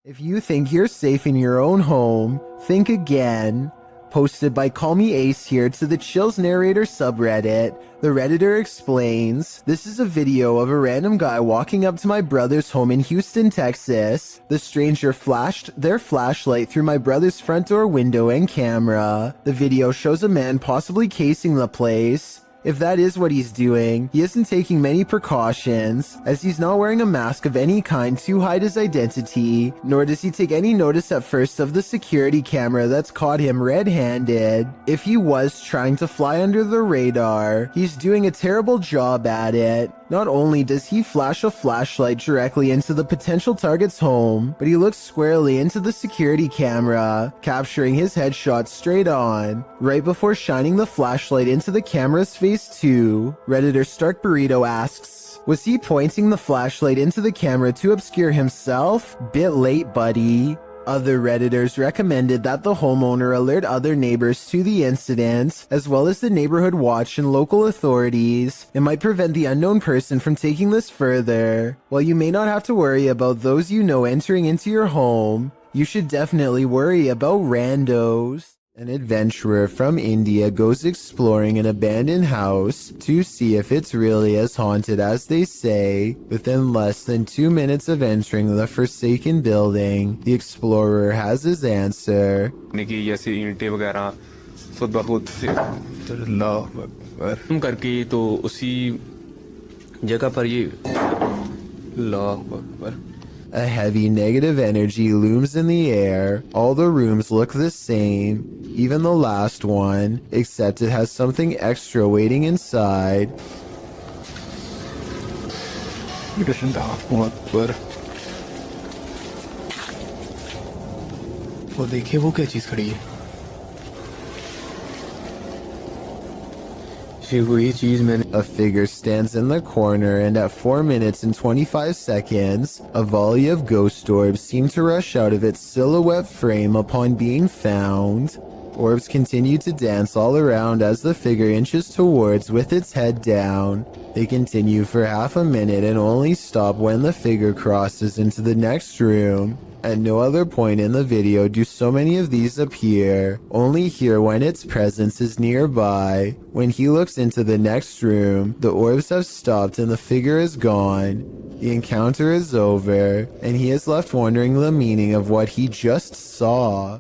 If you think you're safe in your own home, think again. Posted by Call Me Ace here to the Chills Narrator subreddit, the Redditor explains, this is a video of a random guy walking up to my brother's home in Houston, Texas. The stranger flashed their flashlight through my brother's front door window and camera. The video shows a man possibly casing the place. If that is what he's doing, he isn't taking many precautions, as he's not wearing a mask of any kind to hide his identity, nor does he take any notice at first of the security camera that's caught him red-handed. If he was trying to fly under the radar, he's doing a terrible job at it. Not only does he flash a flashlight directly into the potential target's home, but he looks squarely into the security camera, capturing his headshot straight on, right before shining the flashlight into the camera's face too. Redditor Stark Burrito asks, was he pointing the flashlight into the camera to obscure himself? Bit late, buddy. Other Redditors recommended that the homeowner alert other neighbors to the incident, as well as the neighborhood watch and local authorities. It might prevent the unknown person from taking this further. While you may not have to worry about those you know entering into your home, you should definitely worry about randos. An adventurer from India goes exploring an abandoned house to see if it's really as haunted as they say. Within less than 2 minutes of entering the forsaken building, the explorer has his answer. करके तो उसी जगह पर ये अल्लाह Akbar. A heavy negative energy looms in the air. All the rooms look the same, even the last one, except it has something extra waiting inside. वो देखिए वो क्या चीज खड़ी है. A figure stands in the corner, and at 4 minutes and 25 seconds, a volley of ghost orbs seem to rush out of its silhouette frame upon being found. Orbs continue to dance all around as the figure inches towards with its head down. They continue for half a minute and only stop when the figure crosses into the next room. At no other point in the video do so many of these appear, only here when its presence is nearby. When he looks into the next room, the orbs have stopped and the figure is gone. The encounter is over, and he is left wondering the meaning of what he just saw.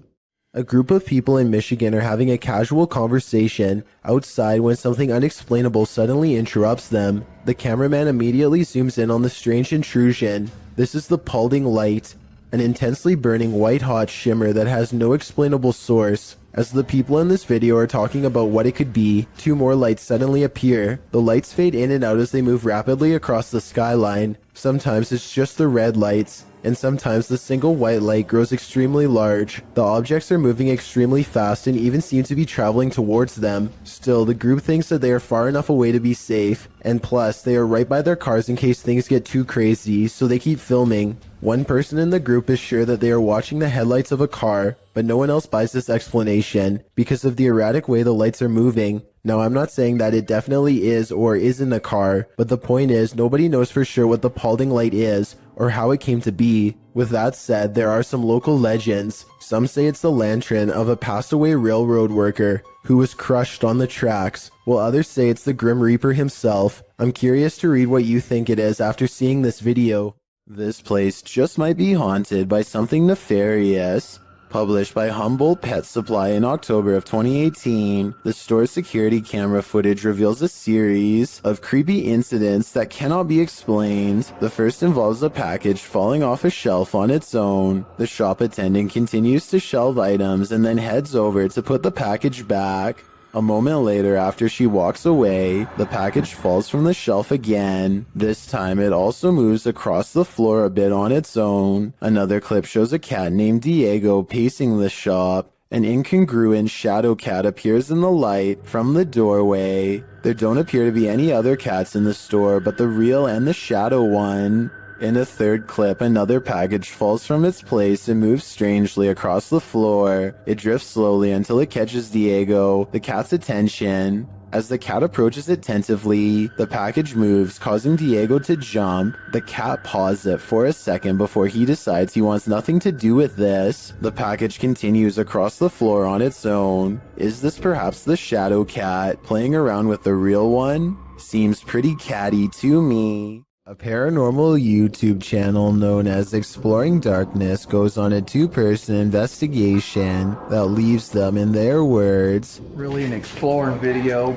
A group of people in Michigan are having a casual conversation outside when something unexplainable suddenly interrupts them. The cameraman immediately zooms in on the strange intrusion. This is the Paulding light, an intensely burning white-hot shimmer that has no explainable source. As the people in this video are talking about what it could be, 2 more lights suddenly appear. The lights fade in and out as they move rapidly across the skyline. Sometimes it's just the red lights, and sometimes the single white light grows extremely large. The objects are moving extremely fast and even seem to be traveling towards them. Still, the group thinks that they are far enough away to be safe, and plus, they are right by their cars in case things get too crazy, so they keep filming. One person in the group is sure that they are watching the headlights of a car, but no one else buys this explanation because of the erratic way the lights are moving. Now, I'm not saying that it definitely is or isn't a car, but the point is nobody knows for sure what the Paulding light is or how it came to be. With that said, there are some local legends. Some say it's the lantern of a passed-away railroad worker who was crushed on the tracks, while others say it's the Grim Reaper himself. I'm curious to read what you think it is after seeing this video. This place just might be haunted by something nefarious. Published by Humboldt Pet Supply in October of 2018, the store's security camera footage reveals a series of creepy incidents that cannot be explained. The first involves a package falling off a shelf on its own. The shop attendant continues to shelve items and then heads over to put the package back. A moment later, after she walks away, the package falls from the shelf again. This time, it also moves across the floor a bit on its own. Another clip shows a cat named Diego pacing the shop. An incongruent shadow cat appears in the light from the doorway. There don't appear to be any other cats in the store but the real and the shadow one. In a third clip, another package falls from its place and moves strangely across the floor. It drifts slowly until it catches Diego, the cat's attention. As the cat approaches it tentatively, the package moves, causing Diego to jump. The cat paws it for a second before he decides he wants nothing to do with this. The package continues across the floor on its own. Is this perhaps the shadow cat playing around with the real one? Seems pretty catty to me. A paranormal YouTube channel known as Exploring Darkness goes on a two-person investigation that leaves them, in their words, really an exploring video.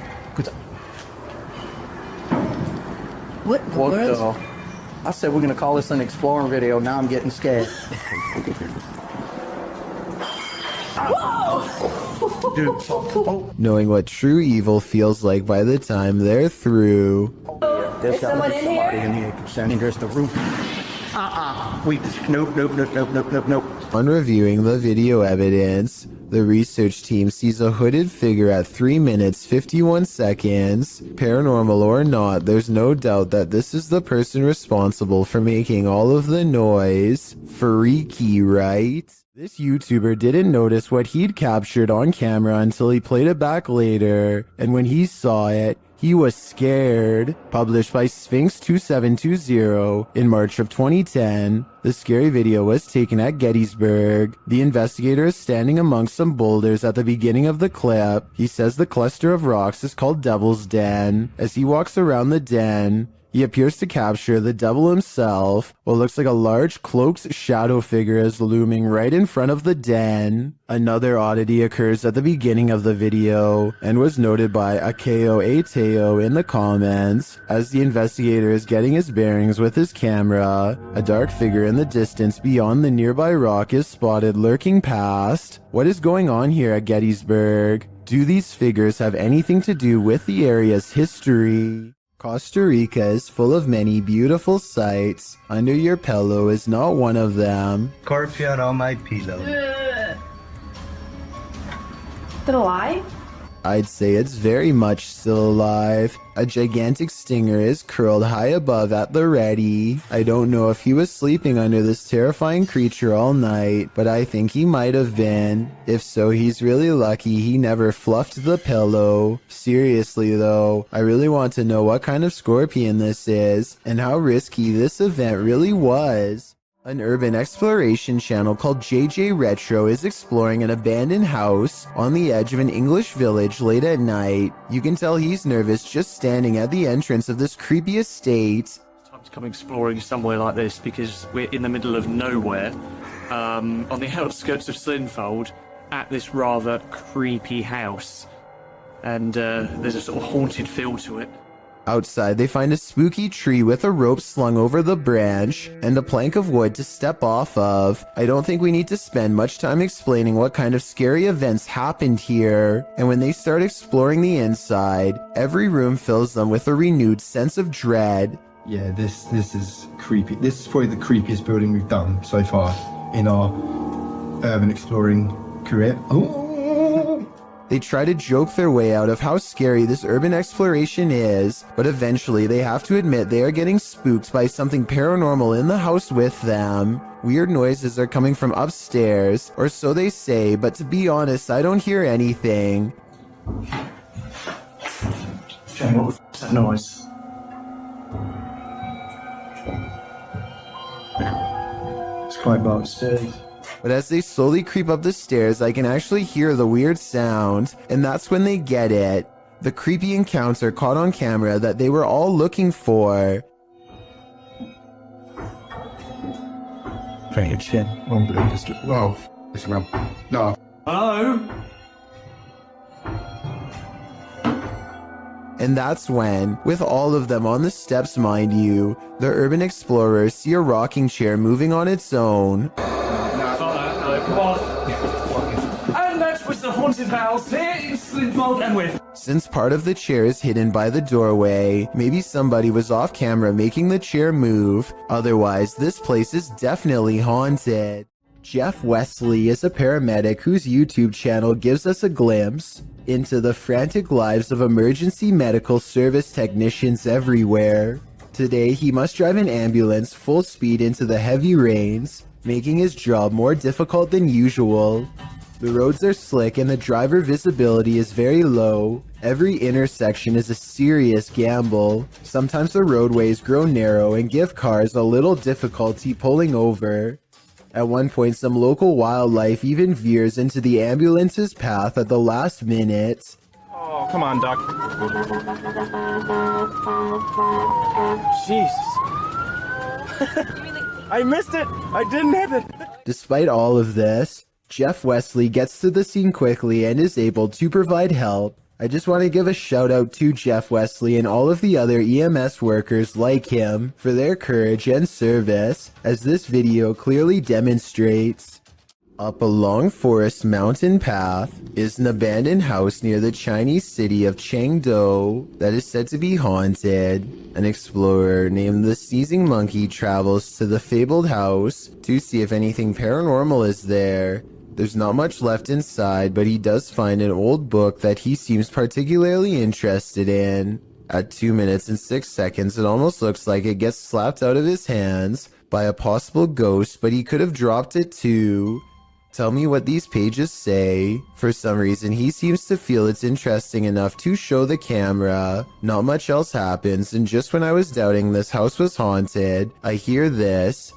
What the? I said we're gonna call this an exploring video. Now I'm getting scared. knowing what true evil feels like by the time they're through. There's Is someone in somebody here? in here concerning there's the roof. Nope. On reviewing the video evidence, the research team sees a hooded figure at 3 minutes 51 seconds. Paranormal or not, there's no doubt that this is the person responsible for making all of the noise. Freaky, right? This YouTuber didn't notice what he'd captured on camera until he played it back later, and when he saw it, he was scared. Published by Sphinx 2720 in March of 2010, the scary video was taken at Gettysburg. The investigator is standing amongst some boulders at the beginning of the clip. He says the cluster of rocks is called Devil's Den. As he walks around the den, he appears to capture the devil himself. What looks like a large cloaked shadow figure is looming right in front of the den. Another oddity occurs at the beginning of the video and was noted by Akeo Ateo in the comments. As the investigator is getting his bearings with his camera, a dark figure in the distance beyond the nearby rock is spotted lurking past. What is going on here at Gettysburg? Do these figures have anything to do with the area's history? Costa Rica is full of many beautiful sights. Under your pillow is not one of them. Scorpion on my pillow. Is it alive? I'd say it's very much still alive. A gigantic stinger is curled high above at the ready. I don't know if he was sleeping under this terrifying creature all night, but I think he might have been. If so, he's really lucky he never fluffed the pillow. Seriously though, I really want to know what kind of scorpion this is, and how risky this event really was. An urban exploration channel called JJ Retro is exploring an abandoned house on the edge of an English village late at night. You can tell he's nervous just standing at the entrance of this creepy estate. Time to come exploring somewhere like this because we're in the middle of nowhere, on the outskirts of Slinfold, at this rather creepy house. And there's a sort of haunted feel to it. Outside, they find a spooky tree with a rope slung over the branch and a plank of wood to step off of. I don't think we need to spend much time explaining what kind of scary events happened here. And when they start exploring the inside, every room fills them with a renewed sense of dread. Yeah, this is creepy. This is probably the creepiest building we've done so far in our urban exploring career. They try to joke their way out of how scary this urban exploration is, but eventually they have to admit they are getting spooked by something paranormal in the house with them. Weird noises are coming from upstairs, or so they say, but to be honest, I don't hear anything. Jane, what was that noise? It's quite dark upstairs. But as they slowly creep up the stairs, I can actually hear the weird sound, and that's when they get it. The creepy encounter caught on camera that they were all looking for. Very shit. Whoa. Listen, man. No. Hello? And that's when, with all of them on the steps mind you, the urban explorers see a rocking chair moving on its own. Come on. And that was the haunted house here in Slinfold and with. Since part of the chair is hidden by the doorway, maybe somebody was off camera making the chair move. Otherwise, this place is definitely haunted. Jeff Wesley is a paramedic whose YouTube channel gives us a glimpse into the frantic lives of emergency medical service technicians everywhere. Today, he must drive an ambulance full speed into the heavy rains, making his job more difficult than usual. The roads are slick and the driver visibility is very low. Every intersection is a serious gamble. Sometimes the roadways grow narrow and give cars a little difficulty pulling over. At one point, some local wildlife even veers into the ambulance's path at the last minute. Oh, come on, Doc. Jeez. I missed it. I didn't hit it. Despite all of this, Jeff Wesley gets to the scene quickly and is able to provide help. I just want to give a shout out to Jeff Wesley and all of the other EMS workers like him for their courage and service, as this video clearly demonstrates. Up a long forest mountain path is an abandoned house near the Chinese city of Chengdu that is said to be haunted. An explorer named the Sneezing Monkey travels to the fabled house to see if anything paranormal is there. There's not much left inside, but he does find an old book that he seems particularly interested in. At 2 minutes and 6 seconds, it almost looks like it gets slapped out of his hands by a possible ghost, but he could have dropped it too. Tell me what these pages say. For some reason, he seems to feel it's interesting enough to show the camera. Not much else happens, and just when I was doubting this house was haunted, I hear this.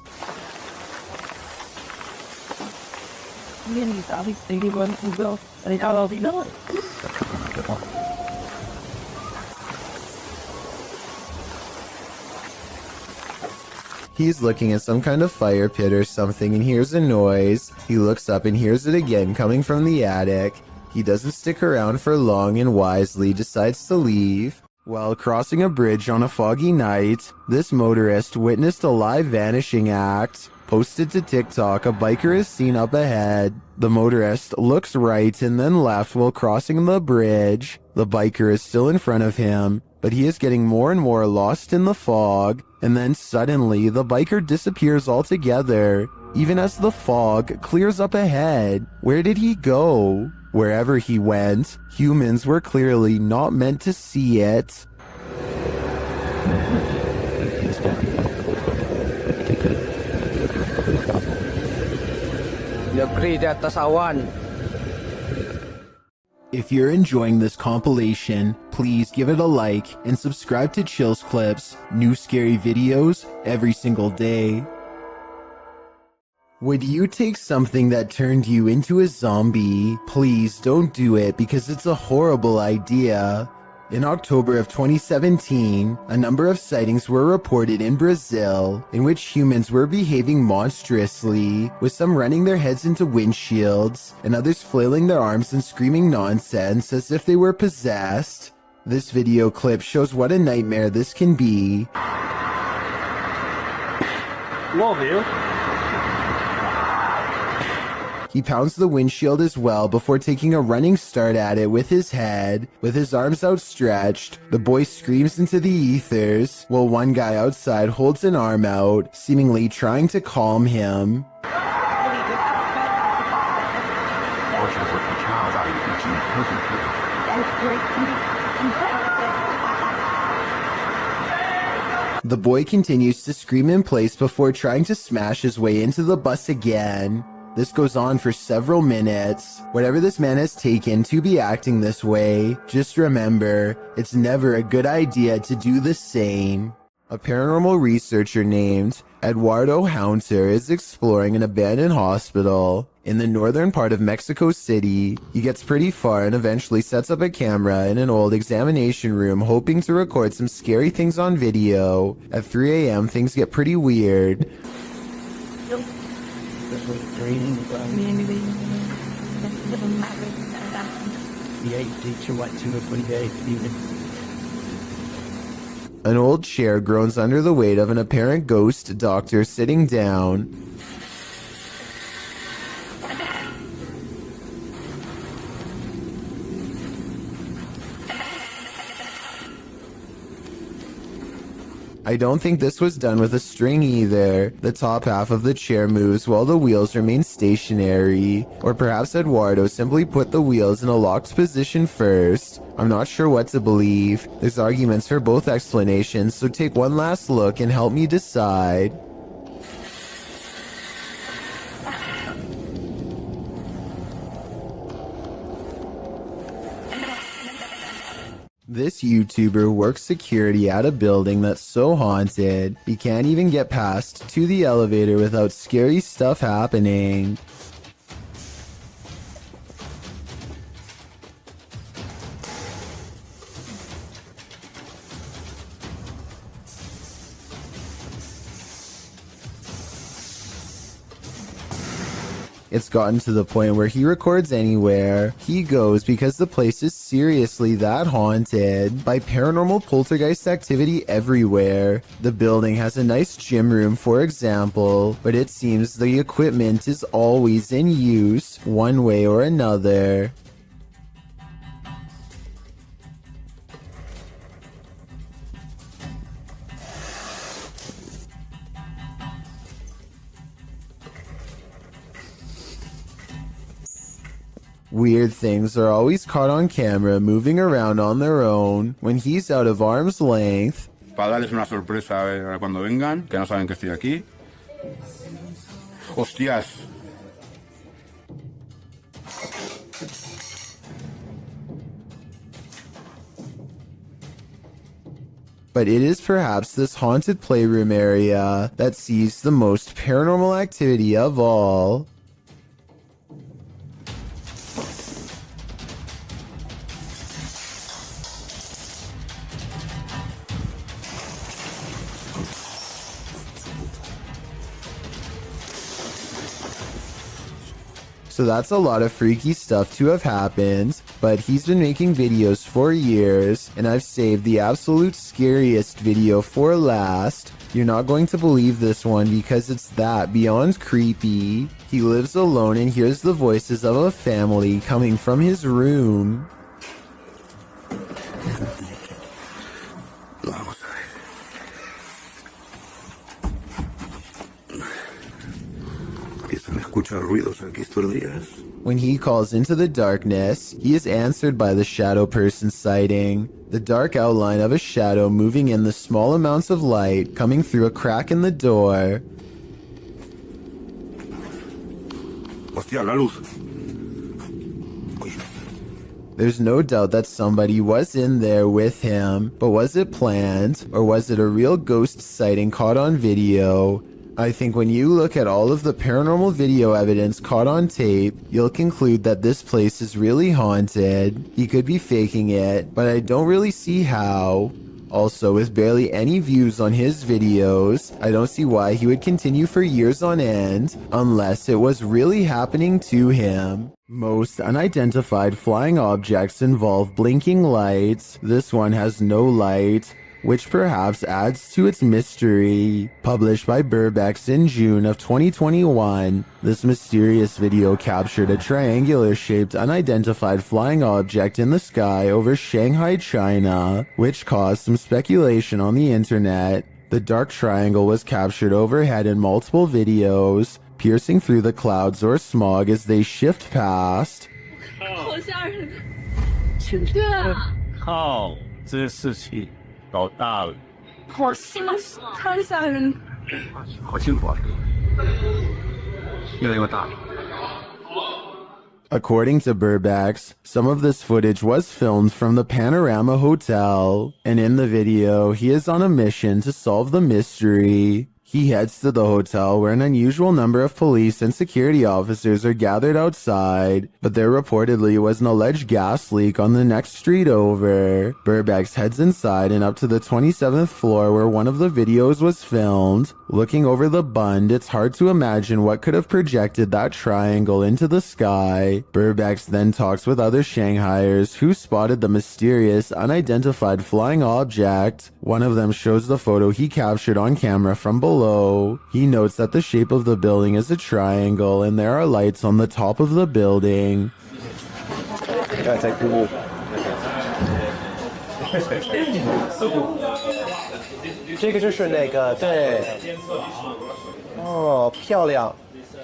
He's looking at some kind of fire pit or something and hears a noise. He looks up and hears it again coming from the attic. He doesn't stick around for long and wisely decides to leave. While crossing a bridge on a foggy night, this motorist witnessed a live vanishing act. Posted to TikTok, a biker is seen up ahead. The motorist looks right and then left while crossing the bridge. The biker is still in front of him, but he is getting more and more lost in the fog. And then suddenly, the biker disappears altogether, even as the fog clears up ahead. Where did he go? Wherever he went, humans were clearly not meant to see it. If you're enjoying this compilation, please give it a like and subscribe to Chills Clips, new scary videos every single day. Would you take something that turned you into a zombie? Please don't do it because it's a horrible idea. In October of 2017, a number of sightings were reported in Brazil in which humans were behaving monstrously, with some running their heads into windshields and others flailing their arms and screaming nonsense as if they were possessed. This video clip shows what a nightmare this can be. Love you. He pounds the windshield as well before taking a running start at it with his head. With his arms outstretched, the boy screams into the ethers, while one guy outside holds an arm out, seemingly trying to calm him. The boy continues to scream in place before trying to smash his way into the bus again. This goes on for several minutes. Whatever this man has taken to be acting this way, just remember, it's never a good idea to do the same. A paranormal researcher named Eduardo Haunter is exploring an abandoned hospital in the northern part of Mexico City. He gets pretty far and eventually sets up a camera in an old examination room, hoping to record some scary things on video. At 3 a.m., things get pretty weird. An old chair groans under the weight of an apparent ghost doctor sitting down. I don't think this was done with a string either. The top half of the chair moves while the wheels remain stationary. Or perhaps Eduardo simply put the wheels in a locked position first. I'm not sure what to believe. There's arguments for both explanations, so take one last look and help me decide. This YouTuber works security at a building that's so haunted, he can't even get past to the elevator without scary stuff happening. It's gotten to the point where he records anywhere he goes because the place is seriously that haunted by paranormal poltergeist activity everywhere. The building has a nice gym room, for example, but it seems the equipment is always in use one way or another. Weird things are always caught on camera moving around on their own when he's out of arm's length. Para darles una sorpresa cuando vengan, que no saben que estoy aquí. ¡Hostias! But it is perhaps this haunted playroom area that sees the most paranormal activity of all. So that's a lot of freaky stuff to have happened, but he's been making videos for years, and I've saved the absolute scariest video for last. You're not going to believe this one because it's that beyond creepy. He lives alone and hears the voices of a family coming from his room. Vamos a ver. Empiezan a escuchar ruidos aquí estos días. When he calls into the darkness, he is answered by the shadow person sighting. The dark outline of a shadow moving in the small amounts of light coming through a crack in the door. Hostia, la luz. There's no doubt that somebody was in there with him, but was it planned, or was it a real ghost sighting caught on video? I think when you look at all of the paranormal video evidence caught on tape, you'll conclude that this place is really haunted. He could be faking it, but I don't really see how. Also, with barely any views on his videos, I don't see why he would continue for years on end, unless it was really happening to him. Most unidentified flying objects involve blinking lights. This one has no light, which perhaps adds to its mystery. Published by Burbex in June of 2021, this mysterious video captured a triangular-shaped unidentified flying object in the sky over Shanghai, China, which caused some speculation on the internet. The dark triangle was captured overhead in multiple videos, piercing through the clouds or smog as they shift past. 好吓人！对啊，靠，这事情搞大了。好吓，太吓人！好辛苦啊，越来越大了。 According to Burbex, some of this footage was filmed from the Panorama Hotel, and in the video, he is on a mission to solve the mystery. He heads to the hotel where an unusual number of police and security officers are gathered outside, but there reportedly was an alleged gas leak on the next street over. Burbex heads inside and up to the 27th floor where one of the videos was filmed. Looking over the bund, it's hard to imagine what could have projected that triangle into the sky. Burbex then talks with other Shanghaiers who spotted the mysterious, unidentified flying object. One of them shows the photo he captured on camera from below. He notes that the shape of the building is a triangle and there are lights on the top of the building. 这个就是那个对，哦，漂亮，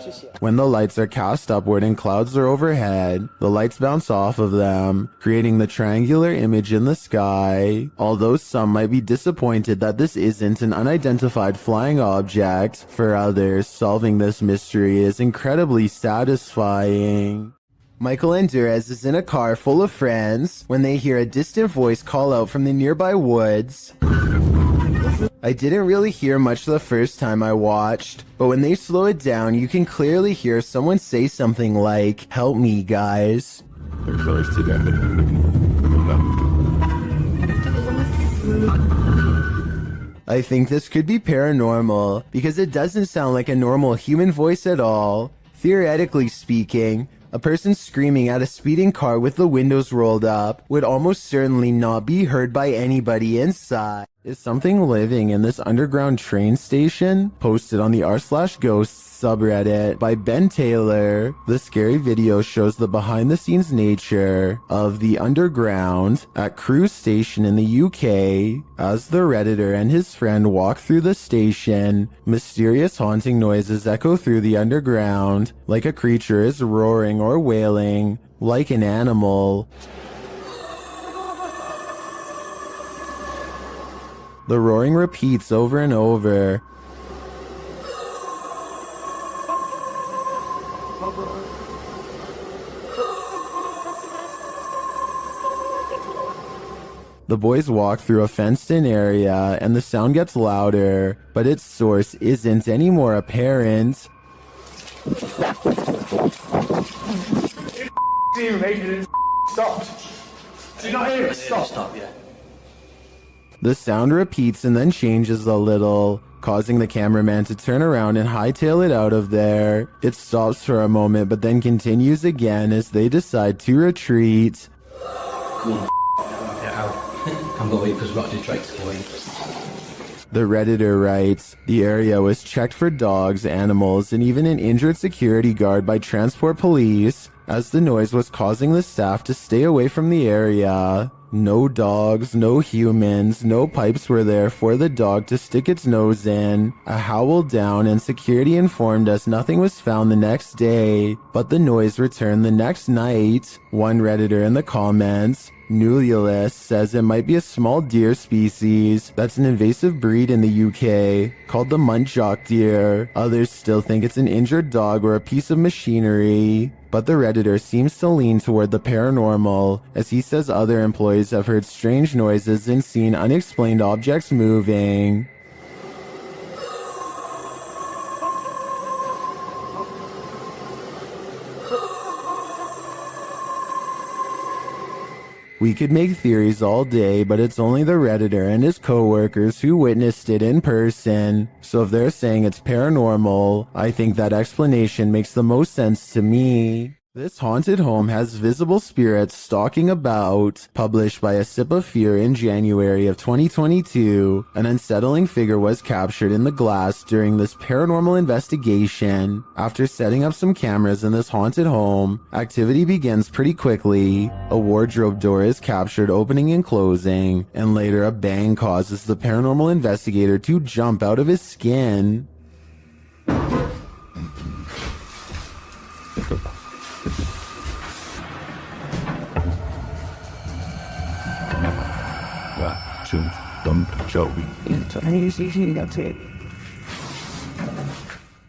谢谢。 When the lights are cast upward and clouds are overhead, the lights bounce off of them, creating the triangular image in the sky. Although some might be disappointed that this isn't an unidentified flying object, for others, solving this mystery is incredibly satisfying. Michael and Durez is in a car full of friends when they hear a distant voice call out from the nearby woods. I didn't really hear much the first time I watched, but when they slow it down, you can clearly hear someone say something like, "Help me, guys." I think this could be paranormal because it doesn't sound like a normal human voice at all. Theoretically speaking, a person screaming at a speeding car with the windows rolled up would almost certainly not be heard by anybody inside. Is something living in this underground train station? Posted on the r/ghosts subreddit by Ben Taylor. The scary video shows the behind-the-scenes nature of the underground at Crewe Station in the UK. As the Redditor and his friend walk through the station, mysterious haunting noises echo through the underground, like a creature is roaring or wailing, like an animal. The roaring repeats over and over. The boys walk through a fenced-in area, and the sound gets louder, but its source isn't any more apparent. The sound repeats and then changes a little, causing the cameraman to turn around and hightail it out of there. It stops for a moment, but then continues again as they decide to retreat. The Redditor writes, the area was checked for dogs, animals, and even an injured security guard by transport police, as the noise was causing the staff to stay away from the area. No dogs, no humans, no pipes were there for the dog to stick its nose in. A howl down, and security informed us nothing was found the next day, but the noise returned the next night. One Redditor in the comments, Nululus, says it might be a small deer species that's an invasive breed in the UK called the muntjac deer. Others still think it's an injured dog or a piece of machinery. But the Redditor seems to lean toward the paranormal, as he says other employees have heard strange noises and seen unexplained objects moving. We could make theories all day, but it's only the Redditor and his co-workers who witnessed it in person. So if they're saying it's paranormal, I think that explanation makes the most sense to me. This haunted home has visible spirits stalking about. Published by A Sip of Fear in January of 2022, an unsettling figure was captured in the glass during this paranormal investigation. After setting up some cameras in this haunted home, activity begins pretty quickly. A wardrobe door is captured opening and closing, and later a bang causes the paranormal investigator to jump out of his skin.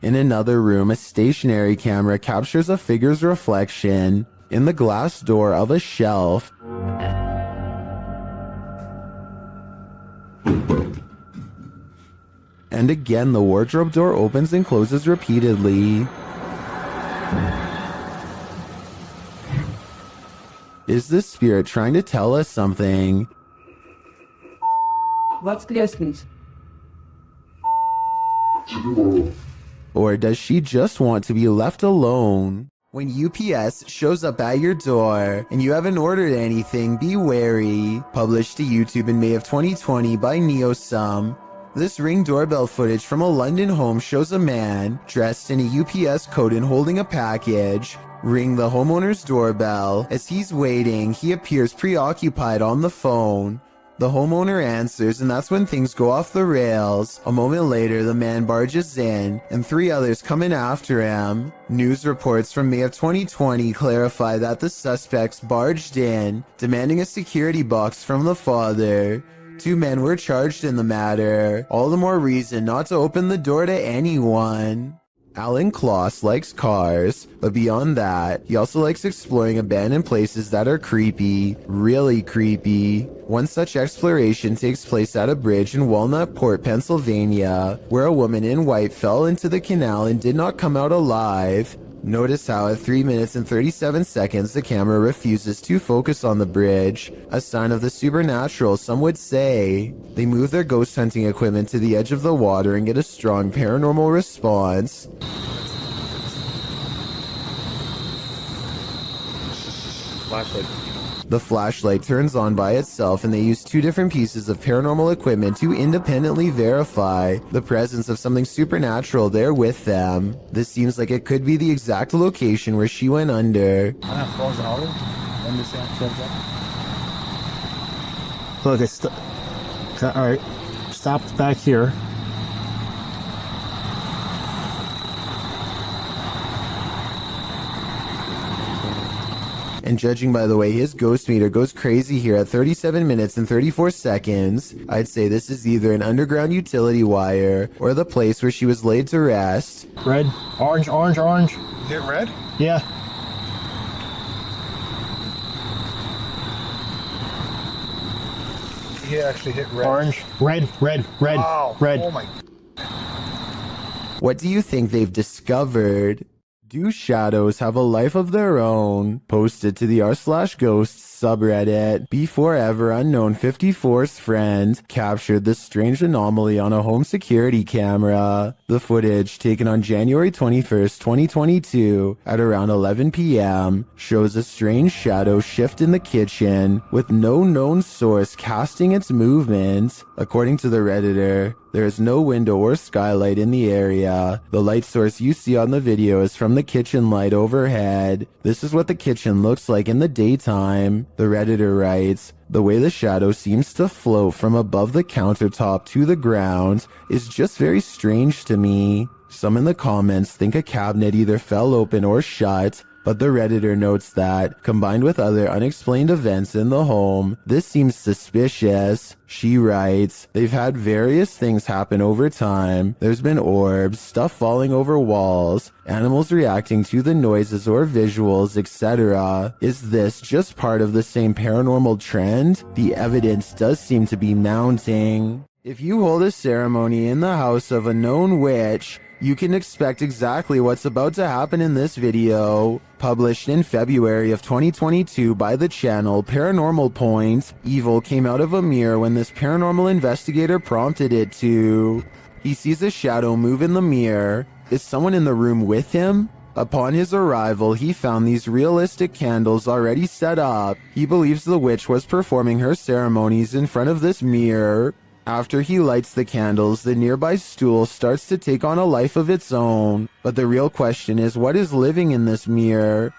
In another room, a stationary camera captures a figure's reflection in the glass door of a shelf. And again, the wardrobe door opens and closes repeatedly. Is this spirit trying to tell us something? What's the distance? Or does she just want to be left alone? When UPS shows up at your door and you haven't ordered anything, be wary. Published to YouTube in May of 2020 by NeoSum. This Ring doorbell footage from a London home shows a man dressed in a UPS coat and holding a package ring the homeowner's doorbell. As he's waiting, he appears preoccupied on the phone. The homeowner answers, and that's when things go off the rails. A moment later, the man barges in, and 3 others come in after him. News reports from May of 2020 clarify that the suspects barged in, demanding a security box from the father. 2 men were charged in the matter. All the more reason not to open the door to anyone. Alan Kloss likes cars, but beyond that, he also likes exploring abandoned places that are creepy, really creepy. One such exploration takes place at a bridge in Walnut Port, Pennsylvania, where a woman in white fell into the canal and did not come out alive. Notice how at 3 minutes and 37 seconds the camera refuses to focus on the bridge, a sign of the supernatural some would say. They move their ghost hunting equipment to the edge of the water and get a strong paranormal response. Flashlight. The flashlight turns on by itself and they use 2 different pieces of paranormal equipment to independently verify the presence of something supernatural there with them. This seems like it could be the exact location where she went under. Look, it's alright. Stopped back here. And judging by the way his ghost meter goes crazy here at 37 minutes and 34 seconds, I'd say this is either an underground utility wire or the place where she was laid to rest. Red, orange, orange, orange. Hit red? Yeah. He actually hit red. Orange, red, red, red, Wow. red. Oh my. What do you think they've discovered? Do shadows have a life of their own? Posted to the r/ghosts subreddit. Before ever unknown 54's friend captured this strange anomaly on a home security camera. The footage, taken on January 21st, 2022 at around 11 p.m., shows a strange shadow shift in the kitchen with no known source casting its movement. According to the Redditor, there is no window or skylight in the area. The light source you see on the video is from the kitchen light overhead. This is what the kitchen looks like in the daytime. The Redditor writes, "The way the shadow seems to float from above the countertop to the ground is just very strange to me." Some in the comments think a cabinet either fell open or shut, but the Redditor notes that, combined with other unexplained events in the home, this seems suspicious. She writes, "They've had various things happen over time. There's been orbs, stuff falling over walls, animals reacting to the noises or visuals, etc. Is this just part of the same paranormal trend? The evidence does seem to be mounting." If you hold a ceremony in the house of a known witch, you can expect exactly what's about to happen in this video. Published in February of 2022 by the channel Paranormal Point, evil came out of a mirror when this paranormal investigator prompted it to. He sees a shadow move in the mirror. Is someone in the room with him? Upon his arrival, he found these realistic candles already set up. He believes the witch was performing her ceremonies in front of this mirror. After he lights the candles, the nearby stool starts to take on a life of its own. But the real question is, what is living in this mirror?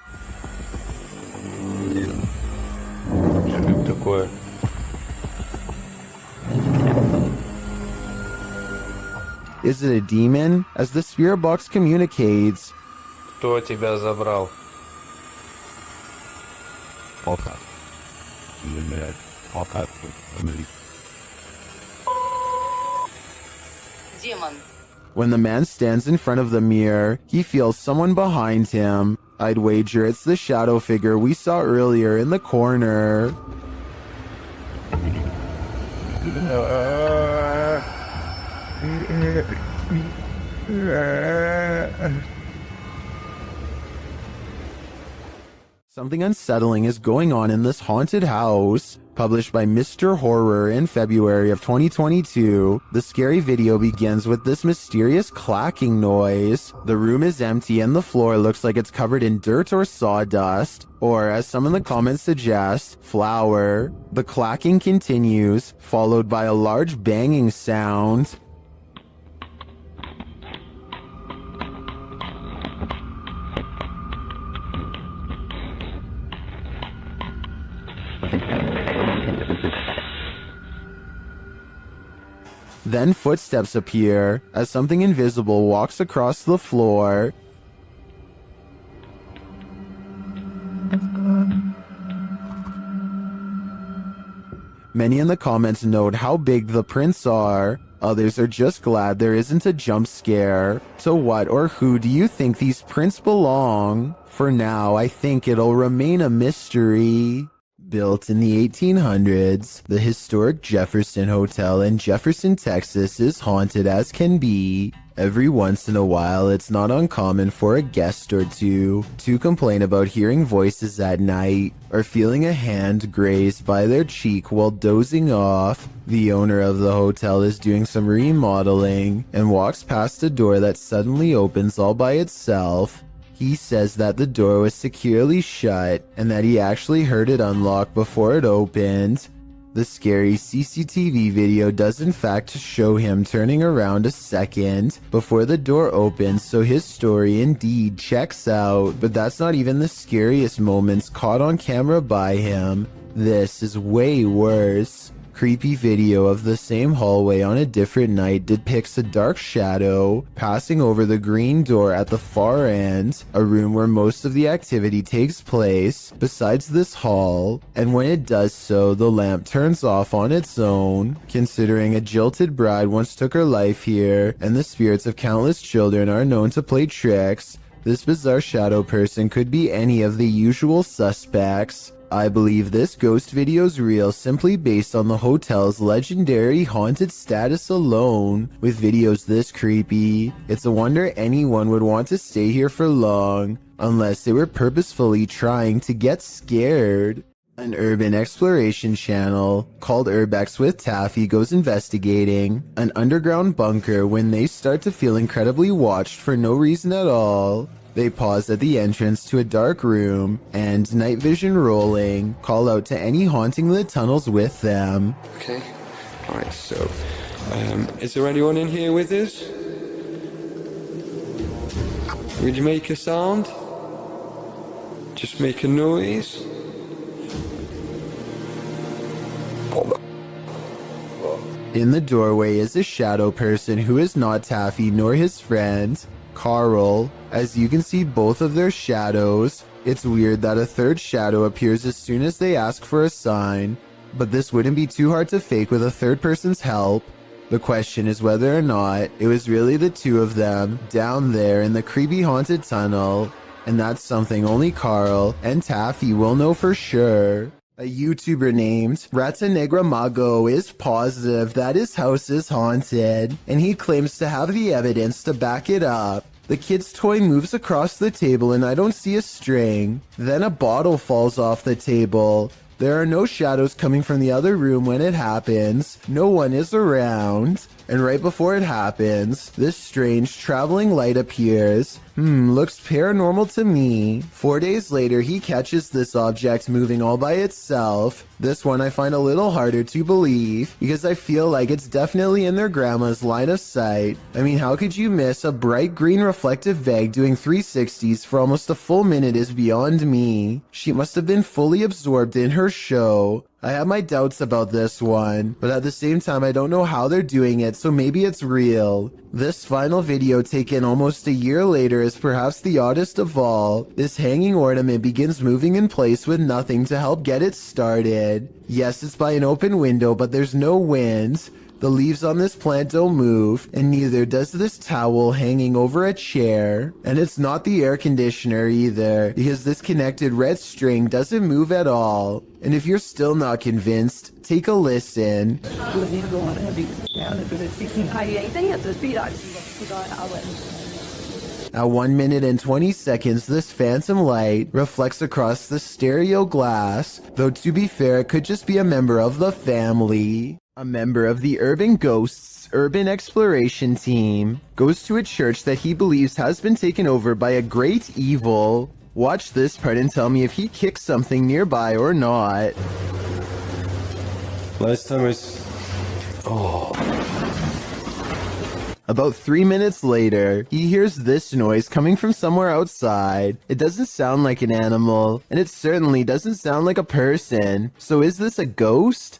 Такое. Is it a demon? As the spirit box communicates, Кто тебя забрал? when the man stands in front of the mirror, he feels someone behind him. I'd wager it's the shadow figure we saw earlier in the corner. Something unsettling is going on in this haunted house. Published by Mr. Horror in February of 2022, the scary video begins with this mysterious clacking noise. The room is empty and the floor looks like it's covered in dirt or sawdust, or as some in the comments suggest, flour. The clacking continues, followed by a large banging sound. Then footsteps appear as something invisible walks across the floor. Many in the comments note how big the prints are. Others are just glad there isn't a jump scare. To what or who do you think these prints belong? For now, I think it'll remain a mystery. Built in the 1800s, the historic Jefferson Hotel in Jefferson, Texas is haunted as can be. Every once in a while, it's not uncommon for a guest or two to complain about hearing voices at night or feeling a hand grazed by their cheek while dozing off. The owner of the hotel is doing some remodeling and walks past a door that suddenly opens all by itself. He says that the door was securely shut and that he actually heard it unlock before it opened. The scary CCTV video does in fact show him turning around a second before the door opens, so his story indeed checks out, but that's not even the scariest moments caught on camera by him. This is way worse. Creepy video of the same hallway on a different night depicts a dark shadow passing over the green door at the far end, a room where most of the activity takes place, besides this hall, and when it does so, the lamp turns off on its own. Considering a jilted bride once took her life here, and the spirits of countless children are known to play tricks, this bizarre shadow person could be any of the usual suspects. I believe this ghost video's real simply based on the hotel's legendary haunted status alone. With videos this creepy, it's a wonder anyone would want to stay here for long, unless they were purposefully trying to get scared. An urban exploration channel called Urbex with Taffy goes investigating an underground bunker when they start to feel incredibly watched for no reason at all. They pause at the entrance to a dark room and, night vision rolling, call out to any haunting the tunnels with them. Okay, alright, so, is there anyone in here with us? Would you make a sound? Just make a noise? In the doorway is a shadow person who is not Taffy nor his friend, Carl. As you can see both of their shadows. It's weird that a third shadow appears as soon as they ask for a sign, but this wouldn't be too hard to fake with a third person's help. The question is whether or not it was really the two of them down there in the creepy haunted tunnel, and that's something only Carl and Taffy will know for sure. A YouTuber named Rata Negra Mago is positive that his house is haunted, and he claims to have the evidence to back it up. The kid's toy moves across the table and I don't see a string. Then a bottle falls off the table. There are no shadows coming from the other room when it happens. No one is around. And right before it happens, this strange traveling light appears. Looks paranormal to me. 4 days later, he catches this object moving all by itself. This one I find a little harder to believe, because I feel like it's definitely in their grandma's line of sight. I mean, how could you miss a bright green reflective bag doing 360s for almost a full minute is beyond me. She must have been fully absorbed in her show. I have my doubts about this one, but at the same time I don't know how they're doing it, so maybe it's real. This final video taken almost a year later is perhaps the oddest of all. This hanging ornament begins moving in place with nothing to help get it started. Yes, it's by an open window, but there's no wind. The leaves on this plant don't move, and neither does this towel hanging over a chair. And it's not the air conditioner either, because this connected red string doesn't move at all. And if you're still not convinced, take a listen. At 1 minute and 20 seconds, this phantom light reflects across the stereo glass, though to be fair, it could just be a member of the family. A member of the Urban Ghosts Urban Exploration Team goes to a church that he believes has been taken over by a great evil. Watch this part and tell me if he kicks something nearby or not. Last time was... About 3 minutes later, he hears this noise coming from somewhere outside. It doesn't sound like an animal, and it certainly doesn't sound like a person. So is this a ghost?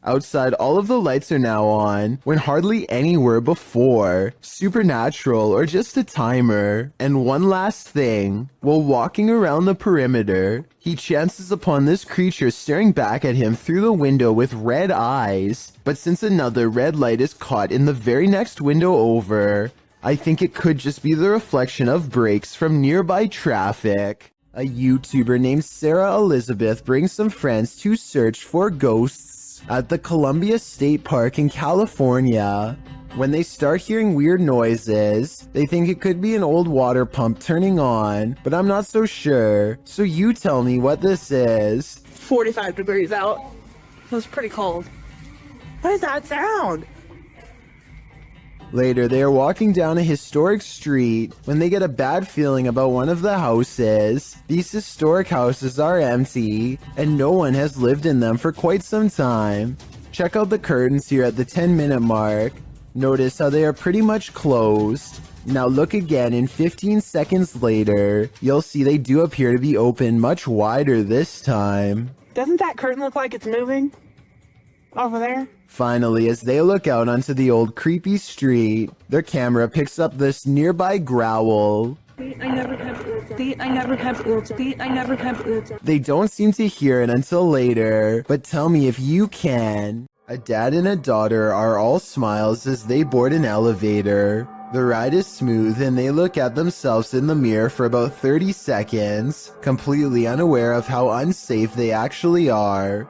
Outside, all of the lights are now on, when hardly any were before. Supernatural or just a timer. And one last thing, while walking around the perimeter, he chances upon this creature staring back at him through the window with red eyes. But since another red light is caught in the very next window over, I think it could just be the reflection of brakes from nearby traffic. A YouTuber named Sarah Elizabeth brings some friends to search for ghosts at the Columbia State Park in California. When they start hearing weird noises, they think it could be an old water pump turning on, but I'm not so sure. So you tell me what this is. 45 degrees out. It was pretty cold. What is that sound? Later, they are walking down a historic street when they get a bad feeling about one of the houses. These historic houses are empty, and no one has lived in them for quite some time. Check out the curtains here at the 10-minute mark. Notice how they are pretty much closed. Now look again, and 15 seconds later, you'll see they do appear to be open much wider this time. Doesn't that curtain look like it's moving? Over there? Finally, as they look out onto the old creepy street, their camera picks up this nearby growl. I never kept They don't seem to hear it until later, but tell me if you can. A dad and a daughter are all smiles as they board an elevator. The ride is smooth and they look at themselves in the mirror for about 30 seconds, completely unaware of how unsafe they actually are.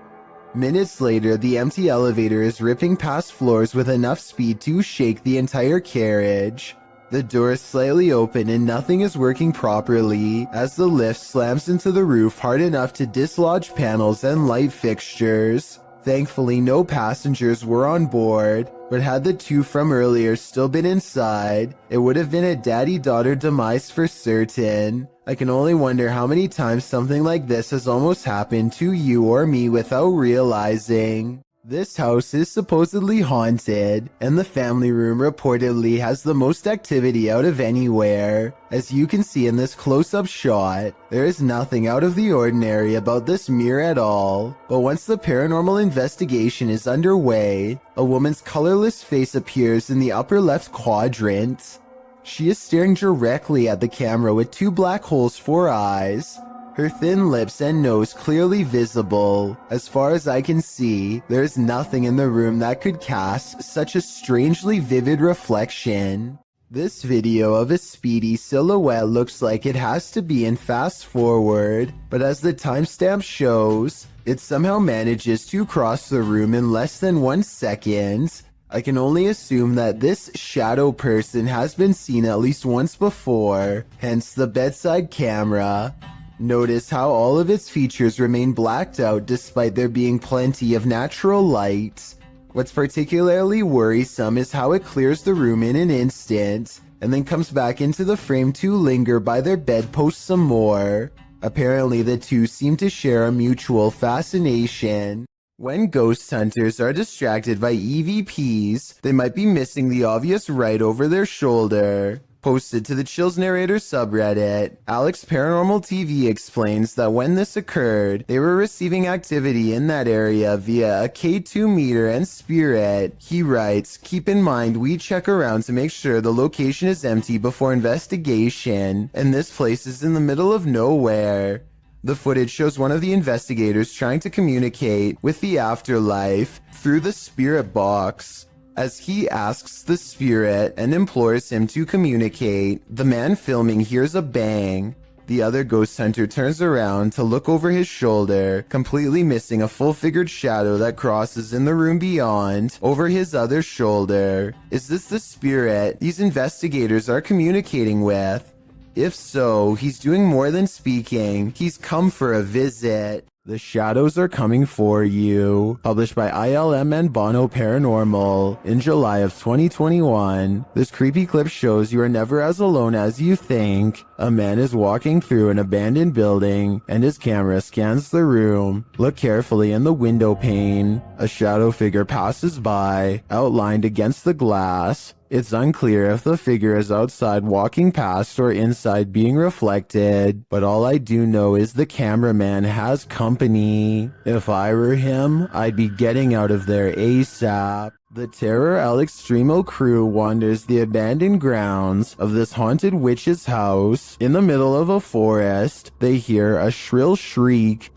Minutes later, the empty elevator is ripping past floors with enough speed to shake the entire carriage. The door is slightly open and nothing is working properly as the lift slams into the roof hard enough to dislodge panels and light fixtures. Thankfully, no passengers were on board, but had the two from earlier still been inside, it would have been a daddy-daughter demise for certain. I can only wonder how many times something like this has almost happened to you or me without realizing. This house is supposedly haunted, and the family room reportedly has the most activity out of anywhere. As you can see in this close-up shot, there is nothing out of the ordinary about this mirror at all. But once the paranormal investigation is underway, a woman's colorless face appears in the upper left quadrant. She is staring directly at the camera with two black holes for eyes. Her thin lips and nose clearly visible. As far as I can see, there is nothing in the room that could cast such a strangely vivid reflection. This video of a speedy silhouette looks like it has to be in fast forward, but as the timestamp shows, it somehow manages to cross the room in less than 1 second. I can only assume that this shadow person has been seen at least once before, hence the bedside camera. Notice how all of its features remain blacked out despite there being plenty of natural light. What's particularly worrisome is how it clears the room in an instant, and then comes back into the frame to linger by their bedpost some more. Apparently the two seem to share a mutual fascination. When ghost hunters are distracted by EVPs, they might be missing the obvious right over their shoulder. Posted to the Chills Narrator subreddit, Alex Paranormal TV explains that when this occurred, they were receiving activity in that area via a K2 meter and spirit. He writes, "Keep in mind we check around to make sure the location is empty before investigation, and this place is in the middle of nowhere." The footage shows one of the investigators trying to communicate with the afterlife through the spirit box. As he asks the spirit and implores him to communicate, the man filming hears a bang. The other ghost hunter turns around to look over his shoulder, completely missing a full-figured shadow that crosses in the room beyond, over his other shoulder. Is this the spirit these investigators are communicating with? If so, he's doing more than speaking. He's come for a visit. The Shadows Are Coming For You, published by ILM and Bono Paranormal in July of 2021. This creepy clip shows you are never as alone as you think. A man is walking through an abandoned building and his camera scans the room. Look carefully in the window pane. A shadow figure passes by, outlined against the glass. It's unclear if the figure is outside walking past or inside being reflected, but all I do know is the cameraman has company. If I were him, I'd be getting out of there ASAP. The Terror Al Extremo crew wanders the abandoned grounds of this haunted witch's house. In the middle of a forest, they hear a shrill shriek.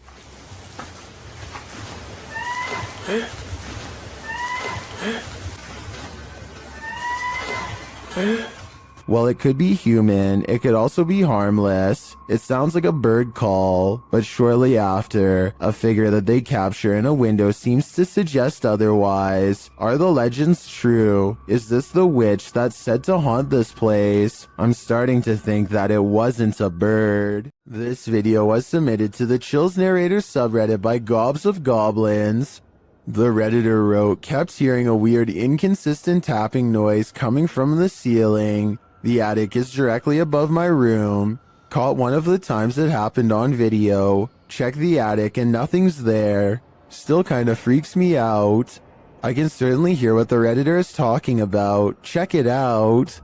While it could be human, it could also be harmless. It sounds like a bird call, but shortly after, a figure that they capture in a window seems to suggest otherwise. Are the legends true? Is this the witch that's said to haunt this place? I'm starting to think that it wasn't a bird. This video was submitted to the Chills Narrator subreddit by Gobs of Goblins. The Redditor wrote, kept hearing a weird inconsistent tapping noise coming from the ceiling. The attic is directly above my room. Caught one of the times it happened on video. Check the attic and nothing's there. Still kinda freaks me out. I can certainly hear what the Redditor is talking about. Check it out.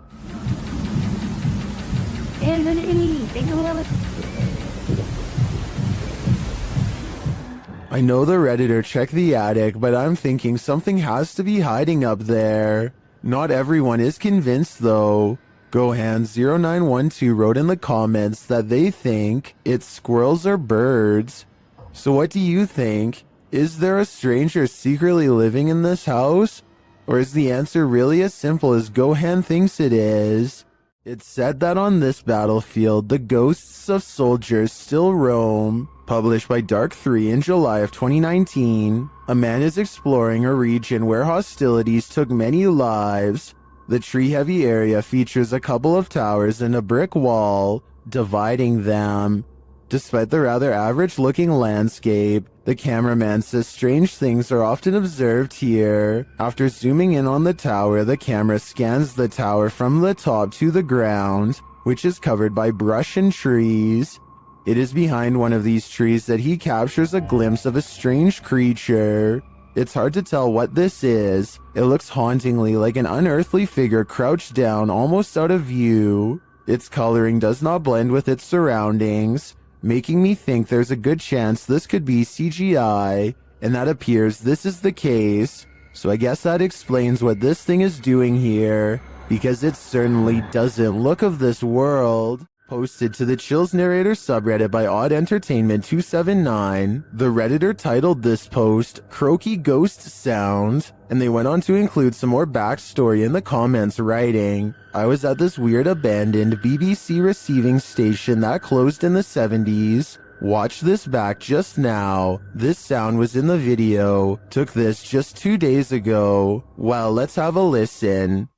I know the Redditor checked the attic, but I'm thinking something has to be hiding up there. Not everyone is convinced though. Gohan0912 wrote in the comments that they think it's squirrels or birds. So what do you think? Is there a stranger secretly living in this house? Or is the answer really as simple as Gohan thinks it is? It's said that on this battlefield, the ghosts of soldiers still roam. Published by Dark3 in July of 2019, a man is exploring a region where hostilities took many lives. The tree-heavy area features a couple of towers and a brick wall dividing them. Despite the rather average-looking landscape, the cameraman says strange things are often observed here. After zooming in on the tower, the camera scans the tower from the top to the ground, which is covered by brush and trees. It is behind one of these trees that he captures a glimpse of a strange creature. It's hard to tell what this is. It looks hauntingly like an unearthly figure crouched down almost out of view. Its coloring does not blend with its surroundings, making me think there's a good chance this could be CGI, and that appears this is the case. So I guess that explains what this thing is doing here, because it certainly doesn't look of this world. Posted to the Chills Narrator subreddit by Odd Entertainment 279, the Redditor titled this post, Croaky Ghost Sound, and they went on to include some more backstory in the comments writing, I was at this weird abandoned BBC receiving station that closed in the 70s. Watch this back just now. This sound was in the video. Took this just 2 days ago. Well, let's have a listen.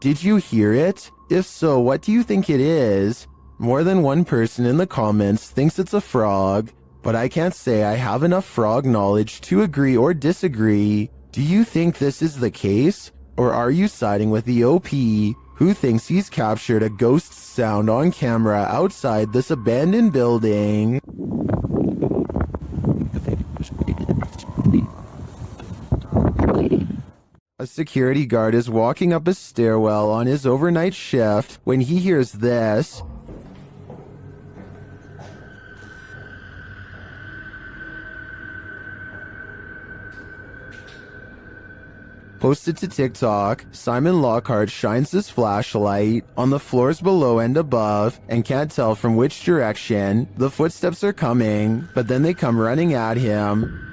Did you hear it? If so, what do you think it is? More than one person in the comments thinks it's a frog, but I can't say I have enough frog knowledge to agree or disagree. Do you think this is the case? Or are you siding with the OP, who thinks he's captured a ghost sound on camera outside this abandoned building? A security guard is walking up a stairwell on his overnight shift when he hears this. Posted to TikTok, Simon Lockhart shines his flashlight on the floors below and above and can't tell from which direction the footsteps are coming, but then they come running at him.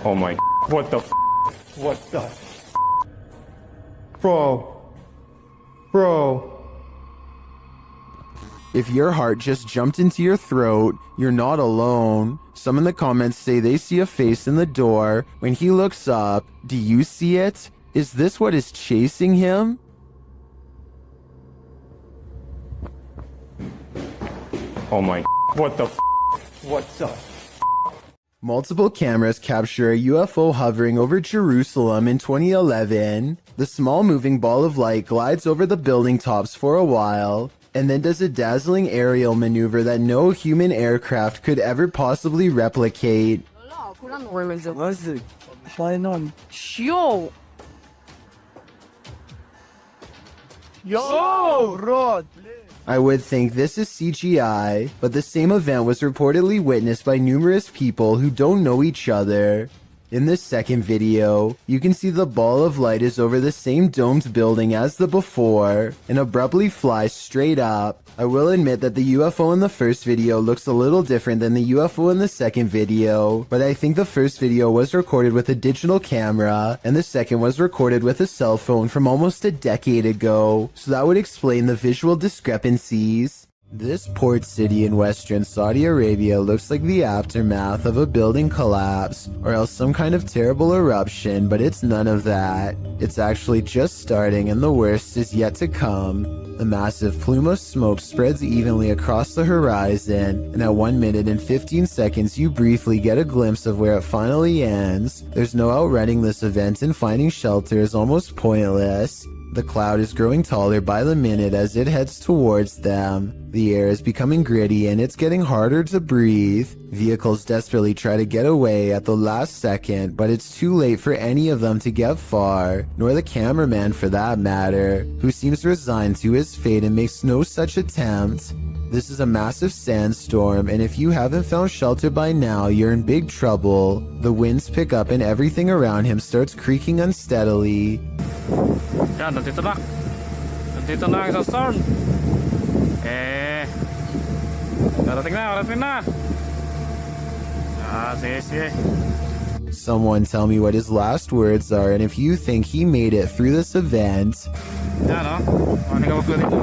Oh my, what the what the Bro. If your heart just jumped into your throat, you're not alone. Some in the comments say they see a face in the door. When he looks up, do you see it? Is this what is chasing him? Oh my, what the Multiple cameras capture a UFO hovering over Jerusalem in 2011. The small moving ball of light glides over the building tops for a while, and then does a dazzling aerial maneuver that no human aircraft could ever possibly replicate. I would think this is CGI, but the same event was reportedly witnessed by numerous people who don't know each other. In this second video, you can see the ball of light is over the same domed building as the before, and abruptly flies straight up. I will admit that the UFO in the first video looks a little different than the UFO in the second video, but I think the first video was recorded with a digital camera, and the second was recorded with a cell phone from almost a decade ago, so that would explain the visual discrepancies. This port city in western Saudi Arabia looks like the aftermath of a building collapse, or else some kind of terrible eruption, but it's none of that. It's actually just starting and the worst is yet to come. A massive plume of smoke spreads evenly across the horizon, and at 1 minute and 15 seconds you briefly get a glimpse of where it finally ends. There's no outrunning this event, and finding shelter is almost pointless. The cloud is growing taller by the minute as it heads towards them. The air is becoming gritty and it's getting harder to breathe. Vehicles desperately try to get away at the last second, but it's too late for any of them to get far, nor the cameraman for that matter, who seems resigned to his fate and makes no such attempt. This is a massive sandstorm, and if you haven't found shelter by now, you're in big trouble. The winds pick up and everything around him starts creaking unsteadily. Yan, nandito na. Nandito na ang storm. Darating na. Sige, sige. Someone tell me what his last words are, and if you think he made it through this event. Yan, oh. Hindi ka magpwede dito.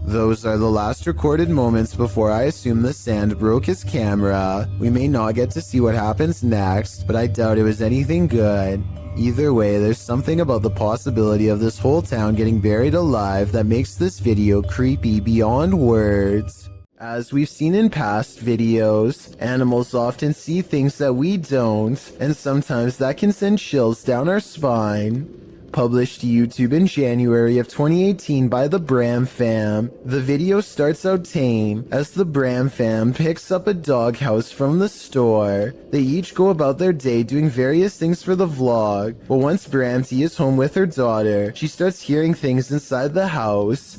Those are the last recorded moments before I assume the sand broke his camera. We may not get to see what happens next, but I doubt it was anything good. Either way, there's something about the possibility of this whole town getting buried alive that makes this video creepy beyond words. As we've seen in past videos, animals often see things that we don't, and sometimes that can send chills down our spine. Published to YouTube in January of 2018 by the Bram fam, the video starts out tame as the Bram fam picks up a doghouse from the store. They each go about their day doing various things for the vlog, but once Bramty is home with her daughter, she starts hearing things inside the house.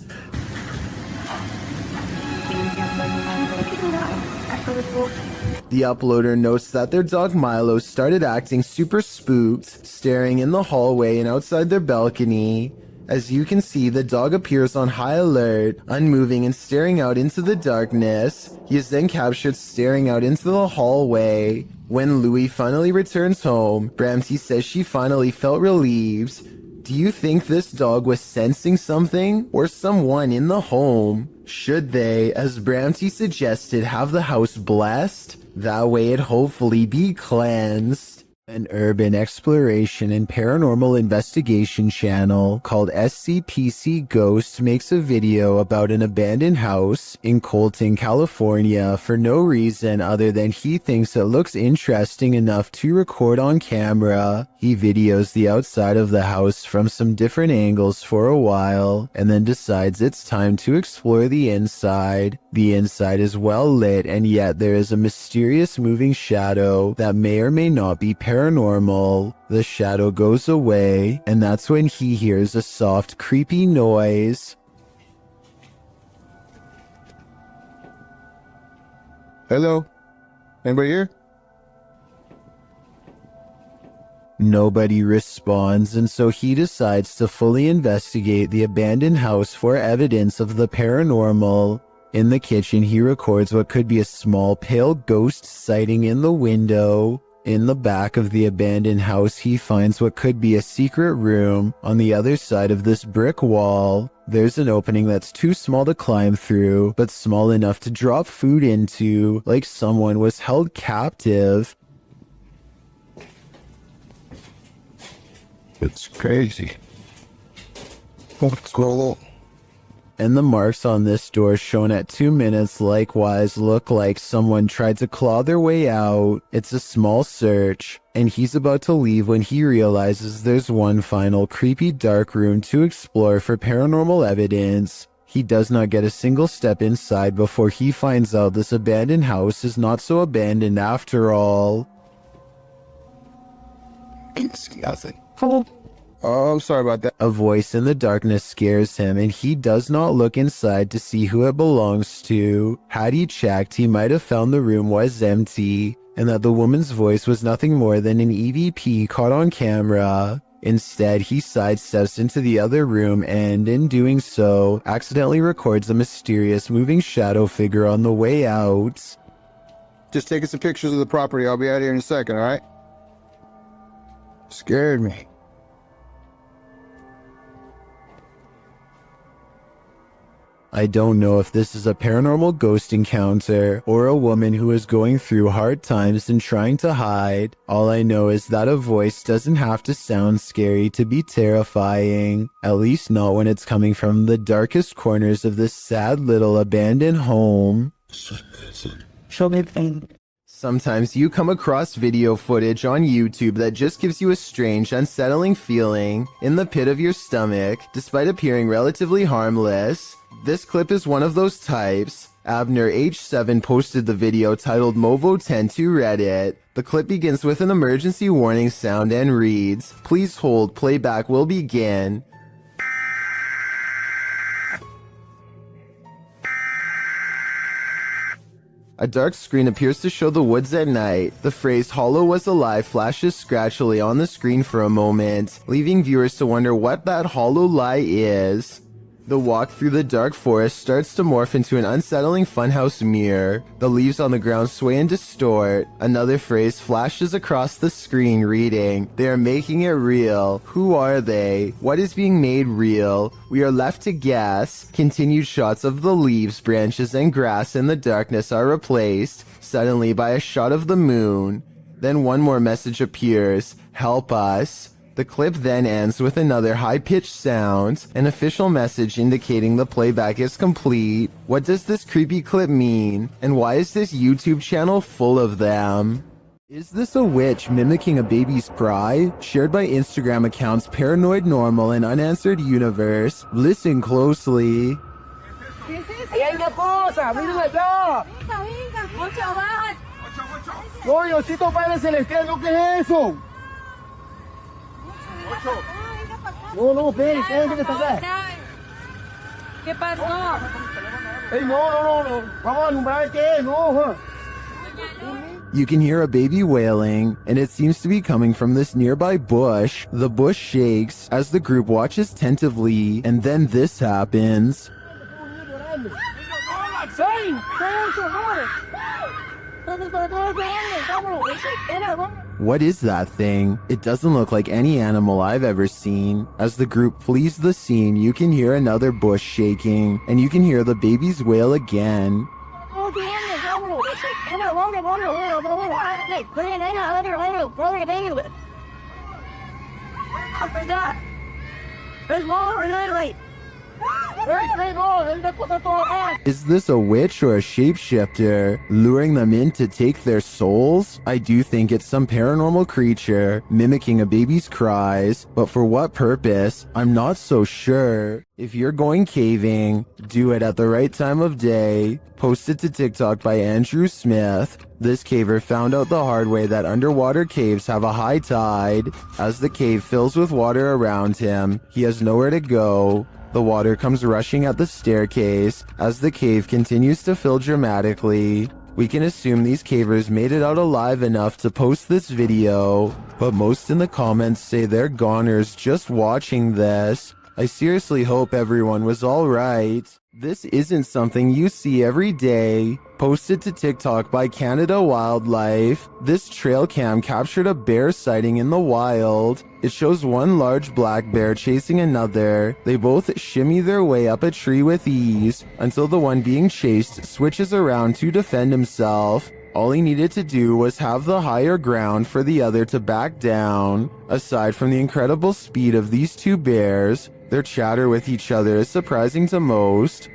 The uploader notes that their dog Milo started acting super spooked, staring in the hallway and outside their balcony. As you can see, the dog appears on high alert, unmoving and staring out into the darkness. He is then captured staring out into the hallway. When Louie finally returns home, Bramty says she finally felt relieved. Do you think this dog was sensing something, or someone in the home? Should they, as Bramty suggested, have the house blessed? That way it'd hopefully be cleansed. An urban exploration and paranormal investigation channel called SCPC Ghost makes a video about an abandoned house in Colton, California for no reason other than he thinks it looks interesting enough to record on camera. He videos the outside of the house from some different angles for a while and then decides it's time to explore the inside. The inside is well lit, and yet there is a mysterious moving shadow that may or may not be paranormal. The shadow goes away, and that's when he hears a soft, creepy noise. Hello? Anybody here? Nobody responds, and so he decides to fully investigate the abandoned house for evidence of the paranormal. In the kitchen, he records what could be a small pale ghost sighting in the window. In the back of the abandoned house, he finds what could be a secret room. On the other side of this brick wall, there's an opening that's too small to climb through, but small enough to drop food into, like someone was held captive. It's crazy. And the marks on this door shown at 2 minutes likewise look like someone tried to claw their way out. It's a small search, and he's about to leave when he realizes there's one final creepy dark room to explore for paranormal evidence. He does not get a single step inside before he finds out this abandoned house is not so abandoned after all. Oh, I'm sorry about that. A voice in the darkness scares him, and he does not look inside to see who it belongs to. Had he checked, he might have found the room was empty, and that the woman's voice was nothing more than an EVP caught on camera. Instead, he sidesteps into the other room and, in doing so, accidentally records a mysterious moving shadow figure on the way out. Just taking some pictures of the property. I'll be out here in a second, all right? Scared me. I don't know if this is a paranormal ghost encounter or a woman who is going through hard times and trying to hide. All I know is that a voice doesn't have to sound scary to be terrifying, at least not when it's coming from the darkest corners of this sad little abandoned home. Sometimes you come across video footage on YouTube that just gives you a strange, unsettling feeling in the pit of your stomach, despite appearing relatively harmless. This clip is one of those types. Abner H7 posted the video titled Movo10 to Reddit. The clip begins with an emergency warning sound and reads, "Please hold, playback will begin." A dark screen appears to show the woods at night. The phrase "Hollow was alive" flashes scratchily on the screen for a moment, leaving viewers to wonder what that hollow lie is. The walk through the dark forest starts to morph into an unsettling funhouse mirror. The leaves on the ground sway and distort. Another phrase flashes across the screen reading, "They are making it real. Who are they? What is being made real? We are left to guess." Continued shots of the leaves, branches, and grass in the darkness are replaced, suddenly, by a shot of the moon. Then one more message appears, "Help us." The clip then ends with another high-pitched sound, an official message indicating the playback is complete. What does this creepy clip mean? And why is this YouTube channel full of them? Is this a witch mimicking a baby's cry? Shared by Instagram accounts Paranoid Normal and Unanswered Universe. Listen closely. No, Diosito Padre Celestial, ¿no? ¿Qué es eso? No, ven, quédense que está acá. ¿Qué pasó? Ey, no. Vamos a alumbrar qué es, no. You can hear a baby wailing, and it seems to be coming from this nearby bush. The bush shakes as the group watches attentively, and then this happens. What is that thing? It doesn't look like any animal I've ever seen. As the group flees the scene, you can hear another bush shaking, and you can hear the baby's wail again. Is this a witch or a shapeshifter, luring them in to take their souls? I do think it's some paranormal creature, mimicking a baby's cries, but for what purpose? I'm not so sure. If you're going caving, do it at the right time of day. Posted to TikTok by Andrew Smith. This caver found out the hard way that underwater caves have a high tide. As the cave fills with water around him, he has nowhere to go. The water comes rushing at the staircase as the cave continues to fill dramatically. We can assume these cavers made it out alive enough to post this video, but most in the comments say they're goners just watching this. I seriously hope everyone was alright. This isn't something you see every day. Posted to TikTok by Canada Wildlife, this trail cam captured a bear sighting in the wild. It shows one large black bear chasing another. They both shimmy their way up a tree with ease until the one being chased switches around to defend himself. All he needed to do was have the higher ground for the other to back down. Aside from the incredible speed of these two bears, Their chatter with each other is surprising to most.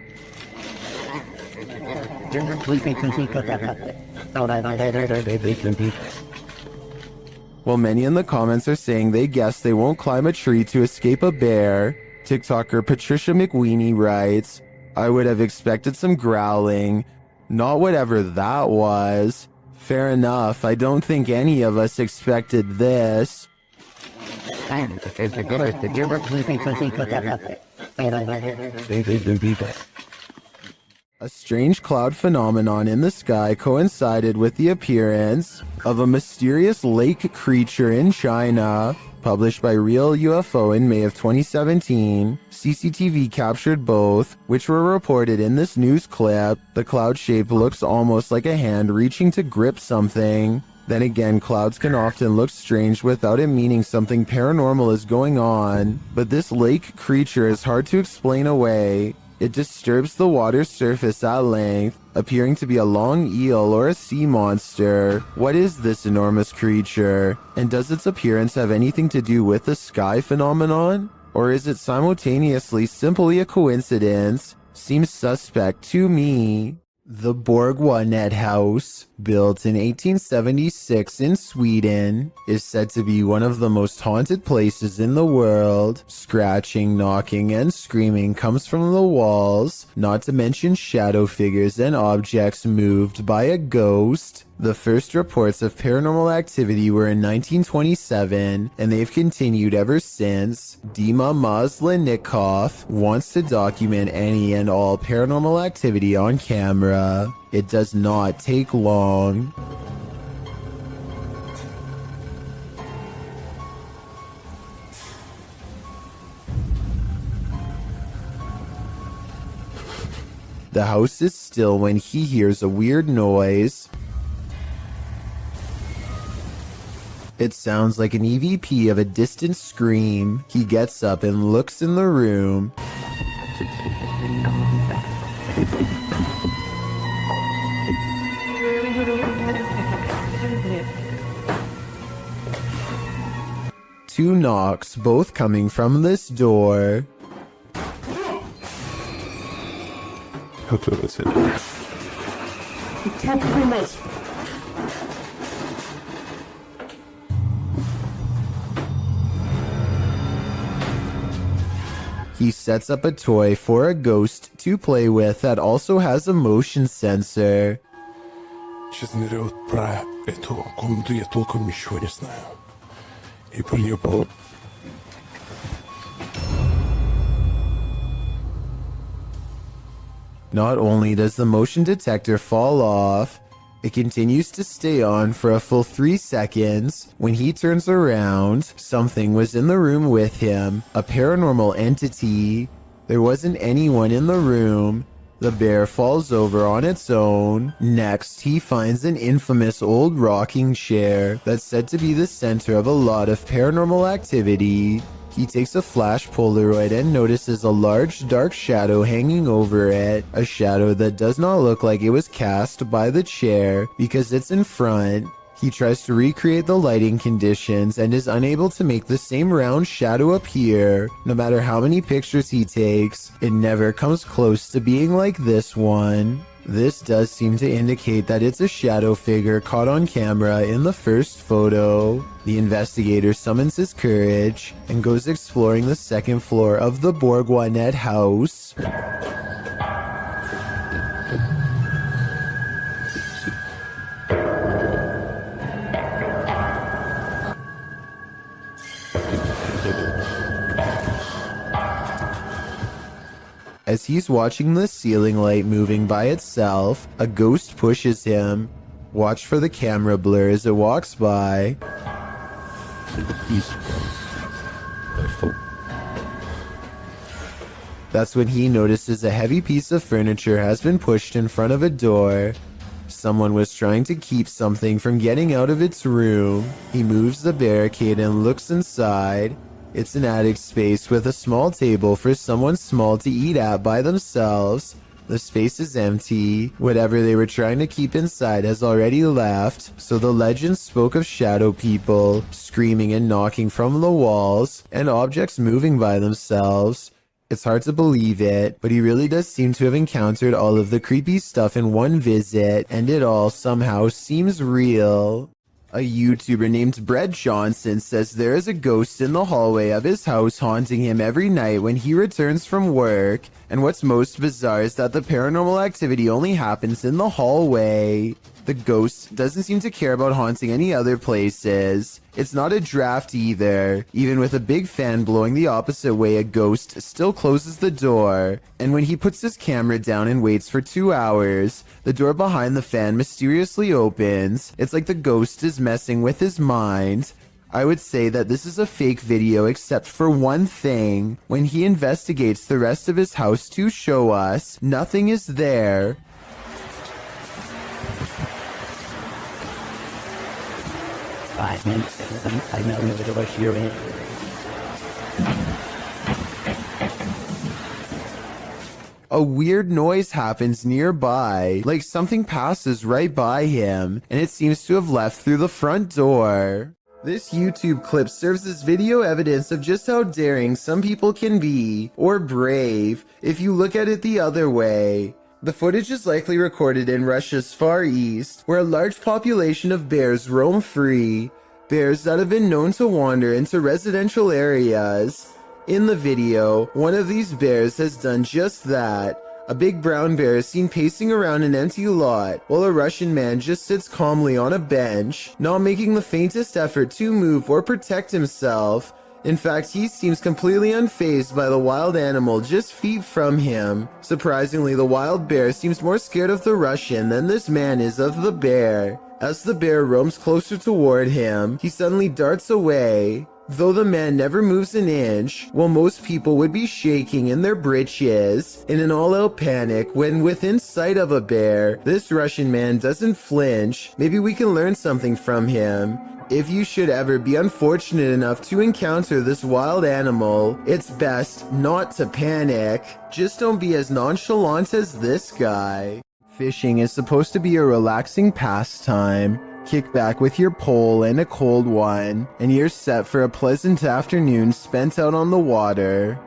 While many in the comments are saying they guess they won't climb a tree to escape a bear, TikToker Patricia McWeenie writes, I would have expected some growling, not whatever that was. Fair enough, I don't think any of us expected this. A strange cloud phenomenon in the sky coincided with the appearance of a mysterious lake creature in China. Published by Real UFO in May of 2017, CCTV captured both, which were reported in this news clip. The cloud shape looks almost like a hand reaching to grip something. Then again, clouds can often look strange without it meaning something paranormal is going on, but this lake creature is hard to explain away. It disturbs the water's surface at length, appearing to be a long eel or a sea monster. What is this enormous creature? And does its appearance have anything to do with the sky phenomenon? Or is it simultaneously simply a coincidence? Seems suspect to me. The Borgwanet House, built in 1876 in Sweden, is said to be one of the most haunted places in the world. Scratching, knocking, and screaming comes from the walls, not to mention shadow figures and objects moved by a ghost. The first reports of paranormal activity were in 1927, and they've continued ever since. Dima Maslenikov wants to document any and all paranormal activity on camera. It does not take long. The house is still when he hears a weird noise. It sounds like an EVP of a distant scream. He gets up and looks in the room. Two knocks, both coming from this door. He sets up a toy for a ghost to play with that also has a motion sensor. Сейчас ныряют про эту комнату, я толком ничего не знаю. И про нее было... Not only does the motion detector fall off, it continues to stay on for a full 3 seconds. When he turns around, something was in the room with him, a paranormal entity. There wasn't anyone in the room. The bear falls over on its own. Next, he finds an infamous old rocking chair that's said to be the center of a lot of paranormal activity. He takes a flash Polaroid and notices a large dark shadow hanging over it, a shadow that does not look like it was cast by the chair because it's in front. He tries to recreate the lighting conditions and is unable to make the same round shadow appear. No matter how many pictures he takes, it never comes close to being like this one. This does seem to indicate that it's a shadow figure caught on camera in the first photo. The investigator summons his courage and goes exploring the second floor of the Borgwanet house. As he's watching the ceiling light moving by itself, a ghost pushes him. Watch for the camera blur as it walks by. That's when he notices a heavy piece of furniture has been pushed in front of a door. Someone was trying to keep something from getting out of its room. He moves the barricade and looks inside. It's an attic space with a small table for someone small to eat at by themselves. The space is empty. Whatever they were trying to keep inside has already left, so the legend spoke of shadow people screaming and knocking from the walls and objects moving by themselves. It's hard to believe it, but he really does seem to have encountered all of the creepy stuff in one visit, and it all somehow seems real. A YouTuber named Brett Johnson says there is a ghost in the hallway of his house haunting him every night when he returns from work, and what's most bizarre is that the paranormal activity only happens in the hallway. The ghost doesn't seem to care about haunting any other places. It's not a draft either. Even with a big fan blowing the opposite way, a ghost still closes the door. And when he puts his camera down and waits for 2 hours, the door behind the fan mysteriously opens. It's like the ghost is messing with his mind. I would say that this is a fake video except for one thing. When he investigates the rest of his house to show us, nothing is there. A weird noise happens nearby, like something passes right by him, and it seems to have left through the front door. This YouTube clip serves as video evidence of just how daring some people can be, or brave, if you look at it the other way. The footage is likely recorded in Russia's Far East, where a large population of bears roam free, bears that have been known to wander into residential areas. In the video, one of these bears has done just that. A big brown bear is seen pacing around an empty lot, while a Russian man just sits calmly on a bench, not making the faintest effort to move or protect himself. In fact, he seems completely unfazed by the wild animal just feet from him. Surprisingly, the wild bear seems more scared of the Russian than this man is of the bear. As the bear roams closer toward him, he suddenly darts away. Though the man never moves an inch, while most people would be shaking in their britches in an all-out panic when within sight of a bear, this Russian man doesn't flinch. Maybe we can learn something from him. If you should ever be unfortunate enough to encounter this wild animal, it's best not to panic. Just don't be as nonchalant as this guy. Fishing is supposed to be a relaxing pastime. Kick back with your pole and a cold one, and you're set for a pleasant afternoon spent out on the water.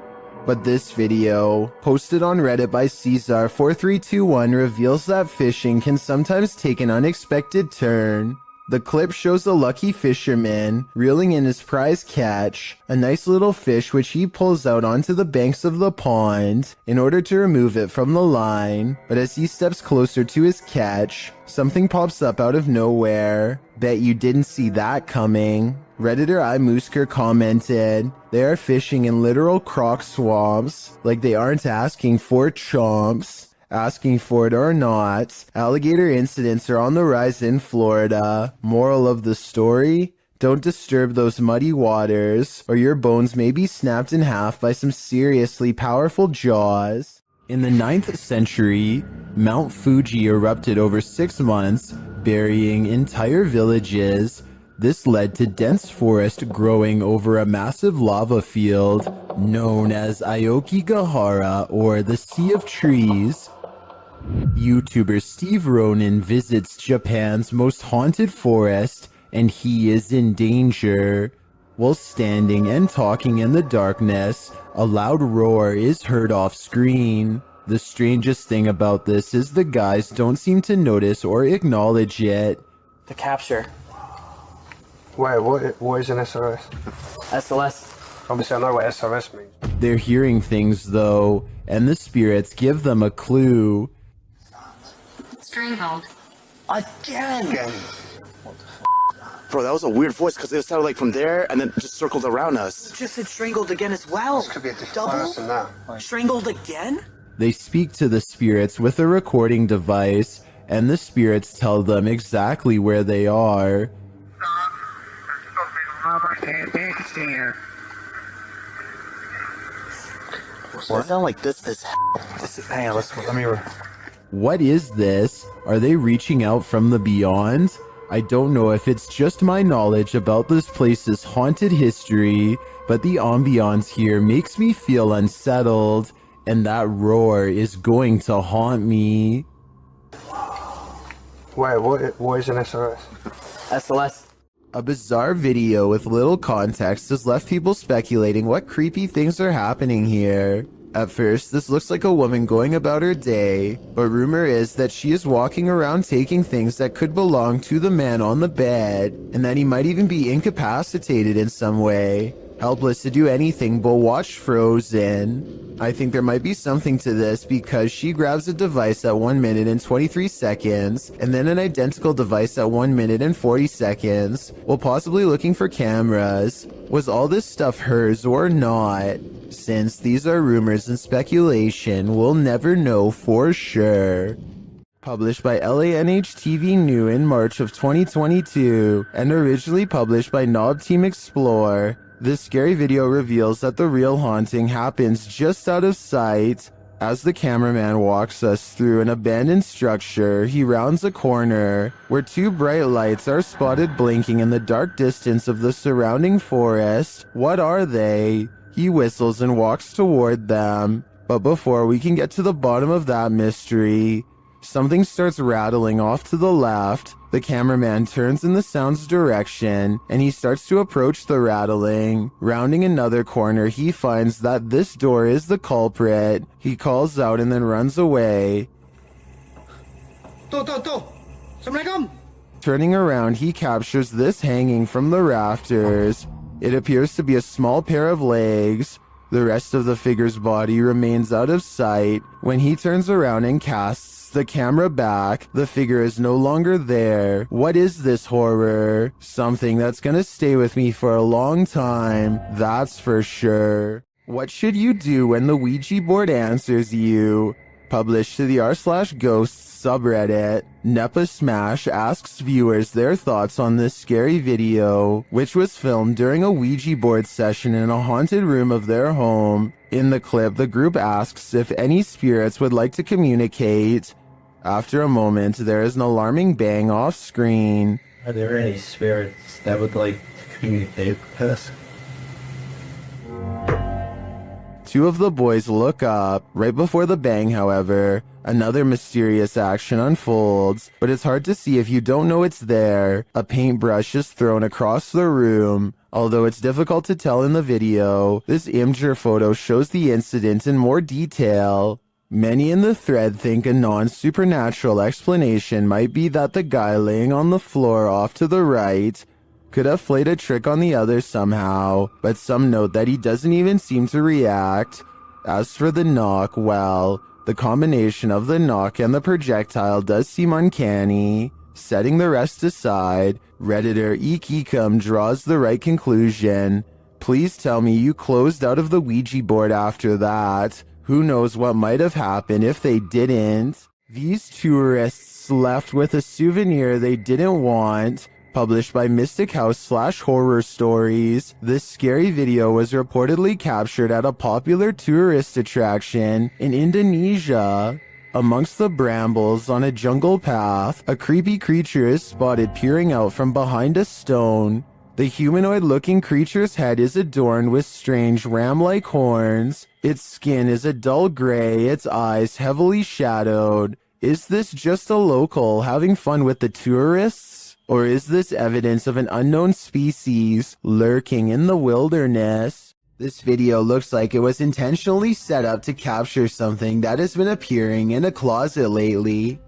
But this video, posted on Reddit by Caesar4321, reveals that fishing can sometimes take an unexpected turn. The clip shows a lucky fisherman reeling in his prize catch, a nice little fish which he pulls out onto the banks of the pond in order to remove it from the line. But as he steps closer to his catch, something pops up out of nowhere. Bet you didn't see that coming. Redditor iMoosker commented, "They are fishing in literal croc swamps, like they aren't asking for chomps." Asking for it or not, alligator incidents are on the rise in Florida. Moral of the story? Don't disturb those muddy waters, or your bones may be snapped in half by some seriously powerful jaws. In the 9th century, Mount Fuji erupted over 6 months, burying entire villages. This led to dense forest growing over a massive lava field known as Aokigahara, or the Sea of Trees. YouTuber Steve Ronan visits Japan's most haunted forest, and he is in danger. While standing and talking in the darkness, a loud roar is heard off screen. The strangest thing about this is the guys don't seem to notice or acknowledge it. To capture. Wait, what is an SOS? SOS. Obviously I know what SOS means. They're hearing things though, and the spirits give them a clue. Strangled. Again! Bro, that was a weird voice because it sounded like from there and then just circled around us. Just said strangled again as well. This could be a different person now. Strangled again? They speak to the spirits with a recording device, and the spirits tell them exactly where they are. Does it sound like this? Hang on, let me... What is this? Are they reaching out from the beyond? I don't know if it's just my knowledge about this place's haunted history, but the ambiance here makes me feel unsettled. and that roar is going to haunt me. Wait, what is an SOS? SOS. A bizarre video with little context has left people speculating what creepy things are happening here. At first, this looks like a woman going about her day, but rumor is that she is walking around taking things that could belong to the man on the bed, and that he might even be incapacitated in some way, helpless to do anything but watch Frozen. I think there might be something to this because she grabs a device at 1 minute and 23 seconds, and then an identical device at 1 minute and 40 seconds, while possibly looking for cameras. Was all this stuff hers or not? Since these are rumors and speculation, we'll never know for sure. Published by LANH-TV New in March of 2022, and originally published by Knob Team Explore, this scary video reveals that the real haunting happens just out of sight. As the cameraman walks us through an abandoned structure, he rounds a corner where two bright lights are spotted blinking in the dark distance of the surrounding forest. What are they? He whistles and walks toward them. But before we can get to the bottom of that mystery, something starts rattling off to the left. The cameraman turns in the sound's direction, and he starts to approach the rattling. Rounding another corner, he finds that this door is the culprit. He calls out and then runs away. Assalamualaikum. Turning around, he captures this hanging from the rafters. It appears to be a small pair of legs. The rest of the figure's body remains out of sight. When he turns around and casts the camera back, the figure is no longer there. What is this horror? Something that's gonna stay with me for a long time, that's for sure. What should you do when the Ouija board answers you? Published to the r/ghosts subreddit, Nepa Smash asks viewers their thoughts on this scary video, which was filmed during a Ouija board session in a haunted room of their home. In the clip, the group asks if any spirits would like to communicate. After a moment, there is an alarming bang off screen. Are there any spirits that would like to communicate with us? Two of the boys look up. Right before the bang, however, another mysterious action unfolds, but it's hard to see if you don't know it's there. A paintbrush is thrown across the room. Although it's difficult to tell in the video, this Imgur photo shows the incident in more detail. Many in the thread think a non-supernatural explanation might be that the guy laying on the floor off to the right could have played a trick on the others somehow, but some note that he doesn't even seem to react. As for the knock, well, the combination of the knock and the projectile does seem uncanny. Setting the rest aside, Redditor Eekecum draws the right conclusion. Please tell me you closed out of the Ouija board after that. Who knows what might have happened if they didn't? These tourists left with a souvenir they didn't want. Published by Mystic House /Horror Stories, this scary video was reportedly captured at a popular tourist attraction in Indonesia. Amongst the brambles on a jungle path, a creepy creature is spotted peering out from behind a stone. The humanoid-looking creature's head is adorned with strange ram-like horns. Its skin is a dull gray, its eyes heavily shadowed. Is this just a local having fun with the tourists? Or is this evidence of an unknown species lurking in the wilderness? This video looks like it was intentionally set up to capture something that has been appearing in a closet lately.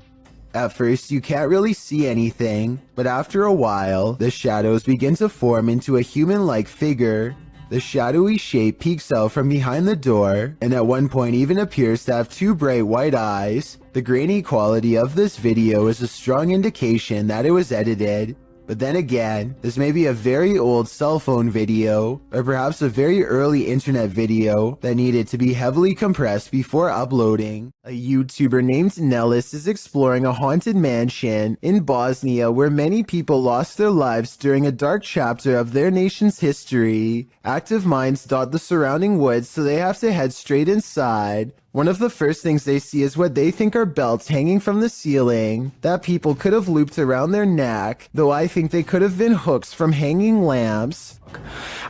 At first, you can't really see anything, but after a while, the shadows begin to form into a human-like figure. The shadowy shape peeks out from behind the door, and at one point even appears to have two bright white eyes. The grainy quality of this video is a strong indication that it was edited. But then again, this may be a very old cell phone video, or perhaps a very early internet video that needed to be heavily compressed before uploading. A YouTuber named Nellis is exploring a haunted mansion in Bosnia where many people lost their lives during a dark chapter of their nation's history. Active minds dot the surrounding woods, so they have to head straight inside. One of the first things they see is what they think are belts hanging from the ceiling that people could have looped around their neck, though I think they could have been hooks from hanging lamps.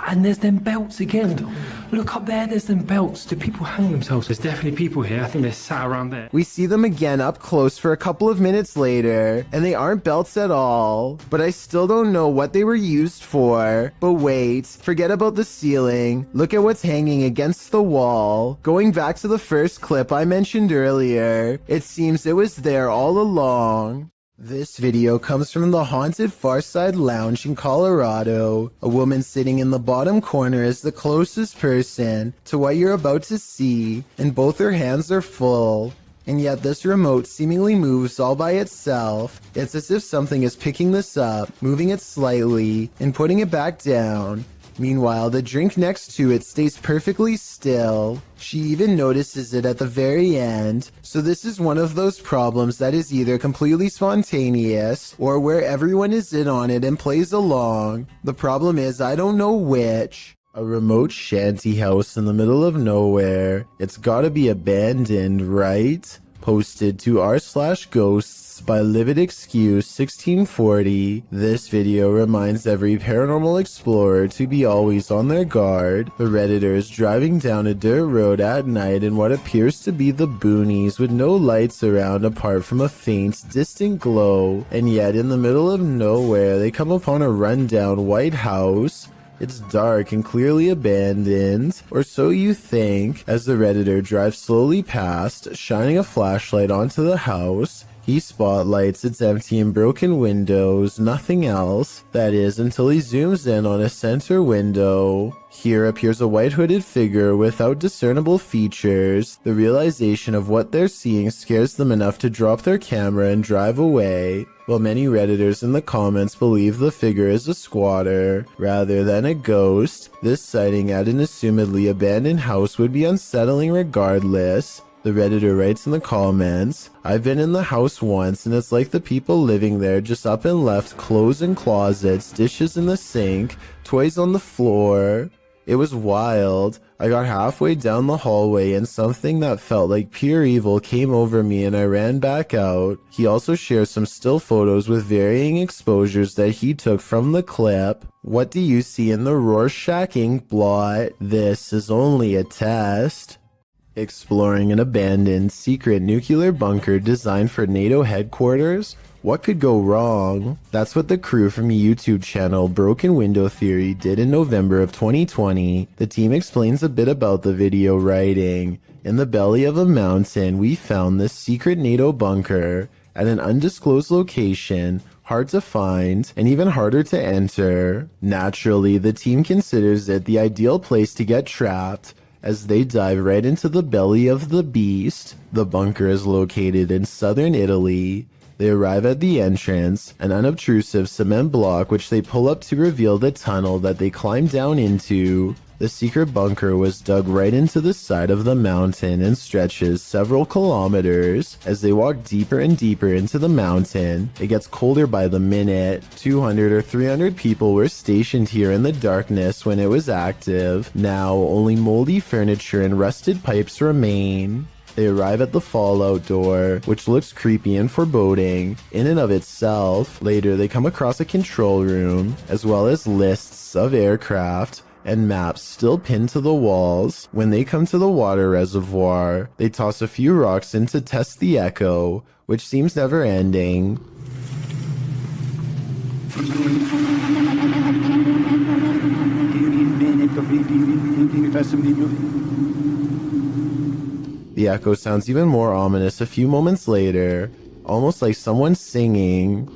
And there's them belts again. Look up there, there's them belts. Do people hang themselves? There's definitely people here. I think they're sat around there. We see them again up close for a couple of minutes later, and they aren't belts at all. But I still don't know what they were used for. But wait, forget about the ceiling. Look at what's hanging against the wall. Going back to the first clip I mentioned earlier, it seems it was there all along. This video comes from the haunted Farside Lounge in Colorado. A woman sitting in the bottom corner is the closest person to what you're about to see, and both her hands are full. And yet this remote seemingly moves all by itself. It's as if something is picking this up, moving it slightly, and putting it back down. Meanwhile, the drink next to it stays perfectly still. She even notices it at the very end. So this is one of those problems that is either completely spontaneous or where everyone is in on it and plays along. The problem is I don't know which. A remote shanty house in the middle of nowhere. It's gotta be abandoned, right? Posted to r/ghosts by Livid Excuse 1640. This video reminds every paranormal explorer to be always on their guard. The Redditor is driving down a dirt road at night in what appears to be the boonies with no lights around apart from a faint, distant glow. And yet in the middle of nowhere they come upon a rundown white house. It's dark and clearly abandoned, or so you think, as the Redditor drives slowly past, shining a flashlight onto the house. He spotlights its empty and broken windows, nothing else. That is, until he zooms in on a center window. Here appears a white hooded figure without discernible features. The realization of what they're seeing scares them enough to drop their camera and drive away. While many Redditors in the comments believe the figure is a squatter rather than a ghost, this sighting at an assumedly abandoned house would be unsettling regardless. The Redditor writes in the comments, "I've been in the house once and it's like the people living there just up and left clothes in closets, dishes in the sink, toys on the floor. It was wild. I got halfway down the hallway and something that felt like pure evil came over me and I ran back out." He also shares some still photos with varying exposures that he took from the clip. What do you see in the Rorschach ink blot? This is only a test. Exploring an abandoned secret nuclear bunker designed for NATO headquarters? What could go wrong? That's what the crew from YouTube channel Broken Window Theory did in November of 2020. The team explains a bit about the video, writing, "In the belly of a mountain, we found this secret NATO bunker at an undisclosed location, hard to find, and even harder to enter. Naturally, the team considers it the ideal place to get trapped, as they dive right into the belly of the beast." The bunker is located in southern Italy. They arrive at the entrance, an unobtrusive cement block which they pull up to reveal the tunnel that they climb down into. The secret bunker was dug right into the side of the mountain and stretches several kilometers. As they walk deeper and deeper into the mountain, it gets colder by the minute. 200 or 300 people were stationed here in the darkness when it was active. Now, only moldy furniture and rusted pipes remain. They arrive at the fallout door, which looks creepy and foreboding in and of itself. Later, they come across a control room, as well as lists of aircraft and maps still pinned to the walls. When they come to the water reservoir, they toss a few rocks in to test the echo, which seems never ending. The echo sounds even more ominous a few moments later, almost like someone singing.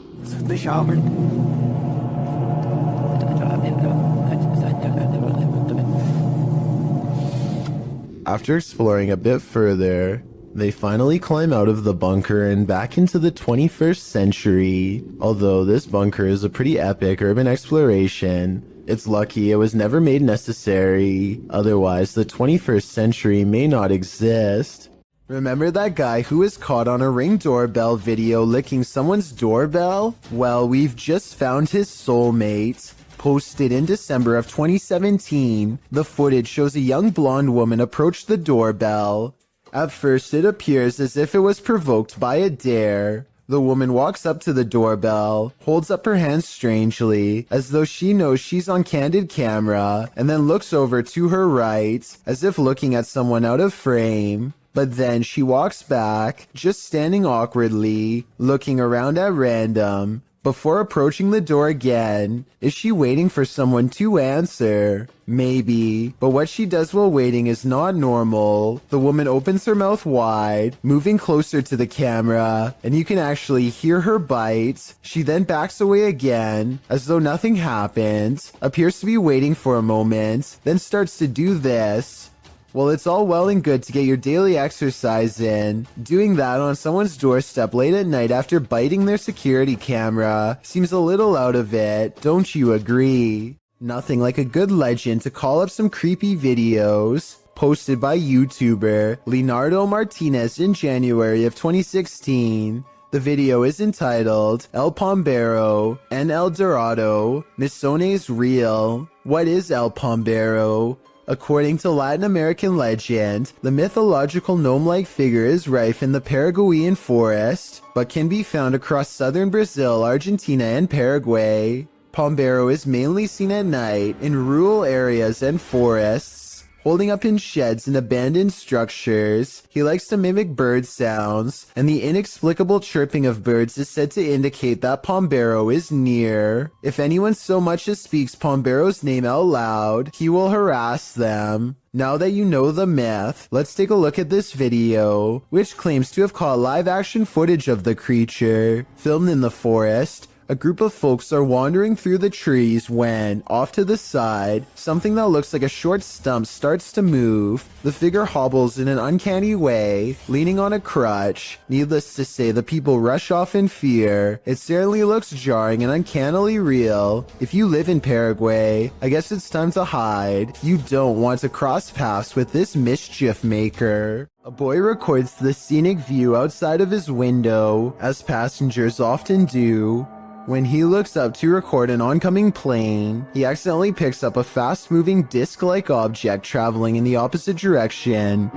After exploring a bit further, they finally climb out of the bunker and back into the 21st century. Although this bunker is a pretty epic urban exploration, it's lucky it was never made necessary. Otherwise, the 21st century may not exist. Remember that guy who was caught on a Ring doorbell video licking someone's doorbell? Well, we've just found his soulmate. Posted in December of 2017, the footage shows a young blonde woman approach the doorbell. At first, it appears as if it was provoked by a dare, The woman walks up to the doorbell, holds up her hands strangely, as though she knows she's on candid camera, and then looks over to her right, as if looking at someone out of frame. But then she walks back, just standing awkwardly, looking around at random, before approaching the door again. Is she waiting for someone to answer? Maybe, but what she does while waiting is not normal. The woman opens her mouth wide, moving closer to the camera, and you can actually hear her bite. She then backs away again, as though nothing happened, appears to be waiting for a moment, then starts to do this. Well, it's all well and good to get your daily exercise in. Doing that on someone's doorstep late at night after biting their security camera seems a little out of it, don't you agree? Nothing like a good legend to call up some creepy videos. Posted by YouTuber Leonardo Martinez in January of 2016. The video is entitled El Pombero and El Dorado, Misones Real. What is El Pombero? According to Latin American legend, the mythological gnome-like figure is rife in the Paraguayan forest, but can be found across southern Brazil, Argentina, and Paraguay. Pombero is mainly seen at night in rural areas and forests, holding up in sheds and abandoned structures. He likes to mimic bird sounds, and the inexplicable chirping of birds is said to indicate that Pombero is near. If anyone so much as speaks Pombero's name out loud, he will harass them. Now that you know the myth, let's take a look at this video, which claims to have caught live-action footage of the creature. Filmed in the forest, a group of folks are wandering through the trees when, off to the side, something that looks like a short stump starts to move. The figure hobbles in an uncanny way, leaning on a crutch. Needless to say, the people rush off in fear. It certainly looks jarring and uncannily real. If you live in Paraguay, I guess it's time to hide. You don't want to cross paths with this mischief maker. A boy records the scenic view outside of his window, as passengers often do. When he looks up to record an oncoming plane, he accidentally picks up a fast-moving disc-like object traveling in the opposite direction.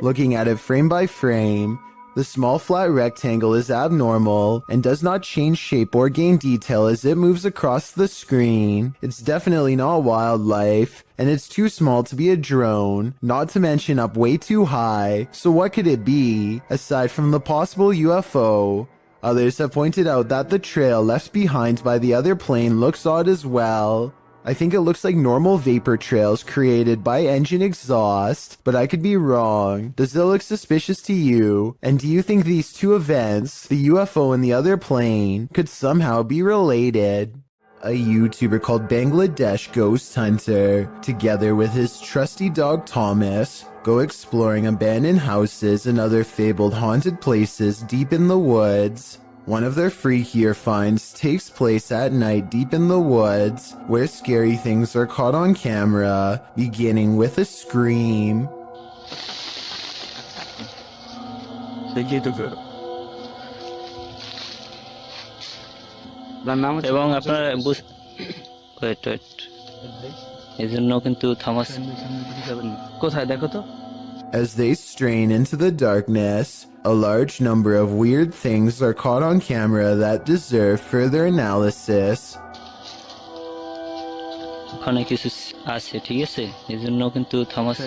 Looking at it frame by frame, the small flat rectangle is abnormal and does not change shape or gain detail as it moves across the screen. It's definitely not wildlife, and it's too small to be a drone, not to mention up way too high. So what could it be, aside from the possible UFO? Others have pointed out that the trail left behind by the other plane looks odd as well. I think it looks like normal vapor trails created by engine exhaust, but I could be wrong. Does it look suspicious to you? And do you think these two events, the UFO and the other plane, could somehow be related? A YouTuber called Bangladesh Ghost Hunter, together with his trusty dog Thomas, go exploring abandoned houses and other fabled haunted places deep in the woods. One of their freakier finds takes place at night deep in the woods, where scary things are caught on camera, beginning with a scream. এবং আপনারা wait এই জন্য কিন্তু Thomas কোথায় দেখো তো। As they strain into the darkness, a large number of weird things are caught on camera that deserve further analysis. ওখানে কিছু আছে, ঠিক আছে, এই জন্য কিন্তু থামাস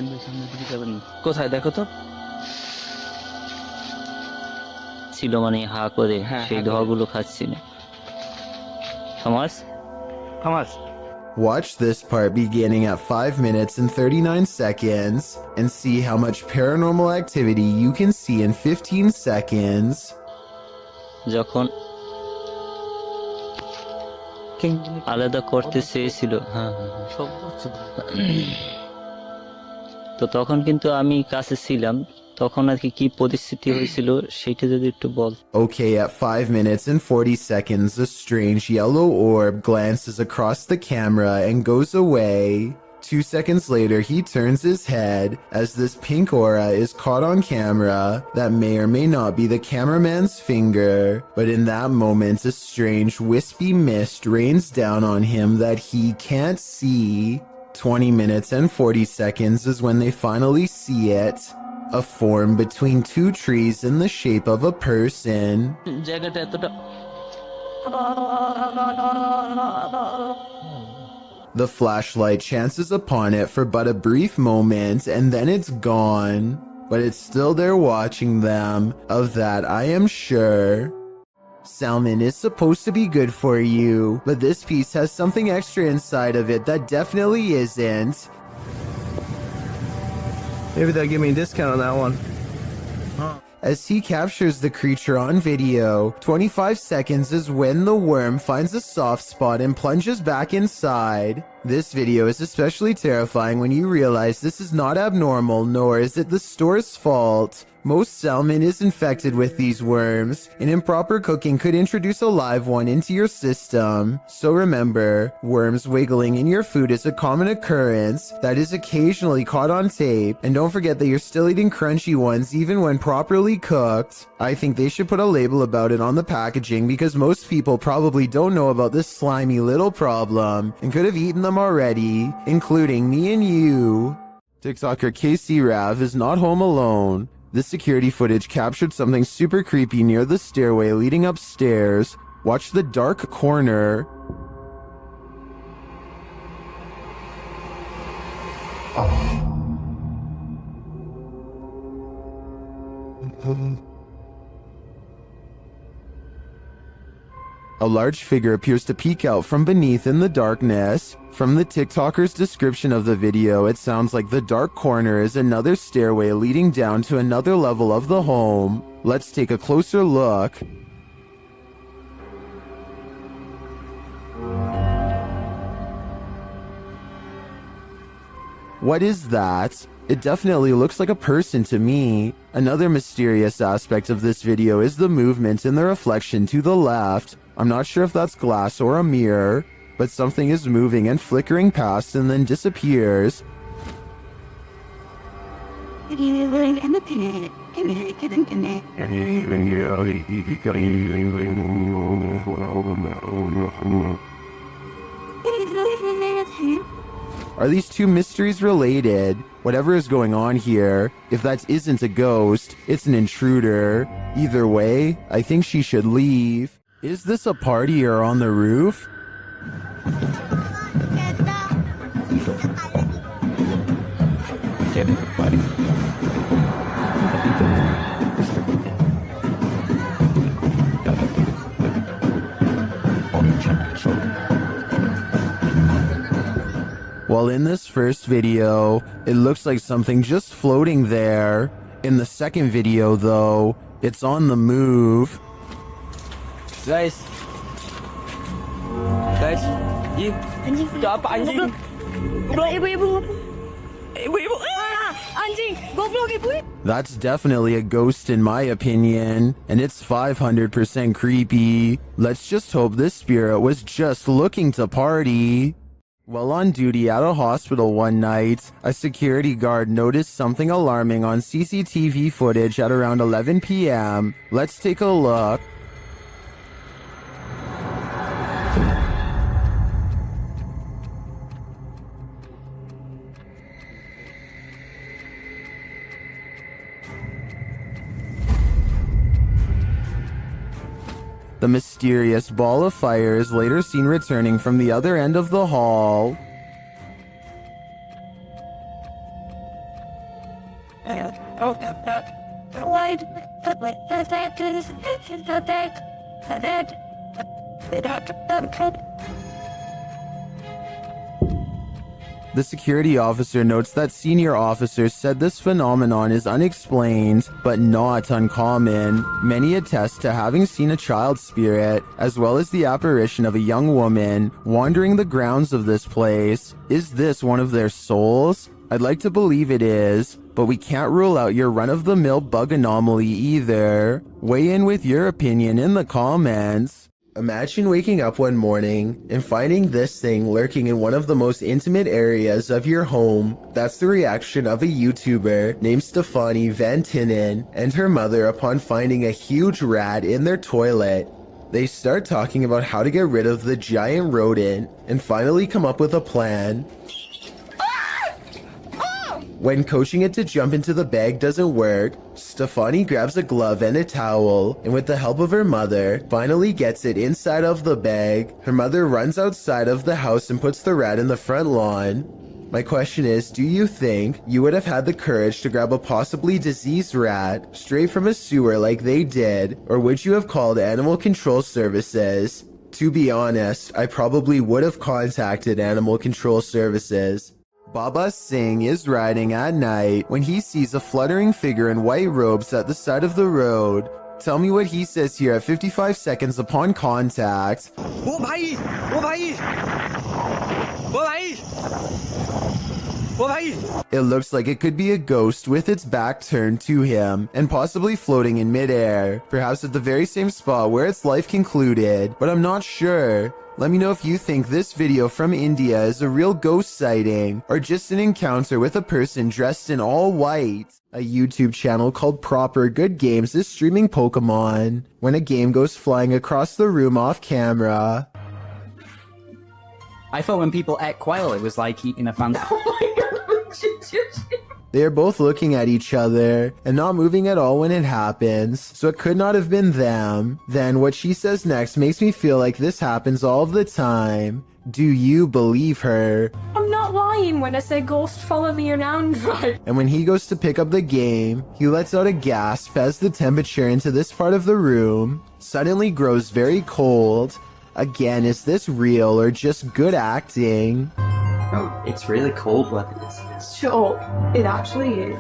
কোথায় দেখো তো ছিল, মানে হা করে সেই ধোয়াগুলো খাচ্ছিল। Thomas. Watch this part beginning at 5 minutes and 39 seconds and see how much paranormal activity you can see in 15 seconds. যখন আলাদা করতে চেয়েছিল, তো তখন কিন্তু আমি কাছে ছিলাম, তখন আর কি পরিস্থিতি হয়েছিল সেটা যদি একটু বল। Okay, at 5 minutes and 40 seconds, a strange yellow orb glances across the camera and goes away. 2 seconds later, he turns his head as this pink aura is caught on camera that may or may not be the cameraman's finger, but in that moment, a strange wispy mist rains down on him that he can't see. 20 minutes and 40 seconds is when they finally see it. A form between two trees in the shape of a person. The flashlight chances upon it for but a brief moment and then it's gone. But it's still there watching them. Of that I am sure. Salmon is supposed to be good for you, but this piece has something extra inside of it that definitely isn't. Maybe they'll give me a discount on that one. As he captures the creature on video, 25 seconds is when the worm finds a soft spot and plunges back inside. This video is especially terrifying when you realize this is not abnormal, nor is it the store's fault. Most salmon is infected with these worms, and improper cooking could introduce a live one into your system. So remember, worms wiggling in your food is a common occurrence that is occasionally caught on tape, and don't forget that you're still eating crunchy ones even when properly cooked. I think they should put a label about it on the packaging because most people probably don't know about this slimy little problem and could have eaten them already, including me and you. TikToker KC Rav is not home alone. This security footage captured something super creepy near the stairway leading upstairs. Watch the dark corner. A large figure appears to peek out from beneath in the darkness. From the TikToker's description of the video, it sounds like the dark corner is another stairway leading down to another level of the home. Let's take a closer look. What is that? It definitely looks like a person to me. Another mysterious aspect of this video is the movement in the reflection to the left. I'm not sure if that's glass or a mirror, but something is moving and flickering past and then disappears. Are these two mysteries related? Whatever is going on here, if that isn't a ghost, it's an intruder. Either way, I think she should leave. Is this a party or on the roof? Well, in this first video, it looks like something just floating there. In the second video, though, it's on the move. Guys, itu apa anjing? Ibu. Anjing, goblok ibu. That's definitely a ghost in my opinion, and it's 500% creepy. Let's just hope this spirit was just looking to party. While on duty at a hospital one night, a security guard noticed something alarming on CCTV footage at around 11 p.m. Let's take a look. The mysterious ball of fire is later seen returning from the other end of the hall. The security officer notes that senior officers said this phenomenon is unexplained, but not uncommon. Many attest to having seen a child spirit, as well as the apparition of a young woman, wandering the grounds of this place. Is this one of their souls? I'd like to believe it is, but we can't rule out your run-of-the-mill bug anomaly either. Weigh in with your opinion in the comments. Imagine waking up one morning and finding this thing lurking in one of the most intimate areas of your home. That's the reaction of a YouTuber named Stefani Van Tinnen and her mother upon finding a huge rat in their toilet. They start talking about how to get rid of the giant rodent and finally come up with a plan. When coaching it to jump into the bag doesn't work, Stefani grabs a glove and a towel, and with the help of her mother, finally gets it inside of the bag. Her mother runs outside of the house and puts the rat in the front lawn. My question is, do you think you would have had the courage to grab a possibly diseased rat straight from a sewer like they did, or would you have called Animal Control Services? To be honest, I probably would have contacted Animal Control Services. Baba Singh is riding at night when he sees a fluttering figure in white robes at the side of the road. Tell me what he says here at 55 seconds upon contact. वो भाई वो भाई वो भाई वो भाई It looks like it could be a ghost with its back turned to him and possibly floating in midair, perhaps at the very same spot where its life concluded, but I'm not sure. Let me know if you think this video from India is a real ghost sighting or just an encounter with a person dressed in all white. A YouTube channel called Proper Good Games is streaming Pokemon when a game goes flying across the room off camera. I thought when people ate quail, it was like eating a fancy. They are both looking at each other and not moving at all when it happens, so it could not have been them. Then what she says next makes me feel like this happens all the time. Do you believe her? I'm not lying when I say ghosts follow me around, right? And when he goes to pick up the game, he lets out a gasp as the temperature into this part of the room suddenly grows very cold. Again, is this real or just good acting? Oh, it's really cold weather. Sure, it actually is.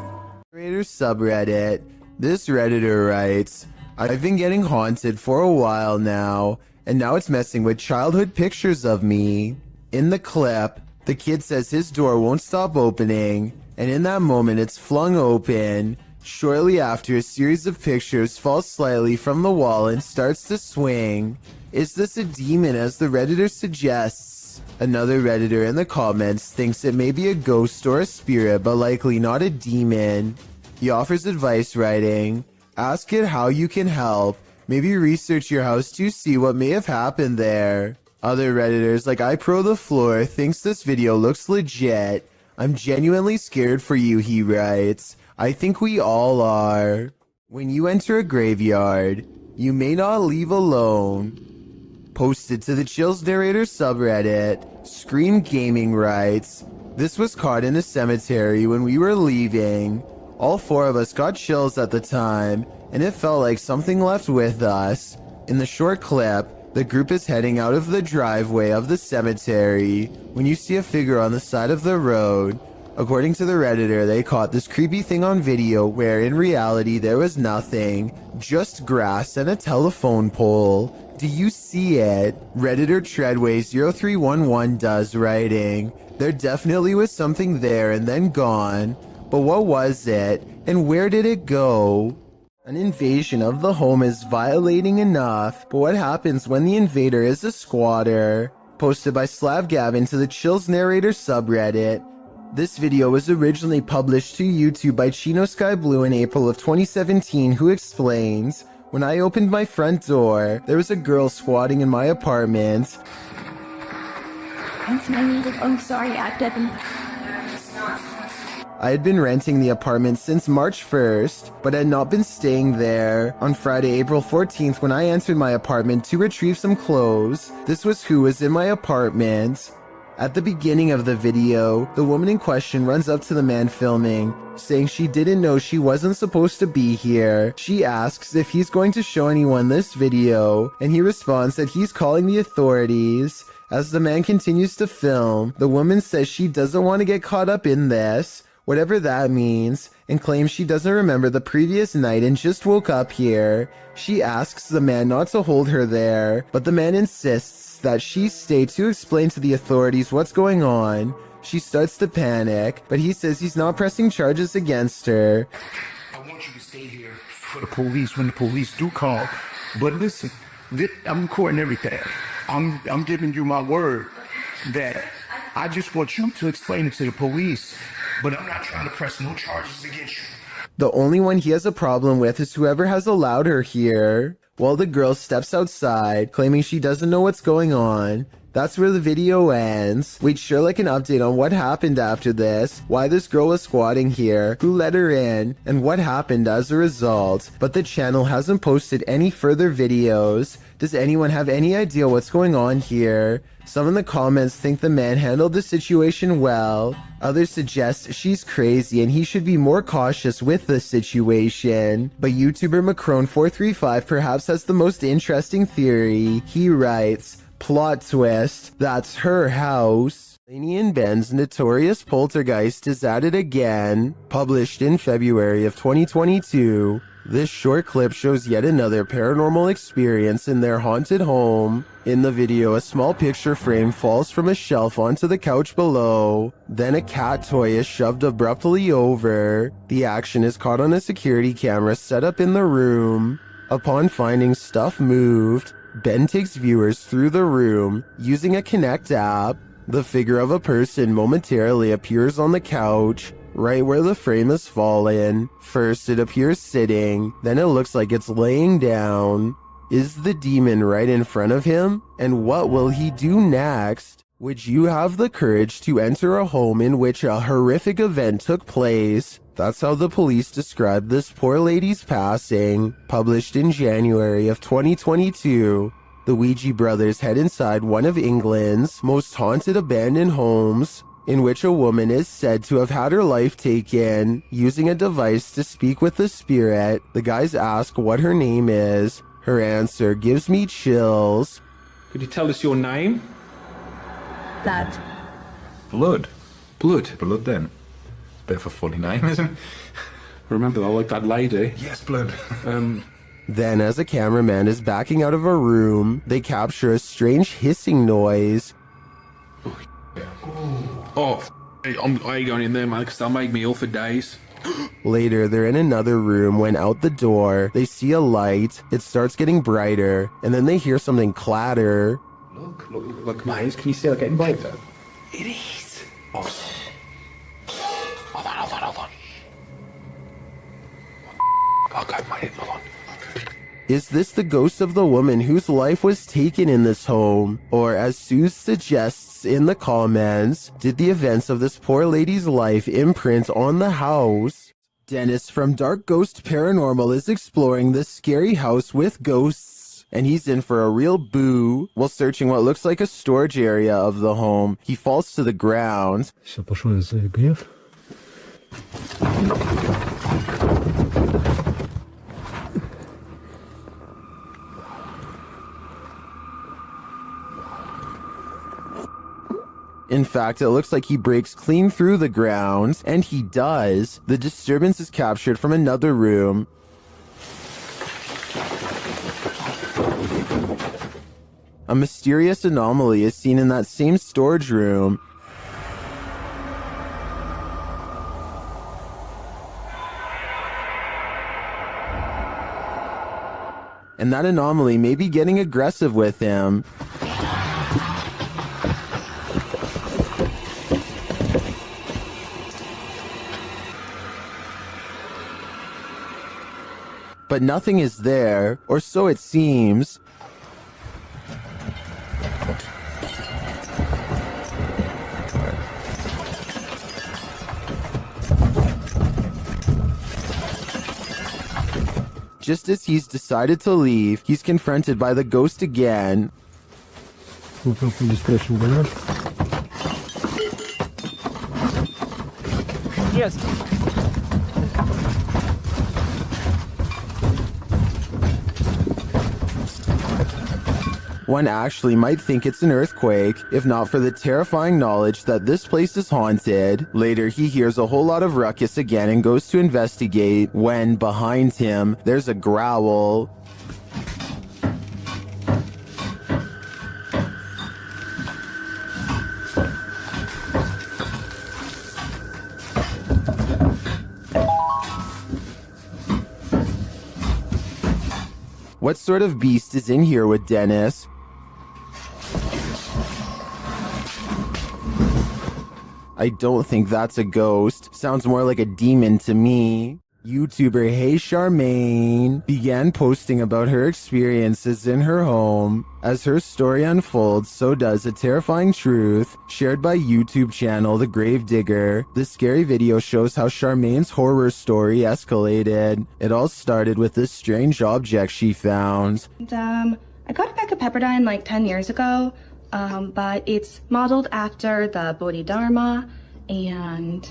Creator subreddit. This Redditor writes, I've been getting haunted for a while now, and now it's messing with childhood pictures of me. In the clip, the kid says his door won't stop opening, and in that moment it's flung open. Shortly after, a series of pictures falls slightly from the wall and starts to swing. Is this a demon as the Redditor suggests? Another Redditor in the comments thinks it may be a ghost or a spirit, but likely not a demon. He offers advice writing, ask it how you can help. Maybe research your house to see what may have happened there. Other Redditors like iPro thinks this video looks legit. I'm genuinely scared for you, he writes. I think we all are. When you enter a graveyard, you may not leave alone. Posted to the Chills Narrator subreddit, Scream Gaming writes, this was caught in a cemetery when we were leaving. All four of us got chills at the time, and it felt like something left with us. In the short clip, the group is heading out of the driveway of the cemetery when you see a figure on the side of the road. According to the Redditor, they caught this creepy thing on video where in reality there was nothing, just grass and a telephone pole. Do you see it? Redditor Treadway0311 does, writing, there definitely was something there and then gone, but what was it and where did it go? An invasion of the home is violating enough, but what happens when the invader is a squatter? Posted by Slav Gavin to the Chills Narrator subreddit. This video was originally published to YouTube by Chino Sky Blue in April of 2017, who explains, when I opened my front door, there was a girl squatting in my apartment. I'm sorry, I didn't. I had been renting the apartment since March 1st, but had not been staying there. On Friday, April 14th, when I entered my apartment to retrieve some clothes, this was who was in my apartment. At the beginning of the video, the woman in question runs up to the man filming, saying she didn't know she wasn't supposed to be here. She asks if he's going to show anyone this video, and he responds that he's calling the authorities. As the man continues to film, the woman says she doesn't want to get caught up in this, whatever that means, and claims she doesn't remember the previous night and just woke up here. She asks the man not to hold her there, but the man insists that she stay to explain to the authorities what's going on. She starts to panic, but he says he's not pressing charges against her. I want you to stay here for the police when the police do call. But listen, I'm recording everything. I'm giving you my word that I just want you to explain it to the police. But I'm not trying to press no charges against you. The only one he has a problem with is whoever has allowed her here. While the girl steps outside, claiming she doesn't know what's going on, That's where the video ends. We'd sure like an update on what happened after this, why this girl was squatting here, who let her in, and what happened as a result. But the channel hasn't posted any further videos. Does anyone have any idea what's going on here? Some in the comments think the man handled the situation well. Others suggest she's crazy and he should be more cautious with the situation. But YouTuber Macron435 perhaps has the most interesting theory. He writes, plot twist, that's her house. Laney and Ben's notorious poltergeist is at it again. Published in February of 2022. This short clip shows yet another paranormal experience in their haunted home. In the video, a small picture frame falls from a shelf onto the couch below. Then a cat toy is shoved abruptly over. The action is caught on a security camera set up in the room. Upon finding stuff moved, Ben takes viewers through the room using a Kinect app. The figure of a person momentarily appears on the couch, right where the frame has fallen. First it appears sitting, then it looks like it's laying down. Is the demon right in front of him? And what will he do next? Would you have the courage to enter a home in which a horrific event took place? That's how the police described this poor lady's passing. Published in January of 2022. The Ouija brothers head inside one of England's most haunted abandoned homes, in which a woman is said to have had her life taken, using a device to speak with the spirit. The guys ask what her name is. Her answer gives me chills. Could you tell us your name? Blood. Blood. Blood. Blood then. Bit of a funny name, isn't it? Remember, I like that lady. Yes, blood. Then, as a cameraman is backing out of a room, they capture a strange hissing noise. I ain't going in there, man, because they'll make me ill for days. Later, they're in another room when out the door, they see a light. It starts getting brighter, and then they hear something clatter. Look, mate, can you see it getting brighter? It is. Hold on. Okay, mate, hold on. Is this the ghost of the woman whose life was taken in this home? Or, as Suze suggests in the comments, did the events of this poor lady's life imprint on the house? Dennis from Dark Ghost Paranormal is exploring this scary house with ghosts, and he's in for a real boo. While searching what looks like a storage area of the home, he falls to the ground. In fact, it looks like he breaks clean through the ground, and he does. The disturbance is captured from another room. A mysterious anomaly is seen in that same storage room. And that anomaly may be getting aggressive with him. But nothing is there, or so it seems. Just as he's decided to leave, he's confronted by the ghost again. Yes. One actually might think it's an earthquake, if not for the terrifying knowledge that this place is haunted. Later, he hears a whole lot of ruckus again and goes to investigate, when, behind him, there's a growl. What sort of beast is in here with Dennis? I don't think that's a ghost. Sounds more like a demon to me. YouTuber Hey Charmaine began posting about her experiences in her home. As her story unfolds, so does a terrifying truth shared by YouTube channel The Gravedigger. The scary video shows how Charmaine's horror story escalated. It all started with this strange object she found. I got a pack of Pepperdine like 10 years ago, but it's modeled after the Bodhidharma, and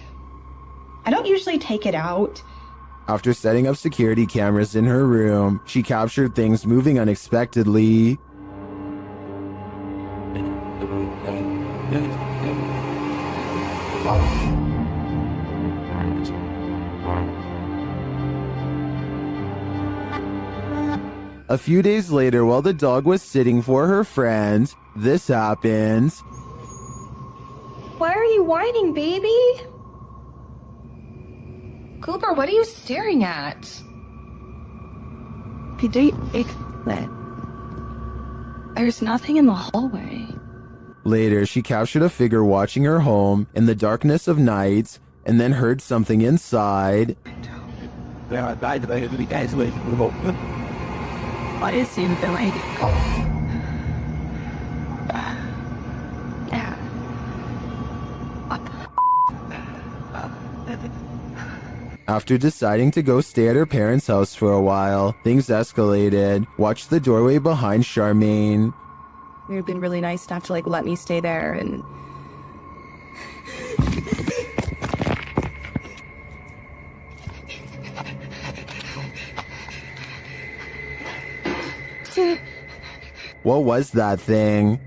I don't usually take it out. After setting up security cameras in her room, she captured things moving unexpectedly. A few days later, while the dog was sitting for her friend, this happens. Why are you whining, baby? Cooper, what are you staring at? There's nothing in the hallway. Later, she captured a figure watching her home in the darkness of night and then heard something inside. What is in the lady? After deciding to go stay at her parents' house for a while, things escalated. Watch the doorway behind Charmaine. You've been really nice enough to let me stay there and... What was that thing?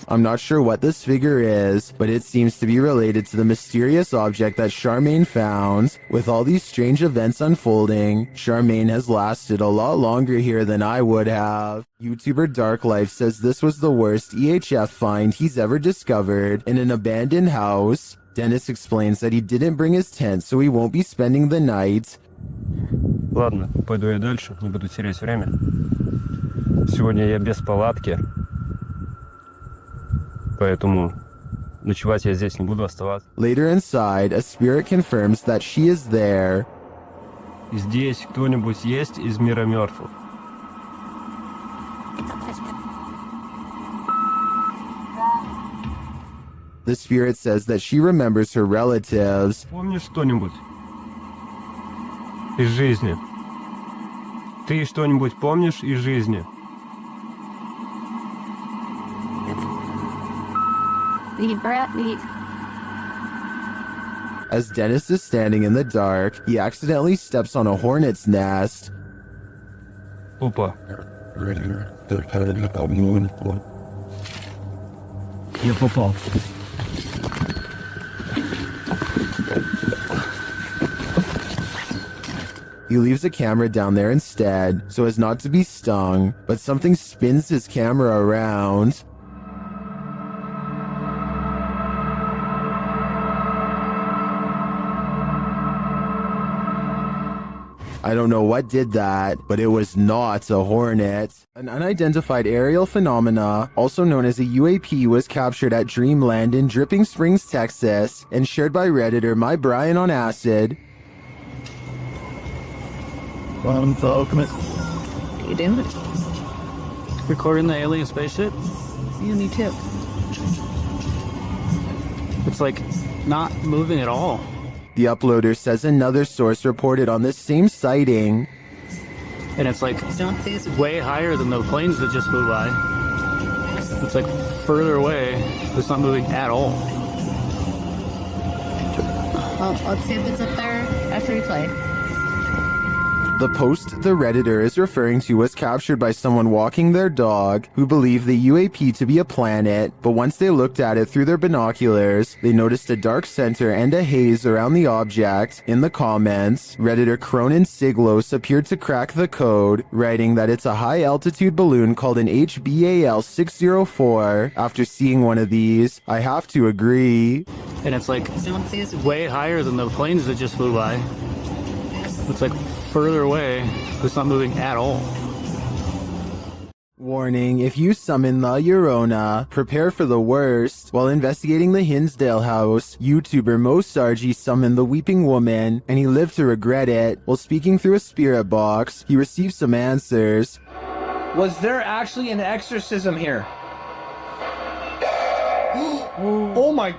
I'm not sure what this figure is, but it seems to be related to the mysterious object that Charmaine found. With all these strange events unfolding, Charmaine has lasted a lot longer here than I would have. YouTuber Dark Life says this was the worst EHF find he's ever discovered in an abandoned house. Dennis explains that he didn't bring his tent, so he won't be spending the night. Ладно, пойду я дальше, не буду терять время. Сегодня я без палатки. Поэтому ночевать я здесь не буду оставаться. Later inside, a spirit confirms that she is there. Здесь кто-нибудь есть из мира мертвых? The spirit says that she remembers her relatives. Помнишь что-нибудь из жизни? Ты что-нибудь помнишь из жизни? As Dennis is standing in the dark, he accidentally steps on a hornet's nest. Опа. Я попал. He leaves a camera down there instead, so as not to be stung, but something spins his camera around. I don't know what did that, but it was not a hornet. An unidentified aerial phenomena, also known as a UAP, was captured at Dreamland in Dripping Springs, Texas, and shared by Redditor My Brian on Acid. Bottom to ultimate. You doing? Recording the alien spaceship? Yeah, me too. It's like not moving at all. The uploader says another source reported on this same sighting. And it's like way higher than the planes that just flew by. It's like further away. It's not moving at all. Well, let's see if it's up there after we play. The post the Redditor is referring to was captured by someone walking their dog who believed the UAP to be a planet, but once they looked at it through their binoculars, they noticed a dark center and a haze around the object. In the comments, Redditor Cronin Siglos appeared to crack the code, writing that it's a high-altitude balloon called an HBAL 604. After seeing one of these, I have to agree. And it's like way higher than the planes that just flew by. It's like further away. It's not moving at all. Warning, if you summon La Llorona, prepare for the worst. While investigating the Hinsdale house, YouTuber Mo Sargi summoned the Weeping Woman, and he lived to regret it. While speaking through a spirit box, he received some answers. Was there actually an exorcism here? Oh my,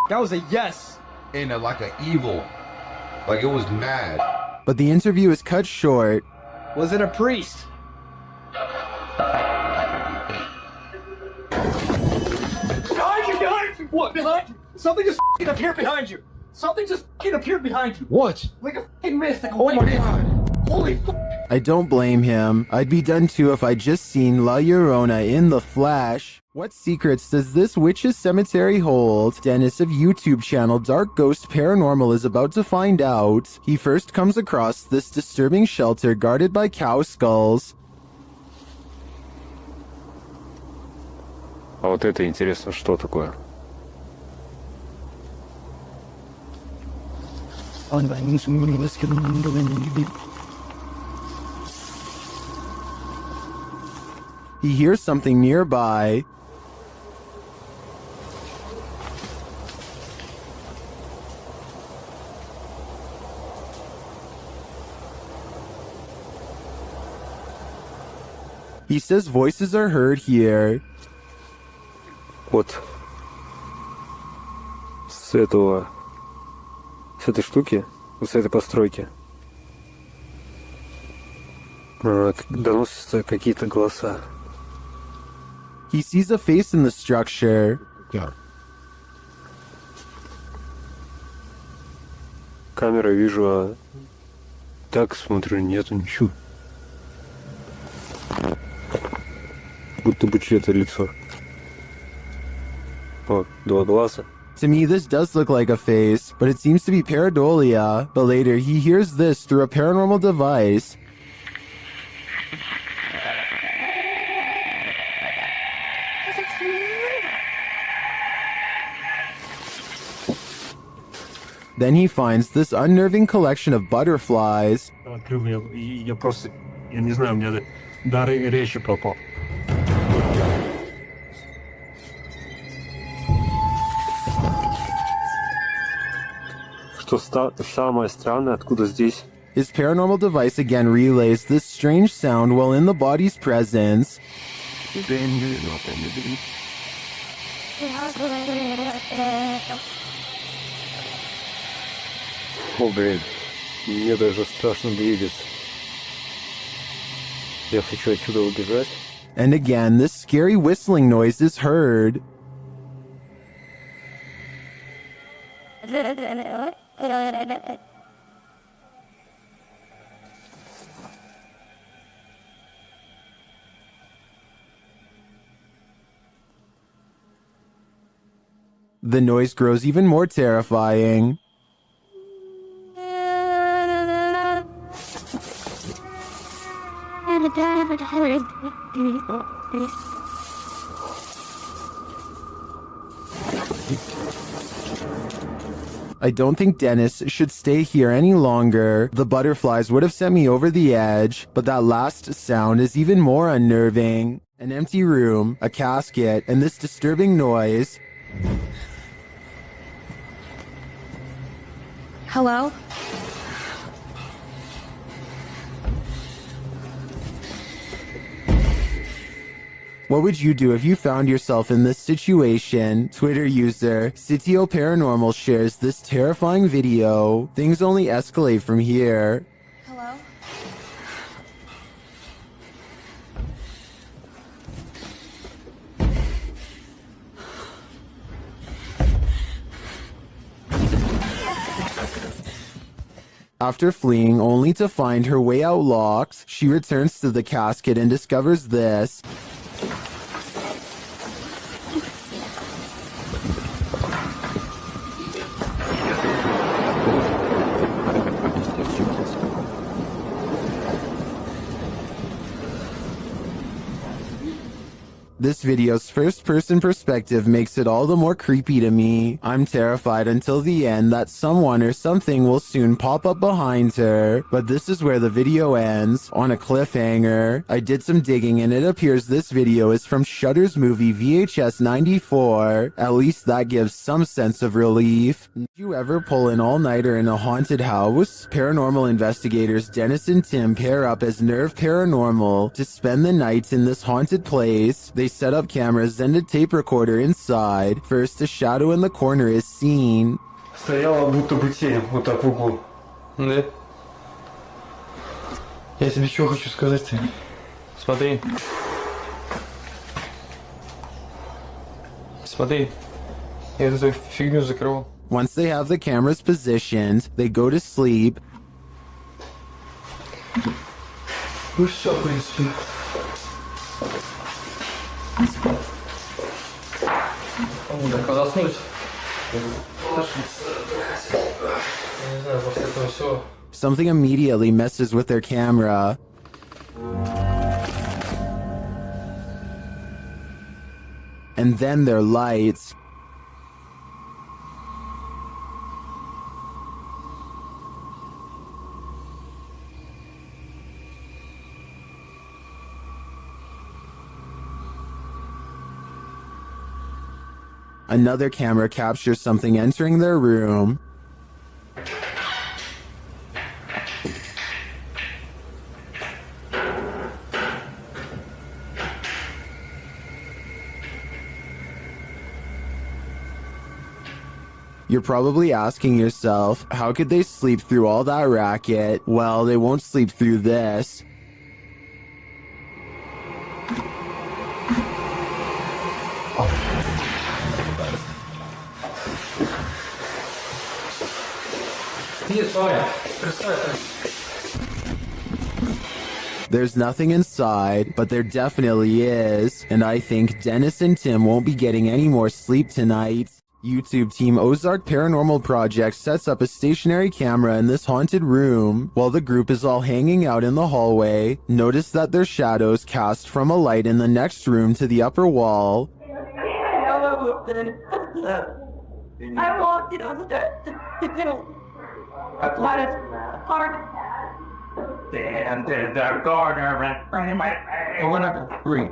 that was a yes. In like an evil, like it was mad. But the interview is cut short. Was it a priest? Behind you, behind you! What, behind you? Something just appeared behind you. Something just appeared behind you. What? Like a mist, like a white mist. Holy f***. I don't blame him. I'd be done too if I'd just seen La Llorona in the flesh. What secrets does this witch's cemetery hold? Dennis of YouTube channel Dark Ghost Paranormal is about to find out. He first comes across this disturbing shelter guarded by cow skulls. А вот это интересно, что такое? He hears something nearby. He says voices are heard here. Вот. С этой штуки, вот с этой постройки. Доносятся какие-то голоса. He sees a face in the structure. Камера вижу, а так смотрю, нету ничего. Будто бы чье-то лицо. О, два глаза. To me, this does look like a face, but it seems to be pareidolia. But later, he hears this through a paranormal device. Then he finds this unnerving collection of butterflies. Открыл меня, я просто, я не знаю, у меня дар речи пропал. Что самое странное, откуда здесь? His paranormal device again relays this strange sound while in the body's presence. О, блин, мне даже страшно двигаться. Я хочу отсюда убежать. And again, this scary whistling noise is heard. The noise grows even more terrifying. I don't think Dennis should stay here any longer. The butterflies would have sent me over the edge, but that last sound is even more unnerving. An empty room, a casket, and this disturbing noise. Hello? What would you do if you found yourself in this situation? Twitter user Sitio Paranormal shares this terrifying video. Things only escalate from here. Hello? After fleeing only to find her way out locked, she returns to the casket and discovers this. This video's first-person perspective makes it all the more creepy to me. I'm terrified until the end that someone or something will soon pop up behind her, but this is where the video ends, on a cliffhanger. I did some digging and it appears this video is from Shudder's movie VHS 94. At least that gives some sense of relief. Did you ever pull an all-nighter in a haunted house? Paranormal investigators Dennis and Tim pair up as Nerve Paranormal to spend the night in this haunted place. They set up cameras and a tape recorder inside. First, a shadow in the corner is seen. Стояла будто бы тень, вот так в углу. Да? Я тебе что хочу сказать-то? Смотри. Смотри. Я эту фигню закрыл. Once they have the cameras positioned, they go to sleep. Ну все, в принципе. Так, заснуть. Не знаю, после этого все. Something immediately messes with their camera. And then their lights. Another camera captures something entering their room. You're probably asking yourself, how could they sleep through all that racket? Well, they won't sleep through this. There's nothing inside, but there definitely is, and I think Dennis and Tim won't be getting any more sleep tonight. YouTube team Ozark Paranormal Project sets up a stationary camera in this haunted room. While the group is all hanging out in the hallway, notice that their shadows cast from a light in the next room to the upper wall. I walked it on the And there's the corner right in my one of the three.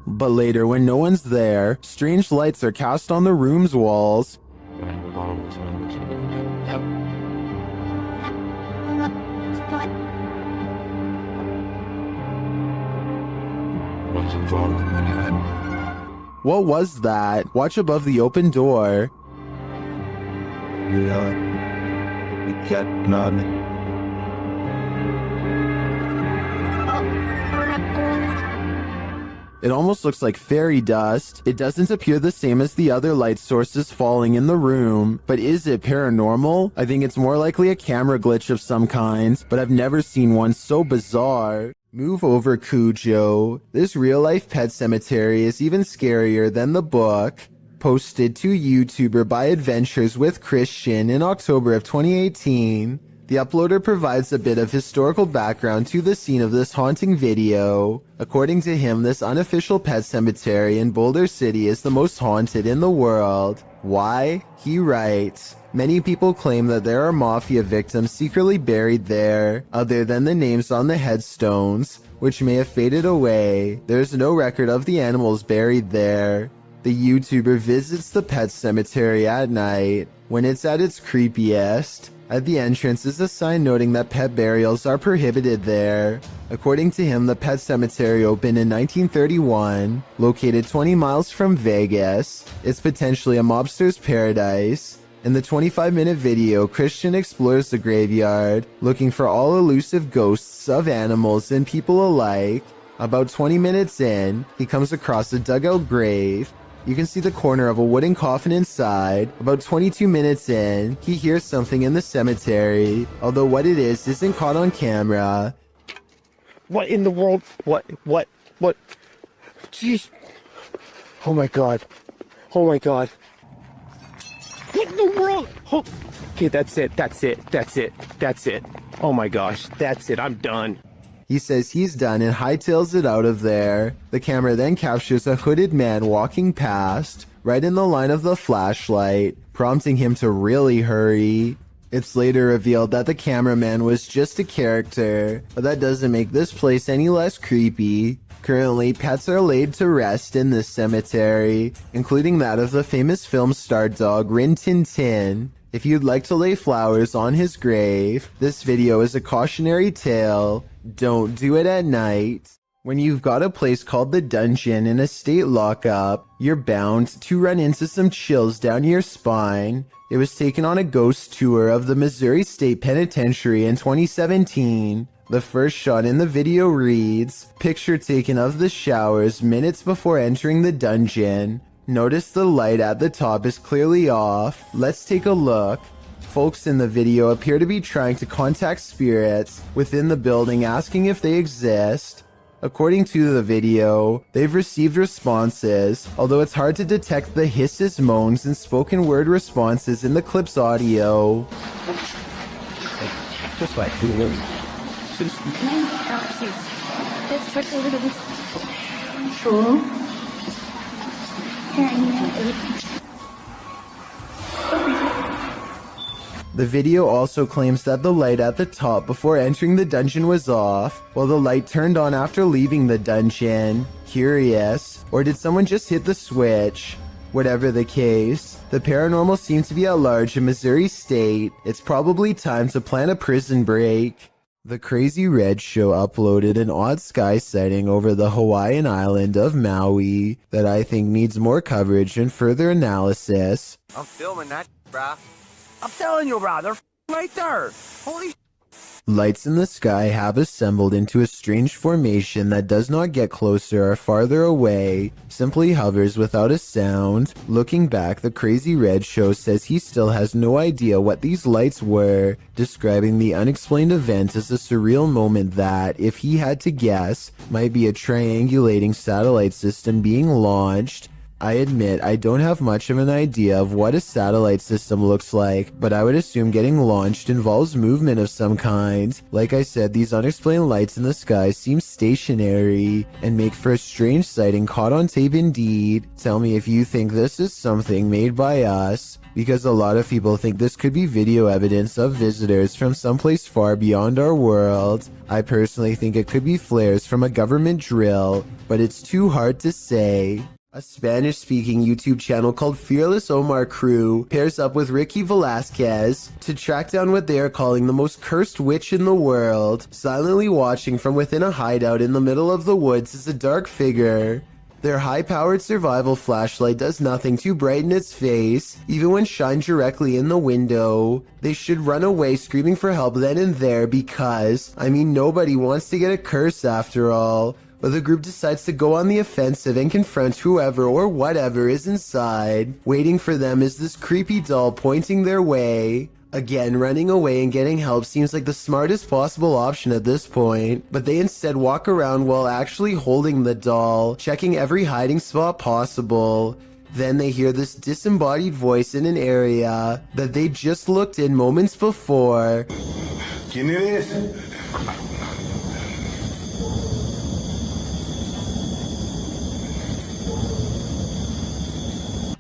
But later, when no one's there, strange lights are cast on the room's walls. What was that? Watch above the open door. It almost looks like fairy dust. It doesn't appear the same as the other light sources falling in the room. But is it paranormal? I think it's more likely a camera glitch of some kind, but I've never seen one so bizarre. Move over, Cujo. This real-life pet cemetery is even scarier than the book. Posted to YouTuber by Adventures with Christian in October of 2018. The uploader provides a bit of historical background to the scene of this haunting video. According to him, this unofficial pet cemetery in Boulder City is the most haunted in the world. Why? He writes, many people claim that there are mafia victims secretly buried there, other than the names on the headstones, which may have faded away. There's no record of the animals buried there. The YouTuber visits the pet cemetery at night, when it's at its creepiest. At the entrance is a sign noting that pet burials are prohibited there. According to him, the pet cemetery opened in 1931, located 20 miles from Vegas. It's potentially a mobster's paradise. In the 25-minute video, Christian explores the graveyard, looking for all elusive ghosts of animals and people alike. About 20 minutes in, he comes across a dugout grave. You can see the corner of a wooden coffin inside. About 22 minutes in, he hears something in the cemetery, although what it is isn't caught on camera. What in the world? What? Jeez. Oh my god. Oh my god. What in the world? Oh. Okay, that's it. Oh my gosh, that's it. I'm done. He says he's done and hightails it out of there. The camera then captures a hooded man walking past, right in the line of the flashlight, prompting him to really hurry. It's later revealed that the cameraman was just a character, but that doesn't make this place any less creepy. Currently, pets are laid to rest in this cemetery, including that of the famous film star dog Rin Tin Tin. If you'd like to lay flowers on his grave, this video is a cautionary tale. Don't do it at night. When you've got a place called the Dungeon in a state lockup, you're bound to run into some chills down your spine. It was taken on a ghost tour of the Missouri State Penitentiary in 2017. The first shot in the video reads, "Picture taken of the showers minutes before entering the dungeon. Notice the light at the top is clearly off. Let's take a look." Folks in the video appear to be trying to contact spirits within the building, asking if they exist. According to the video, they've received responses, although it's hard to detect the hisses, moans, and spoken word responses in the clip's audio. Just like Sure. The video also claims that the light at the top before entering the dungeon was off, while the light turned on after leaving the dungeon. Curious, or did someone just hit the switch? Whatever the case, the paranormal seems to be at large in Missouri State. It's probably time to plan a prison break. The Crazy Red Show uploaded an odd sky sighting over the Hawaiian island of Maui that I think needs more coverage and further analysis. I'm filming that, bruh. I'm telling you, bruh, they're right there. Holy Lights in the sky have assembled into a strange formation that does not get closer or farther away, simply hovers without a sound. Looking back, the Crazy Red Show says he still has no idea what these lights were, describing the unexplained event as a surreal moment that, if he had to guess, might be a triangulating satellite system being launched. I admit I don't have much of an idea of what a satellite system looks like, but I would assume getting launched involves movement of some kind. Like I said, these unexplained lights in the sky seem stationary and make for a strange sighting caught on tape indeed. Tell me if you think this is something made by us, because a lot of people think this could be video evidence of visitors from someplace far beyond our world. I personally think it could be flares from a government drill, but it's too hard to say. A Spanish-speaking YouTube channel called Fearless Omar Crew pairs up with Ricky Velasquez to track down what they are calling the most cursed witch in the world. Silently watching from within a hideout in the middle of the woods is a dark figure. Their high-powered survival flashlight does nothing to brighten its face, even when shined directly in the window. They should run away screaming for help then and there because, nobody wants to get a curse after all. But the group decides to go on the offensive and confront whoever or whatever is inside. Waiting for them is this creepy doll pointing their way. Again, running away and getting help seems like the smartest possible option at this point, but they instead walk around while actually holding the doll, checking every hiding spot possible. Then they hear this disembodied voice in an area that they just looked in moments before. ¿Quién eres?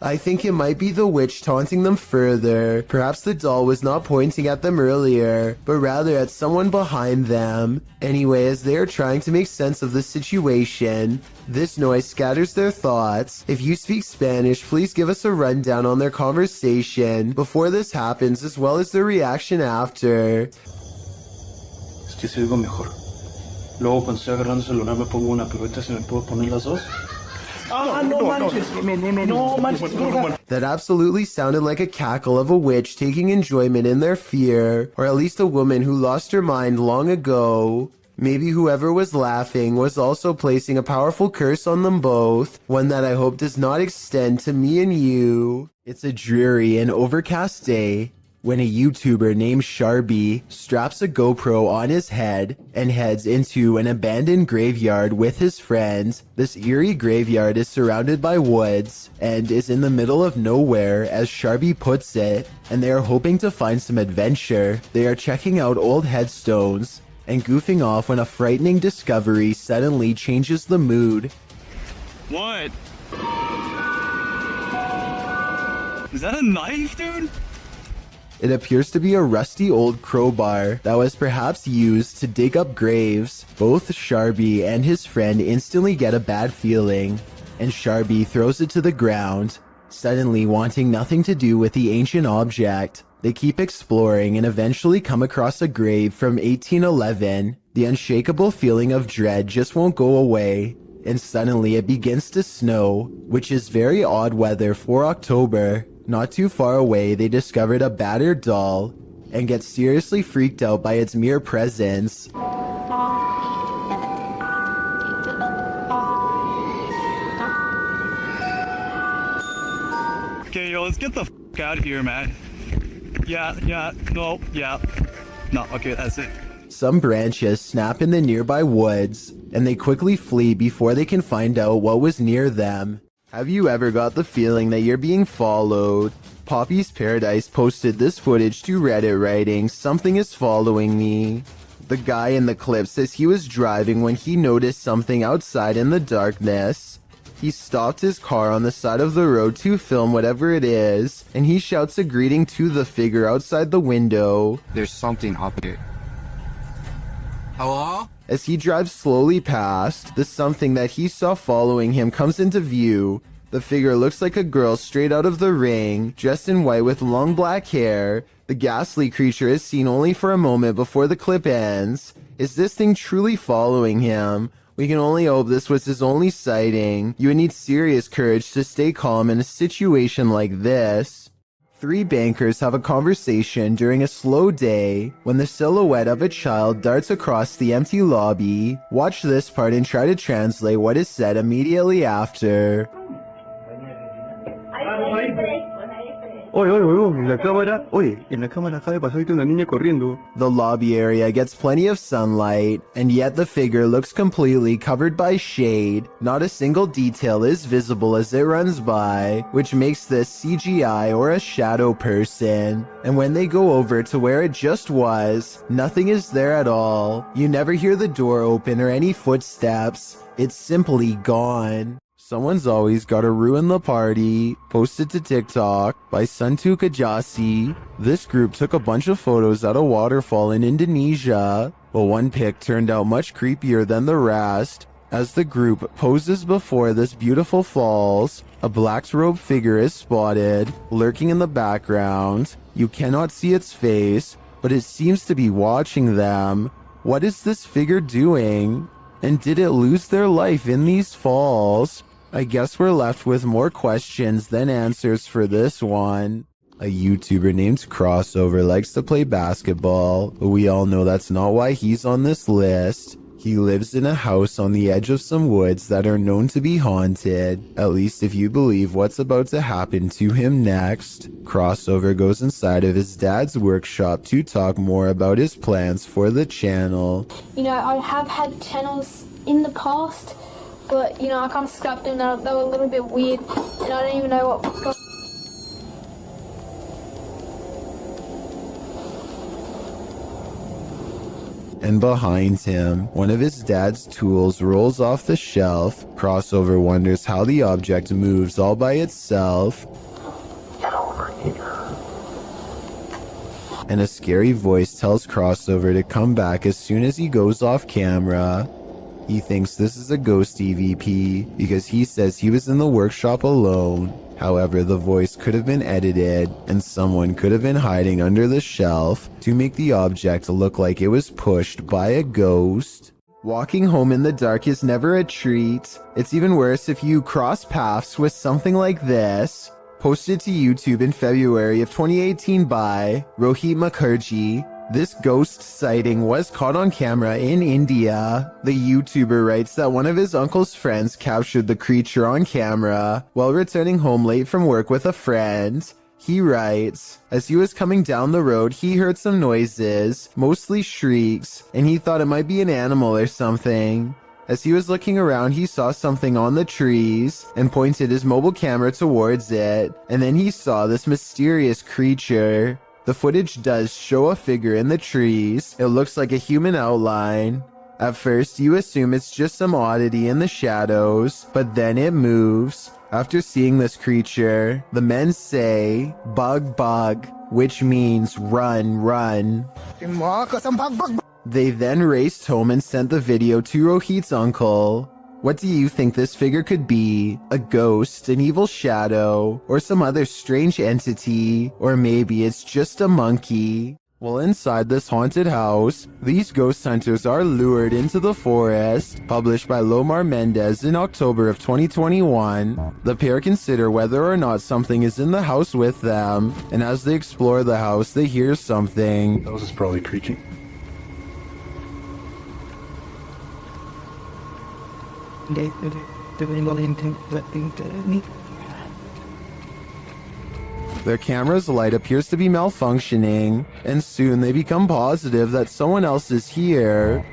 I think it might be the witch taunting them further. Perhaps the doll was not pointing at them earlier, but rather at someone behind them. Anyway, as they are trying to make sense of the situation, this noise scatters their thoughts. If you speak Spanish, please give us a rundown on their conversation before this happens, as well as their reaction after. Es que se oigo mejor. Luego cuando estoy agarrando el celular me pongo una, pero ahorita se me puedo poner las dos. That absolutely sounded like a cackle of a witch taking enjoyment in their fear, or at least a woman who lost her mind long ago. Maybe whoever was laughing was also placing a powerful curse on them both, one that I hope does not extend to me and you. It's a dreary and overcast day when a YouTuber named Sharby straps a GoPro on his head and heads into an abandoned graveyard with his friends. This eerie graveyard is surrounded by woods and is in the middle of nowhere, as Sharby puts it, and they are hoping to find some adventure. They are checking out old headstones, and goofing off when a frightening discovery suddenly changes the mood. What? Is that a knife, dude? It appears to be a rusty old crowbar that was perhaps used to dig up graves. Both Sharby and his friend instantly get a bad feeling, and Sharby throws it to the ground, suddenly wanting nothing to do with the ancient object. They keep exploring and eventually come across a grave from 1811. The unshakable feeling of dread just won't go away, and suddenly it begins to snow, which is very odd weather for October. Not too far away, they discovered a battered doll and get seriously freaked out by its mere presence. Okay, yo, let's get the out of here, man. Yeah, no, okay, that's it. Some branches snap in the nearby woods, and they quickly flee before they can find out what was near them. Have you ever got the feeling that you're being followed? Poppy's Paradise posted this footage to Reddit writing, "Something is following me." The guy in the clip says he was driving when he noticed something outside in the darkness. He stopped his car on the side of the road to film whatever it is, and he shouts a greeting to the figure outside the window. There's something up there. Hello? As he drives slowly past, the something that he saw following him comes into view. The figure looks like a girl straight out of The Ring, dressed in white with long black hair. The ghastly creature is seen only for a moment before the clip ends. Is this thing truly following him? We can only hope this was his only sighting. You would need serious courage to stay calm in a situation like this. Three bankers have a conversation during a slow day when the silhouette of a child darts across the empty lobby. Watch this part and try to translate what is said immediately after. The lobby area gets plenty of sunlight, and yet the figure looks completely covered by shade. Not a single detail is visible as it runs by, which makes this CGI or a shadow person. And when they go over to where it just was, nothing is there at all. You never hear the door open or any footsteps. It's simply gone. Someone's always gotta ruin the party. Posted to TikTok by Suntu Kajasi. This group took a bunch of photos at a waterfall in Indonesia, but one pic turned out much creepier than the rest. As the group poses before this beautiful falls, a black-robed figure is spotted, lurking in the background. You cannot see its face, but it seems to be watching them. What is this figure doing? And did it lose their life in these falls? I guess we're left with more questions than answers for this one. A YouTuber named Crossover likes to play basketball, but we all know that's not why he's on this list. He lives in a house on the edge of some woods that are known to be haunted, at least if you believe what's about to happen to him next. Crossover goes inside of his dad's workshop to talk more about his plans for the channel. You know, I have had channels in the past, but, you know, I kind of scrapped them. They were a little bit weird, and I don't even know what... And behind him, one of his dad's tools rolls off the shelf. Crossover wonders how the object moves all by itself. Get over here. And a scary voice tells Crossover to come back as soon as he goes off camera. He thinks this is a ghost EVP because he says he was in the workshop alone. However, the voice could have been edited, and someone could have been hiding under the shelf to make the object look like it was pushed by a ghost. Walking home in the dark is never a treat. It's even worse if you cross paths with something like this. Posted to YouTube in February of 2018 by Rohit Mukherjee. This ghost sighting was caught on camera in India. The YouTuber writes that one of his uncle's friends captured the creature on camera while returning home late from work with a friend. He writes, as he was coming down the road, he heard some noises, mostly shrieks, and he thought it might be an animal or something. As he was looking around, he saw something on the trees and pointed his mobile camera towards it, and then he saw this mysterious creature. The footage does show a figure in the trees. It looks like a human outline. At first, you assume it's just some oddity in the shadows, but then it moves. After seeing this creature, the men say, "Bug, bug," which means run, run. They then raced home and sent the video to Rohit's uncle. What do you think this figure could be? A ghost, an evil shadow, or some other strange entity? Or maybe it's just a monkey? Well, inside this haunted house, these ghost hunters are lured into the forest. Published by Lomar Mendez in October of 2021. The pair consider whether or not something is in the house with them, and as they explore the house, they hear something. That was just probably creaking. Their camera's light appears to be malfunctioning, and soon they become positive that someone else is here.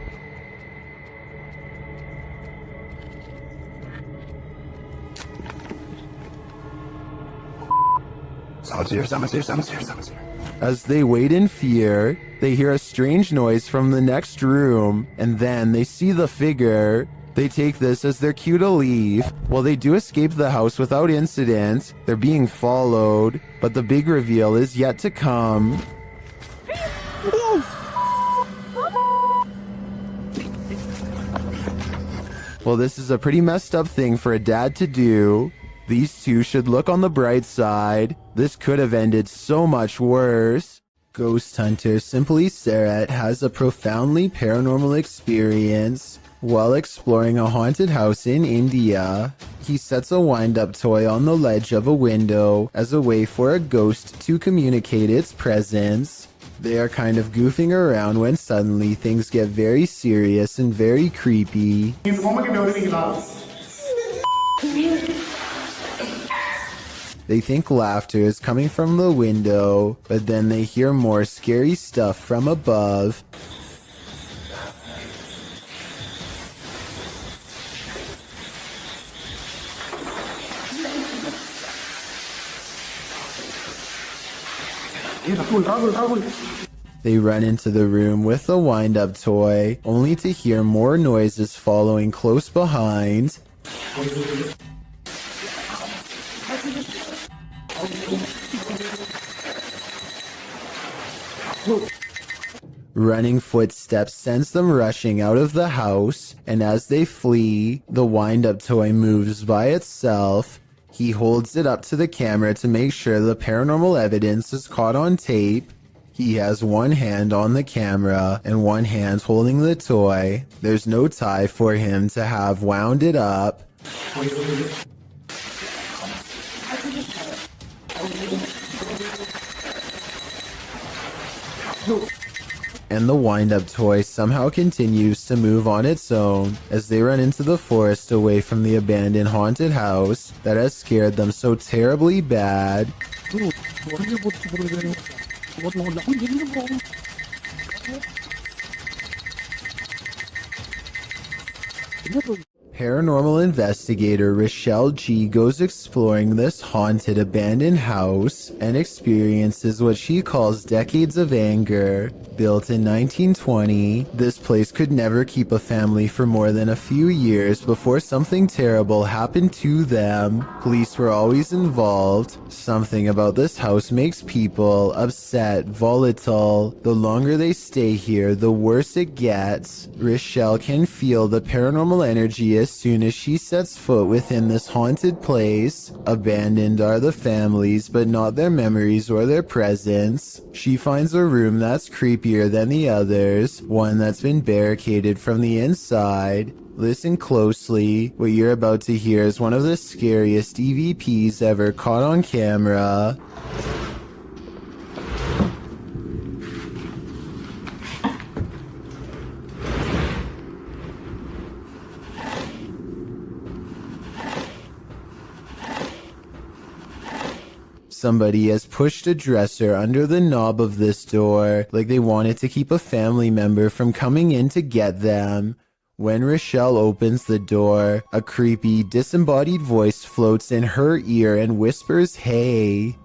Someone's here, someone's here, someone's here, someone's here. As they wait in fear, they hear a strange noise from the next room, and then they see the figure. They take this as their cue to leave. While they do escape the house without incident, they're being followed, but the big reveal is yet to come. Well, this is a pretty messed up thing for a dad to do. These two should look on the bright side. This could have ended so much worse. Ghost hunter Simply Sarat has a profoundly paranormal experience while exploring a haunted house in India. He sets a wind-up toy on the ledge of a window as a way for a ghost to communicate its presence. They are kind of goofing around when suddenly things get very serious and very creepy. They think laughter is coming from the window, but then they hear more scary stuff from above. They run into the room with the wind-up toy, only to hear more noises following close behind. Running footsteps sends them rushing out of the house, and as they flee, the wind-up toy moves by itself. He holds it up to the camera to make sure the paranormal evidence is caught on tape. He has one hand on the camera and one hand holding the toy. There's no tie for him to have wound it up. And the wind-up toy somehow continues to move on its own as they run into the forest away from the abandoned haunted house that has scared them so terribly bad. Paranormal investigator Rochelle G goes exploring this haunted abandoned house and experiences what she calls decades of anger. Built in 1920, this place could never keep a family for more than a few years before something terrible happened to them. Police were always involved. Something about this house makes people upset, volatile. The longer they stay here, the worse it gets. Rochelle can feel the paranormal energy as soon as she sets foot within this haunted place. Abandoned are the families, but not their memories or their presence. She finds a room that's creepier than the others, one that's been barricaded from the inside. Listen closely. What you're about to hear is one of the scariest EVPs ever caught on camera. Somebody has pushed a dresser under the knob of this door, like they wanted to keep a family member from coming in to get them. When Rochelle opens the door, a creepy, disembodied voice floats in her ear and whispers, "Hey."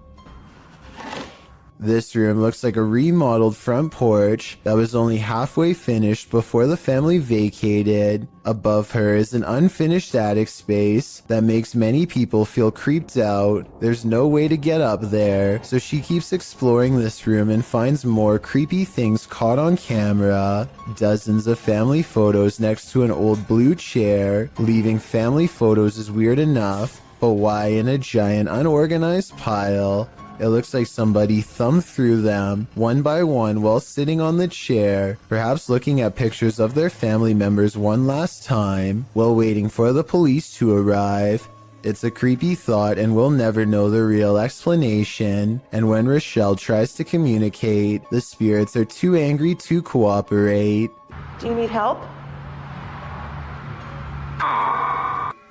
This room looks like a remodeled front porch that was only halfway finished before the family vacated. Above her is an unfinished attic space that makes many people feel creeped out. There's no way to get up there, so she keeps exploring this room and finds more creepy things caught on camera. Dozens of family photos next to an old blue chair. Leaving family photos is weird enough, but why in a giant unorganized pile? It looks like somebody thumbed through them one by one while sitting on the chair, perhaps looking at pictures of their family members one last time while waiting for the police to arrive. It's a creepy thought and we'll never know the real explanation. And when Rochelle tries to communicate, the spirits are too angry to cooperate. Do you need help?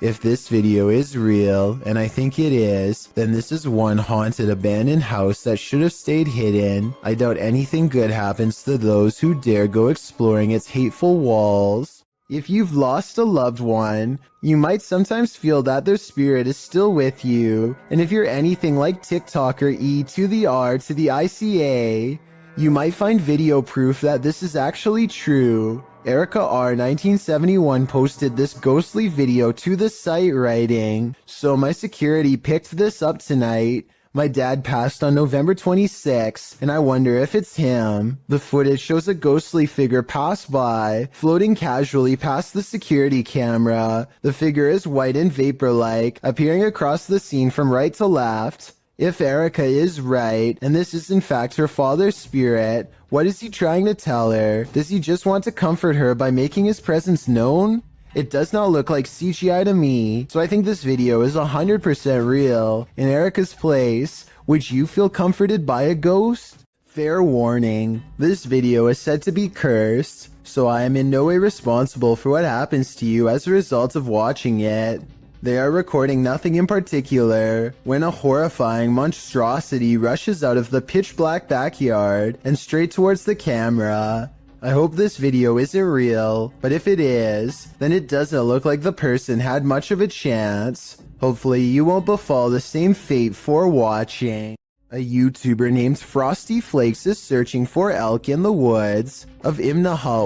If this video is real, and I think it is, then this is one haunted abandoned house that should have stayed hidden. I doubt anything good happens to those who dare go exploring its hateful walls. If you've lost a loved one, you might sometimes feel that their spirit is still with you. And if you're anything like TikToker E to the R to the ICA, you might find video proof that this is actually true. Erica R 1971 posted this ghostly video to the site writing, "So my security picked this up tonight. My dad passed on November 26, and I wonder if it's him. The footage shows a ghostly figure pass by, floating casually past the security camera. The figure is white and vapor-like, appearing across the scene from right to left. If Erica is right, and this is in fact her father's spirit, what is he trying to tell her? Does he just want to comfort her by making his presence known? It does not look like CGI to me, so I think this video is 100% real. In Erica's place, would you feel comforted by a ghost? Fair warning, this video is said to be cursed, so I am in no way responsible for what happens to you as a result of watching it. They are recording nothing in particular when a horrifying monstrosity rushes out of the pitch black backyard and straight towards the camera. I hope this video isn't real, but if it is, then it doesn't look like the person had much of a chance. Hopefully you won't befall the same fate for watching. A YouTuber named Frosty Flakes is searching for elk in the woods of Imnaha,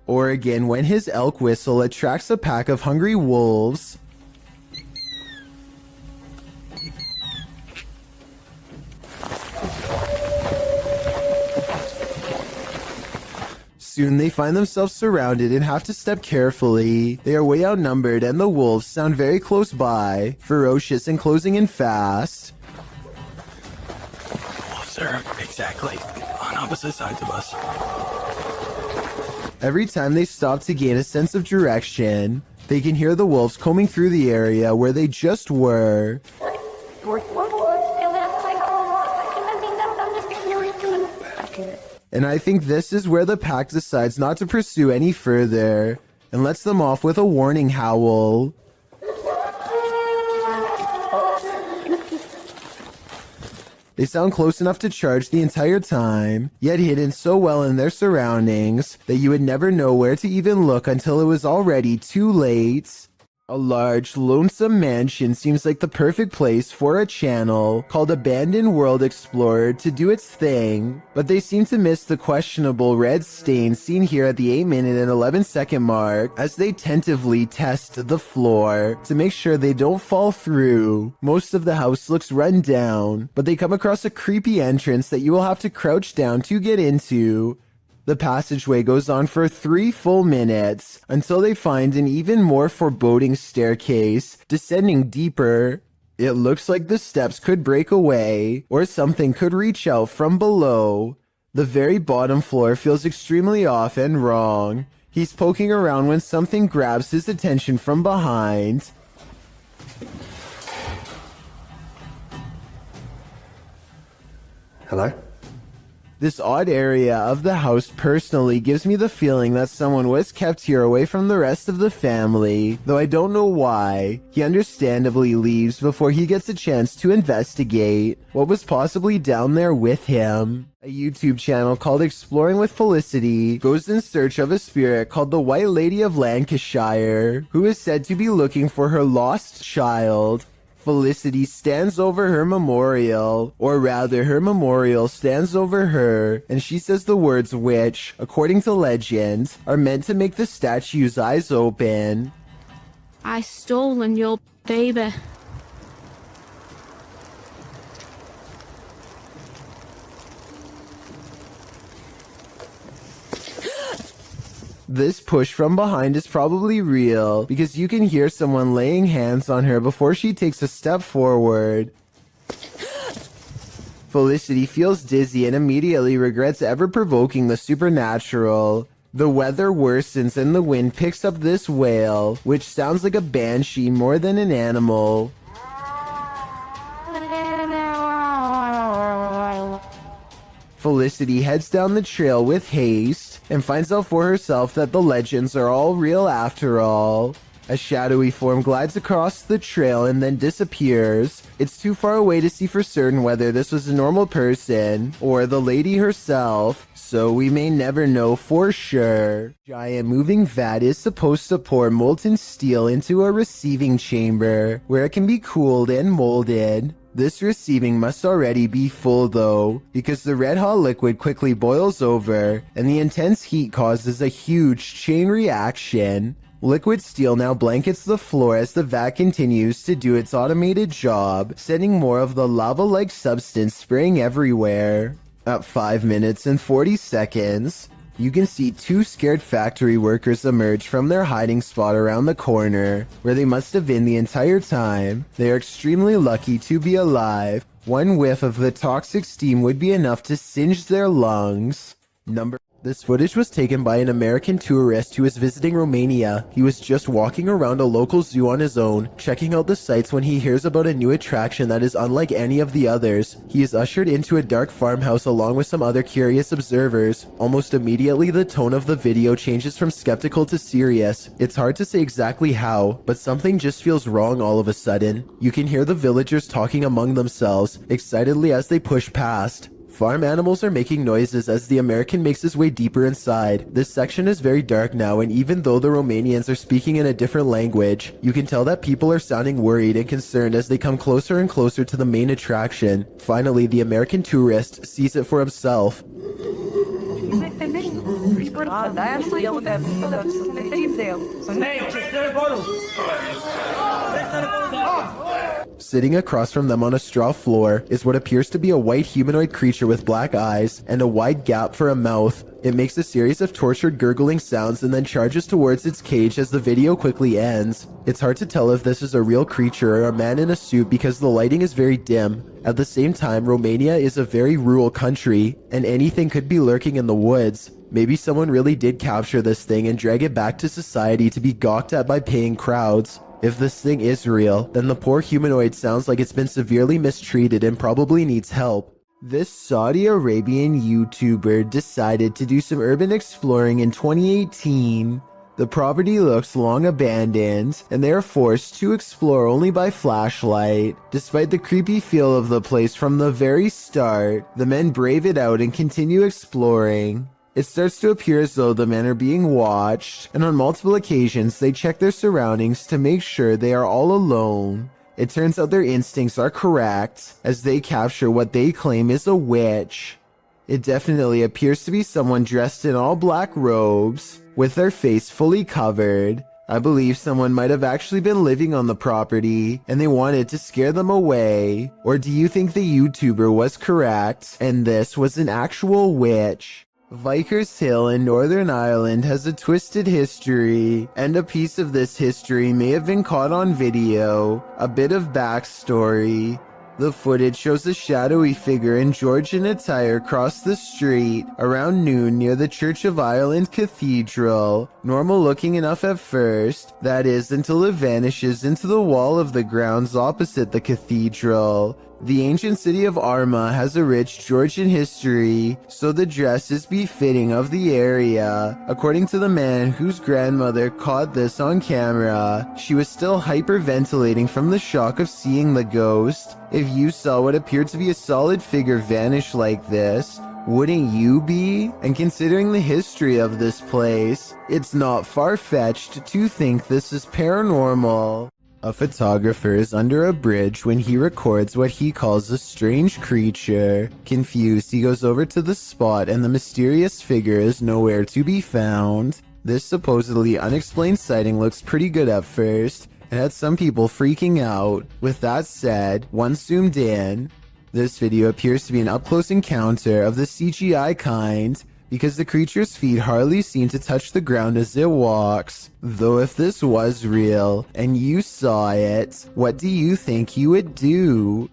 Oregon, when his elk whistle attracts a pack of hungry wolves. Soon they find themselves surrounded and have to step carefully. They are way outnumbered and the wolves sound very close by, ferocious and closing in fast. Wolves are exactly on opposite sides of us. Every time they stop to gain a sense of direction, they can hear the wolves combing through the area where they just were. And I think this is where the pack decides not to pursue any further and lets them off with a warning howl. They sound close enough to charge the entire time, yet hidden so well in their surroundings that you would never know where to even look until it was already too late. A large, lonesome mansion seems like the perfect place for a channel called Abandoned World Explorer to do its thing, but they seem to miss the questionable red stain seen here at the 8-minute and 11-second mark as they tentatively test the floor to make sure they don't fall through. Most of the house looks run down, but they come across a creepy entrance that you will have to crouch down to get into. The passageway goes on for 3 full minutes until they find an even more foreboding staircase descending deeper. It looks like the steps could break away or something could reach out from below. The very bottom floor feels extremely off and wrong. He's poking around when something grabs his attention from behind. Hello? This odd area of the house personally gives me the feeling that someone was kept here away from the rest of the family, though I don't know why. He understandably leaves before he gets a chance to investigate what was possibly down there with him. A YouTube channel called Exploring with Felicity goes in search of a spirit called the White Lady of Lancashire, who is said to be looking for her lost child. Felicity stands over her memorial, or rather her memorial stands over her, and she says the words which, according to legend, are meant to make the statue's eyes open. I stolen your baby. This push from behind is probably real, because you can hear someone laying hands on her before she takes a step forward. Felicity feels dizzy and immediately regrets ever provoking the supernatural. The weather worsens and the wind picks up this wail, which sounds like a banshee more than an animal. Felicity heads down the trail with haste and finds out for herself that the legends are all real after all. A shadowy form glides across the trail and then disappears. It's too far away to see for certain whether this was a normal person or the lady herself, so we may never know for sure. Giant moving vat is supposed to pour molten steel into a receiving chamber where it can be cooled and molded. This receiving must already be full though, because the red hot liquid quickly boils over and the intense heat causes a huge chain reaction. Liquid steel now blankets the floor as the vat continues to do its automated job, sending more of the lava-like substance spraying everywhere. At 5 minutes and 40 seconds, you can see two scared factory workers emerge from their hiding spot around the corner, where they must have been the entire time. They are extremely lucky to be alive. One whiff of the toxic steam would be enough to singe their lungs. This footage was taken by an American tourist who was visiting Romania. He was just walking around a local zoo on his own, checking out the sights when he hears about a new attraction that is unlike any of the others. He is ushered into a dark farmhouse along with some other curious observers. Almost immediately, the tone of the video changes from skeptical to serious. It's hard to say exactly how, but something just feels wrong all of a sudden. You can hear the villagers talking among themselves, excitedly as they push past. Farm animals are making noises as the American makes his way deeper inside. This section is very dark now, and even though the Romanians are speaking in a different language, you can tell that people are sounding worried and concerned as they come closer and closer to the main attraction. Finally, the American tourist sees it for himself. Sitting across from them on a straw floor is what appears to be a white humanoid creature with black eyes and a wide gap for a mouth. It makes a series of tortured gurgling sounds and then charges towards its cage as the video quickly ends. It's hard to tell if this is a real creature or a man in a suit because the lighting is very dim. At the same time, Romania is a very rural country, and anything could be lurking in the woods. Maybe someone really did capture this thing and drag it back to society to be gawked at by paying crowds. If this thing is real, then the poor humanoid sounds like it's been severely mistreated and probably needs help. This Saudi Arabian YouTuber decided to do some urban exploring in 2018. The property looks long abandoned, and they are forced to explore only by flashlight. Despite the creepy feel of the place from the very start, the men brave it out and continue exploring. It starts to appear as though the men are being watched, and on multiple occasions they check their surroundings to make sure they are all alone. It turns out their instincts are correct, as they capture what they claim is a witch. It definitely appears to be someone dressed in all black robes, with their face fully covered. I believe someone might have actually been living on the property, and they wanted to scare them away. Or do you think the YouTuber was correct, and this was an actual witch? Vickers Hill in Northern Ireland has a twisted history, and a piece of this history may have been caught on video. A bit of backstory. The footage shows a shadowy figure in Georgian attire cross the street around noon near the Church of Ireland Cathedral. Normal looking enough at first, that is, until it vanishes into the wall of the grounds opposite the cathedral. The ancient city of Armagh has a rich Georgian history, so the dress is befitting of the area. According to the man whose grandmother caught this on camera, she was still hyperventilating from the shock of seeing the ghost. If you saw what appeared to be a solid figure vanish like this, wouldn't you be? And considering the history of this place, it's not far-fetched to think this is paranormal. A photographer is under a bridge when he records what he calls a strange creature. Confused, he goes over to the spot and the mysterious figure is nowhere to be found. This supposedly unexplained sighting looks pretty good at first and had some people freaking out. With that said, once zoomed in, this video appears to be an up-close encounter of the CGI kind, because the creature's feet hardly seem to touch the ground as it walks. Though if this was real, and you saw it, what do you think you would do?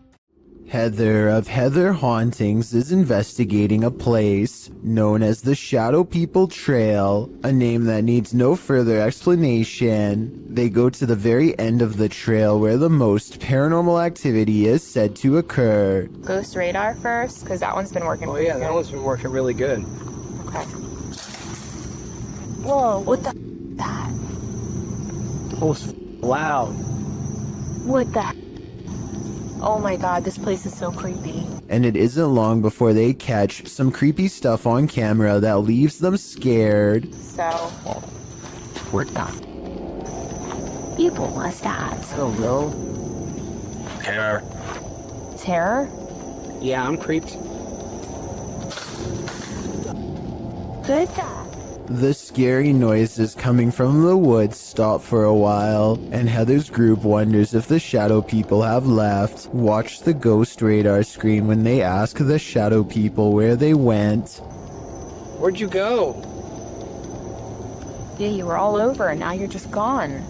Heather of Heather Hauntings is investigating a place known as the Shadow People Trail, a name that needs no further explanation. They go to the very end of the trail where the most paranormal activity is said to occur. Ghost radar first, because that one's been working. Oh yeah, that one's been working really good. Okay. Whoa, what the that? That was loud. What the? Oh my god, this place is so creepy. And it isn't long before they catch some creepy stuff on camera that leaves them scared. So, what the? People was that? So low. Terror. Terror? Yeah, I'm creeped. Good. The scary noises coming from the woods stop for a while, and Heather's group wonders if the shadow people have left. Watch the ghost radar screen when they ask the shadow people where they went. Where'd you go? Yeah, you were all over and now you're just gone.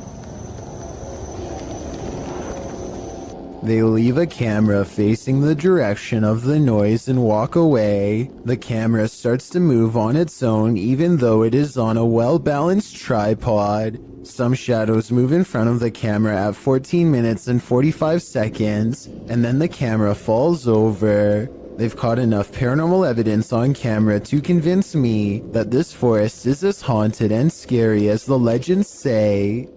They leave a camera facing the direction of the noise and walk away. The camera starts to move on its own even though it is on a well-balanced tripod. Some shadows move in front of the camera at 14 minutes and 45 seconds, and then the camera falls over. They've caught enough paranormal evidence on camera to convince me that this forest is as haunted and scary as the legends say.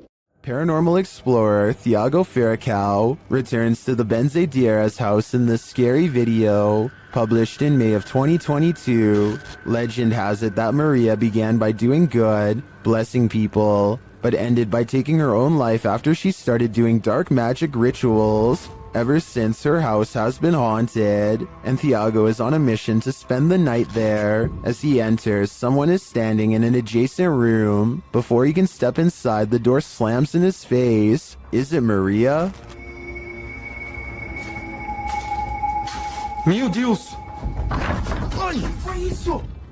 Paranormal explorer Thiago Ferracao returns to the Benzedeiras house in this scary video, published in May of 2022. Legend has it that Maria began by doing good, blessing people, but ended by taking her own life after she started doing dark magic rituals. Ever since, her house has been haunted, and Thiago is on a mission to spend the night there. As he enters, someone is standing in an adjacent room. Before he can step inside, the door slams in his face. Is it Maria? Meu Deus!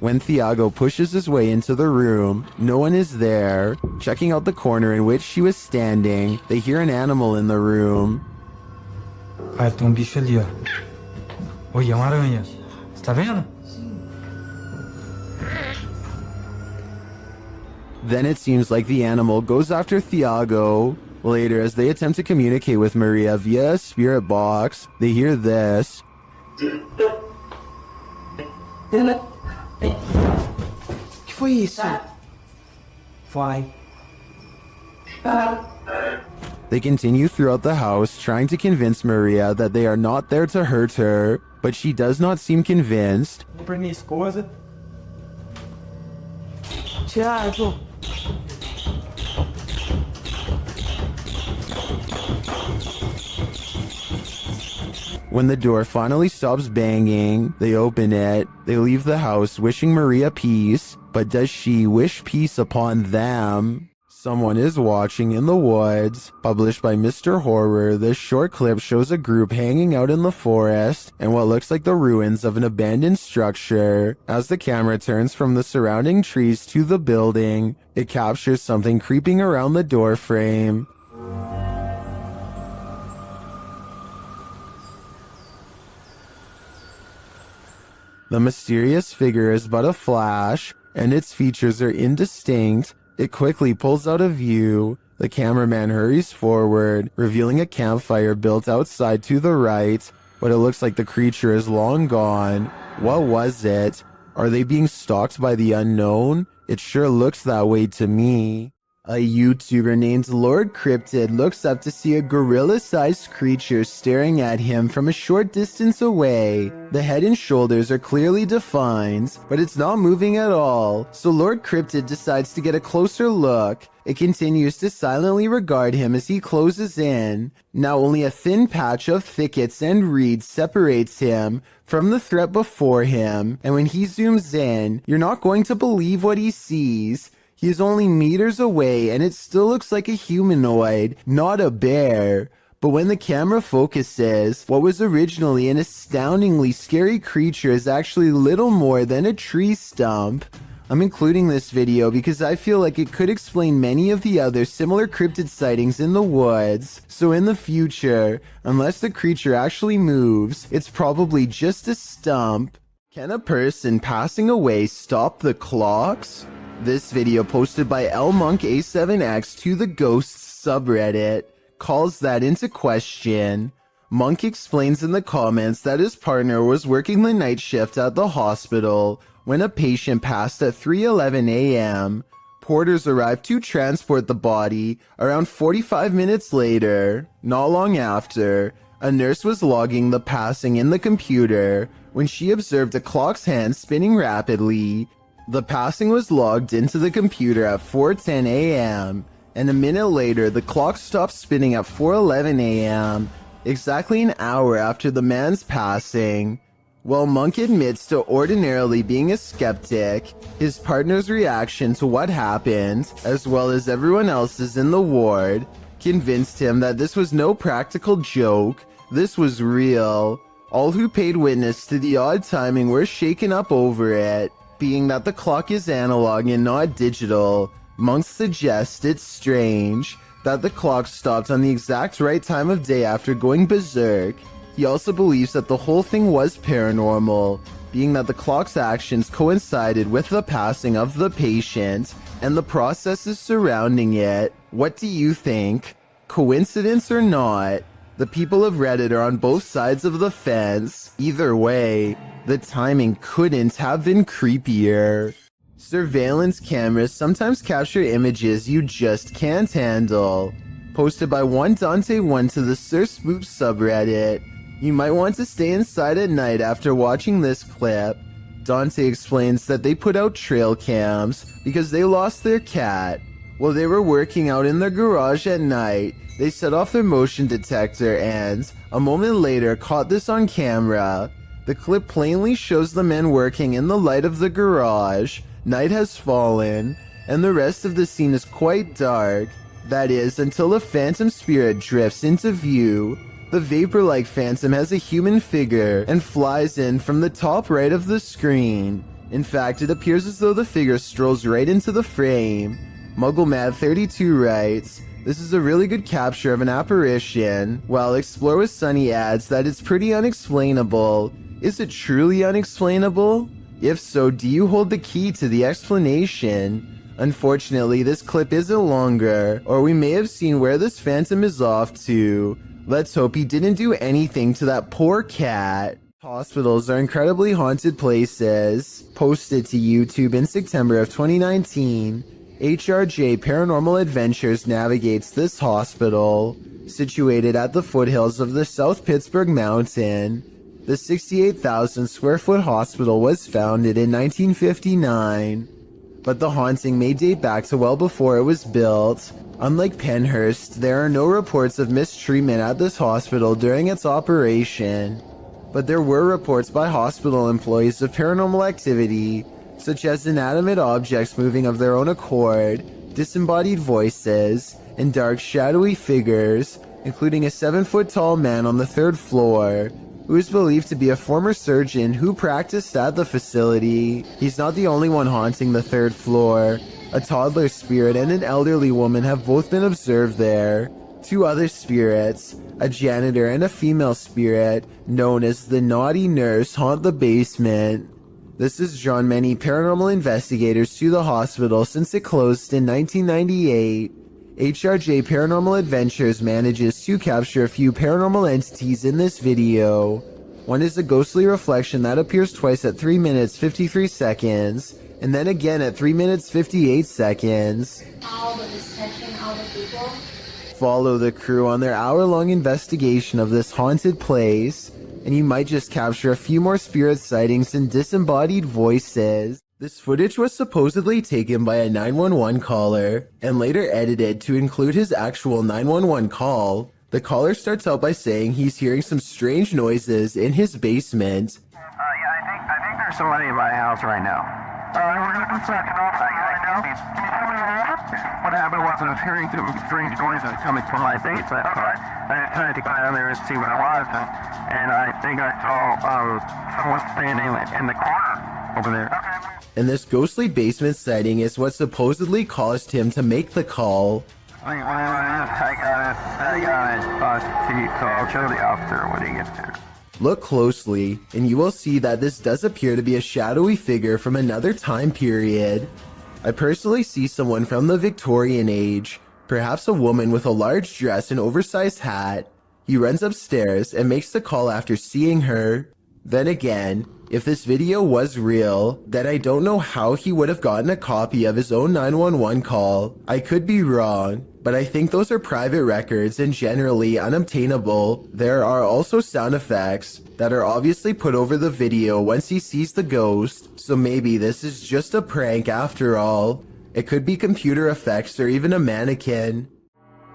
When Thiago pushes his way into the room, no one is there. Checking out the corner in which she was standing, they hear an animal in the room. Ah, tem bicho ali, ó. Oi, é uma aranha. Você tá vendo? Then it seems like the animal goes after Thiago. Later, as they attempt to communicate with Maria via a spirit box, they hear this. Que foi isso? Vai. They continue throughout the house, trying to convince Maria that they are not there to hurt her, but she does not seem convinced. Vou pra minha esposa. Thiago. When the door finally stops banging, they open it. They leave the house wishing Maria peace, but does she wish peace upon them? Someone is watching in the woods. Published by Mr. Horror, this short clip shows a group hanging out in the forest and what looks like the ruins of an abandoned structure. As the camera turns from the surrounding trees to the building, it captures something creeping around the door frame. The mysterious figure is but a flash, and its features are indistinct. It quickly pulls out of view. The cameraman hurries forward, revealing a campfire built outside to the right, but it looks like the creature is long gone. What was it? Are they being stalked by the unknown? It sure looks that way to me. A YouTuber named Lord Cryptid looks up to see a gorilla-sized creature staring at him from a short distance away. The head and shoulders are clearly defined, but it's not moving at all, so Lord Cryptid decides to get a closer look. It continues to silently regard him as he closes in. Now only a thin patch of thickets and reeds separates him from the threat before him, and when he zooms in, you're not going to believe what he sees. He is only meters away and it still looks like a humanoid, not a bear. But when the camera focuses, what was originally an astoundingly scary creature is actually little more than a tree stump. I'm including this video because I feel like it could explain many of the other similar cryptid sightings in the woods. So in the future, unless the creature actually moves, it's probably just a stump. Can a person passing away stop the clocks? This video posted by lmonka7x to the Ghosts subreddit calls that into question. Monk explains in the comments that his partner was working the night shift at the hospital when a patient passed at 3:11 a.m. Porters arrived to transport the body around 45 minutes later. Not long after, a nurse was logging the passing in the computer when she observed a clock's hand spinning rapidly. The passing was logged into the computer at 4:10 a.m., and a minute later the clock stopped spinning at 4:11 a.m., exactly an hour after the man's passing. While Monk admits to ordinarily being a skeptic, his partner's reaction to what happened, as well as everyone else's in the ward, convinced him that this was no practical joke, this was real. All who paid witness to the odd timing were shaken up over it. Being that the clock is analog and not digital, Monk suggests it's strange that the clock stopped on the exact right time of day after going berserk. He also believes that the whole thing was paranormal, being that the clock's actions coincided with the passing of the patient and the processes surrounding it. What do you think? Coincidence or not? The people of Reddit are on both sides of the fence. Either way, the timing couldn't have been creepier. Surveillance cameras sometimes capture images you just can't handle. Posted by one Dante1 to the Sir Spoop subreddit. You might want to stay inside at night after watching this clip. Dante explains that they put out trail cams because they lost their cat. While they were working out in their garage at night, they set off their motion detector and, a moment later, caught this on camera. The clip plainly shows the men working in the light of the garage. Night has fallen, and the rest of the scene is quite dark. That is, until a phantom spirit drifts into view. The vapor-like phantom has a human figure and flies in from the top right of the screen. In fact, it appears as though the figure strolls right into the frame. MuggleMad32 writes, "This is a really good capture of an apparition," while Explore with Sunny adds that it's pretty unexplainable. Is it truly unexplainable? If so, do you hold the key to the explanation? Unfortunately, this clip isn't longer, or we may have seen where this phantom is off to. Let's hope he didn't do anything to that poor cat. Hospitals are incredibly haunted places. Posted to YouTube in September of 2019, HRJ Paranormal Adventures navigates this hospital. Situated at the foothills of the South Pittsburgh Mountain, the 68,000 square foot hospital was founded in 1959. But the haunting may date back to well before it was built. Unlike Penhurst, there are no reports of mistreatment at this hospital during its operation. But there were reports by hospital employees of paranormal activity, such as inanimate objects moving of their own accord, disembodied voices, and dark shadowy figures, including a 7-foot-tall man on the 3rd floor, who is believed to be a former surgeon who practiced at the facility. He's not the only one haunting the 3rd floor. A toddler spirit and an elderly woman have both been observed there. 2 other spirits, a janitor and a female spirit, known as the Naughty Nurse, haunt the basement. This has drawn many paranormal investigators to the hospital since it closed in 1998. HRJ Paranormal Adventures manages to capture a few paranormal entities in this video. One is a ghostly reflection that appears twice at 3 minutes 53 seconds, and then again at 3 minutes 58 seconds. Follow the crew on their hour-long investigation of this haunted place, and you might just capture a few more spirit sightings and disembodied voices. This footage was supposedly taken by a 911 caller and later edited to include his actual 911 call. The caller starts out by saying he's hearing some strange noises in his basement. I think there's somebody in my house right now. What happened was I was hearing strange noises coming from my basement. I tried to go down there and see what it was, and I think I saw someone standing in the corner over there. And this ghostly basement sighting is what supposedly caused him to make the call. I got it. So I'll show the officer when he gets there. Look closely, and you will see that this does appear to be a shadowy figure from another time period. I personally see someone from the Victorian age, perhaps a woman with a large dress and oversized hat. He runs upstairs and makes the call after seeing her. Then again, if this video was real, then I don't know how he would have gotten a copy of his own 911 call. I could be wrong, but I think those are private records and generally unobtainable. There are also sound effects that are obviously put over the video once he sees the ghost, so maybe this is just a prank after all. It could be computer effects or even a mannequin.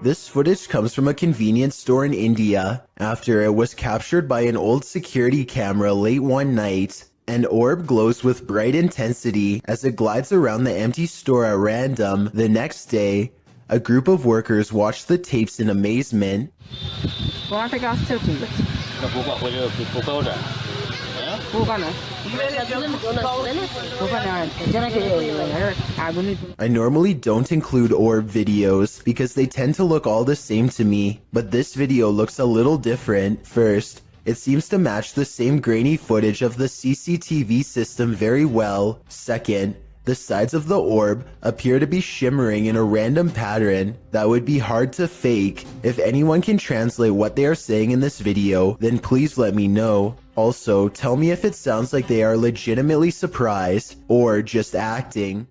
This footage comes from a convenience store in India after it was captured by an old security camera late one night. An orb glows with bright intensity as it glides around the empty store at random. The next day, a group of workers watch the tapes in amazement. I normally don't include orb videos because they tend to look all the same to me, but this video looks a little different. First, it seems to match the same grainy footage of the CCTV system very well. Second, the sides of the orb appear to be shimmering in a random pattern that would be hard to fake. If anyone can translate what they are saying in this video, then please let me know. Also, tell me if it sounds like they are legitimately surprised or just acting.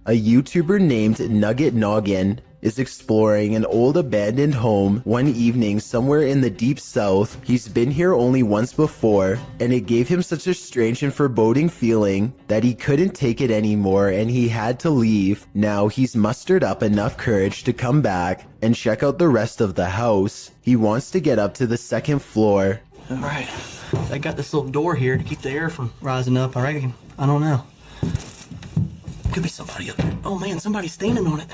A YouTuber named Nugget Noggin is exploring an old abandoned home one evening somewhere in the deep south. He's been here only once before, and it gave him such a strange and foreboding feeling that he couldn't take it anymore and he had to leave. Now he's mustered up enough courage to come back and check out the rest of the house. He wants to get up to the second floor. Alright, I got this little door here to keep the air from rising up, I reckon. I don't know. Could be somebody up there. Oh man, somebody's standing on it.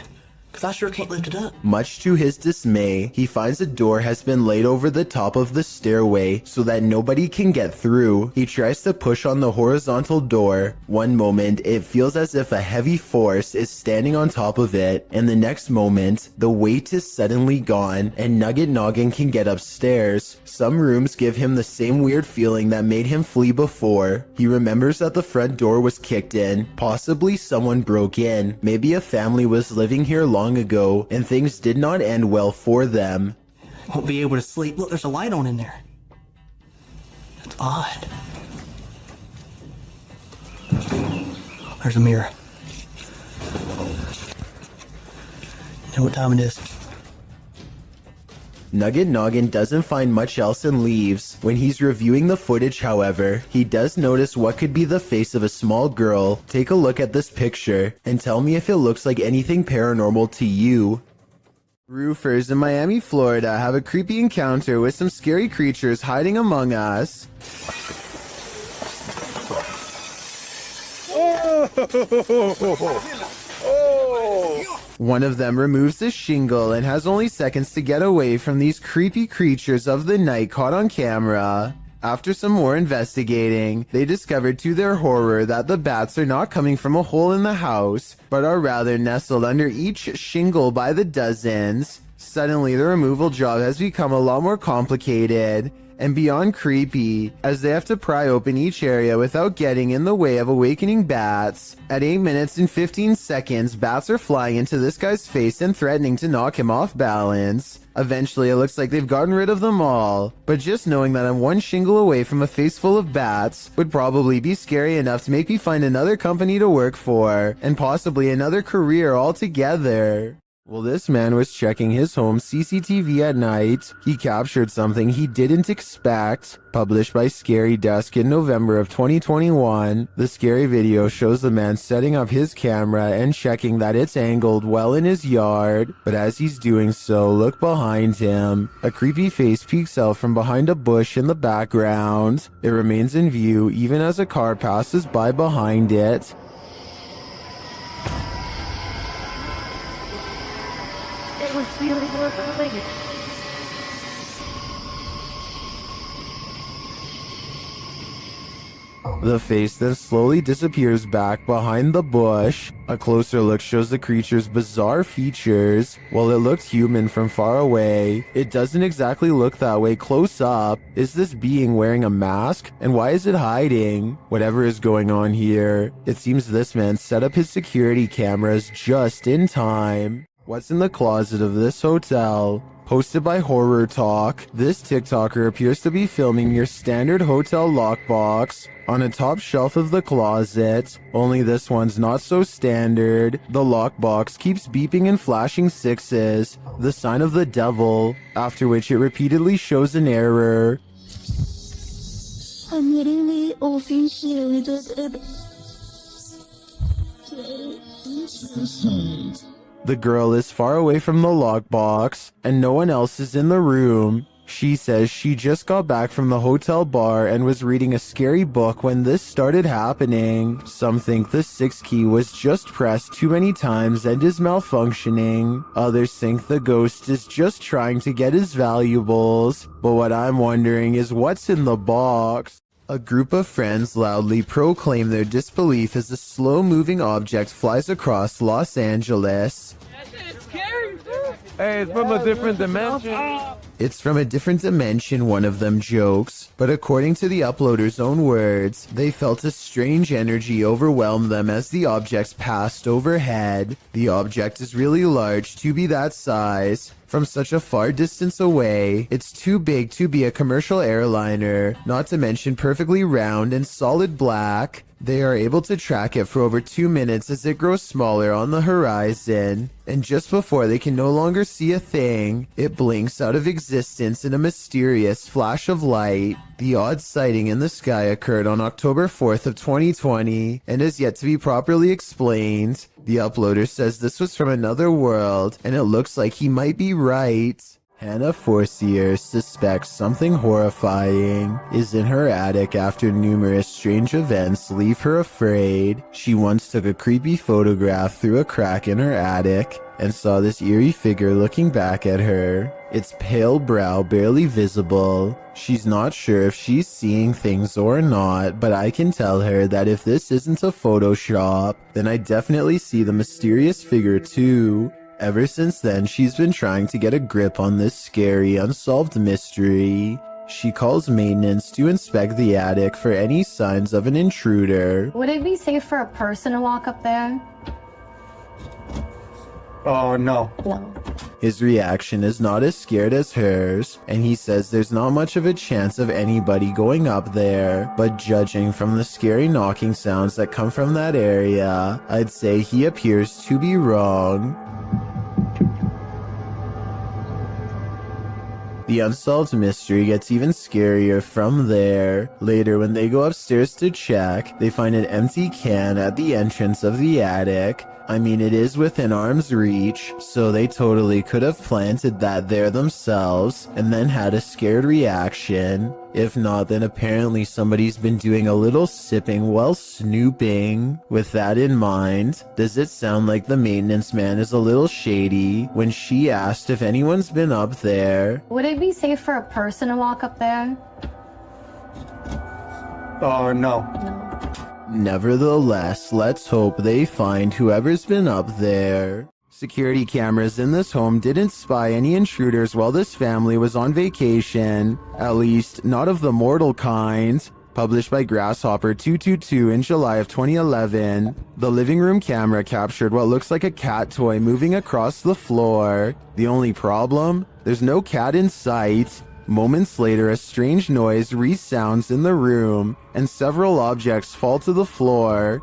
Because I sure can't lift it up. Much to his dismay, he finds a door has been laid over the top of the stairway so that nobody can get through. He tries to push on the horizontal door. One moment, it feels as if a heavy force is standing on top of it, and the next moment, the weight is suddenly gone, and Nugget Noggin can get upstairs. Some rooms give him the same weird feeling that made him flee before. He remembers that the front door was kicked in. Possibly someone broke in. Maybe a family was living here long ago, and things did not end well for them. Won't be able to sleep. Look, there's a light on in there. That's odd. There's a mirror. You know what time it is? Nugget Noggin doesn't find much else and leaves. When he's reviewing the footage, however, he does notice what could be the face of a small girl. Take a look at this picture and tell me if it looks like anything paranormal to you. Roofers in Miami, Florida have a creepy encounter with some scary creatures hiding among us. One of them removes the shingle and has only seconds to get away from these creepy creatures of the night caught on camera. After some more investigating, they discovered to their horror that the bats are not coming from a hole in the house, but are rather nestled under each shingle by the dozens. Suddenly, the removal job has become a lot more complicated, and beyond creepy, as they have to pry open each area without getting in the way of awakening bats. At 8 minutes and 15 seconds, bats are flying into this guy's face and threatening to knock him off balance. Eventually, it looks like they've gotten rid of them all, but just knowing that I'm one shingle away from a face full of bats would probably be scary enough to make me find another company to work for, and possibly another career altogether. Well, this man was checking his home CCTV at night. He captured something he didn't expect. Published by Scary Desk in November of 2021, the scary video shows the man setting up his camera and checking that it's angled well in his yard. But as he's doing so, look behind him. A creepy face peeks out from behind a bush in the background. It remains in view even as a car passes by behind it. It was feeling overrated. The face then slowly disappears back behind the bush. A closer look shows the creature's bizarre features. While it looked human from far away, it doesn't exactly look that way close up. Is this being wearing a mask? And why is it hiding? Whatever is going on here, it seems this man set up his security cameras just in time. What's in the closet of this hotel? Hosted by Horror Talk, this TikToker appears to be filming your standard hotel lockbox on a top shelf of the closet, only this one's not so standard. The lockbox keeps beeping and flashing sixes, the sign of the devil, after which it repeatedly shows an error. I'm really officiated. The girl is far away from the lockbox, and no one else is in the room. She says she just got back from the hotel bar and was reading a scary book when this started happening. Some think the 6 key was just pressed too many times and is malfunctioning. Others think the ghost is just trying to get his valuables. But what I'm wondering is what's in the box? A group of friends loudly proclaim their disbelief as a slow-moving object flies across Los Angeles. Hey, it's from a different dimension. It's from a different dimension, one of them jokes. But according to the uploader's own words, they felt a strange energy overwhelm them as the object passed overhead. The object is really large to be that size. From such a far distance away, it's too big to be a commercial airliner, not to mention perfectly round and solid black. They are able to track it for over 2 minutes as it grows smaller on the horizon. And just before they can no longer see a thing, it blinks out of existence in a mysterious flash of light. The odd sighting in the sky occurred on October 4th of 2020 and is yet to be properly explained. The uploader says this was from another world, and it looks like he might be right. Hannah Forcier suspects something horrifying is in her attic after numerous strange events leave her afraid. She once took a creepy photograph through a crack in her attic and saw this eerie figure looking back at her. Its pale brow barely visible. She's not sure if she's seeing things or not, but I can tell her that if this isn't a Photoshop, then I definitely see the mysterious figure too. Ever since then, she's been trying to get a grip on this scary, unsolved mystery. She calls maintenance to inspect the attic for any signs of an intruder. Would it be safe for a person to walk up there? Oh, no. No. His reaction is not as scared as hers, and he says there's not much of a chance of anybody going up there, but judging from the scary knocking sounds that come from that area, I'd say he appears to be wrong. The unsolved mystery gets even scarier from there. Later, when they go upstairs to check, they find an empty can at the entrance of the attic. I mean, it is within arm's reach, so they totally could have planted that there themselves and then had a scared reaction. If not, then apparently somebody's been doing a little sipping while snooping. With that in mind, does it sound like the maintenance man is a little shady when she asked if anyone's been up there? Would it be safe for a person to walk up there? Oh, no. Nevertheless, let's hope they find whoever's been up there. Security cameras in this home didn't spy any intruders while this family was on vacation, at least not of the mortal kind. Published by Grasshopper 222 in July of 2011, the living room camera captured what looks like a cat toy moving across the floor. The only problem? There's no cat in sight. Moments later, a strange noise resounds in the room, and several objects fall to the floor.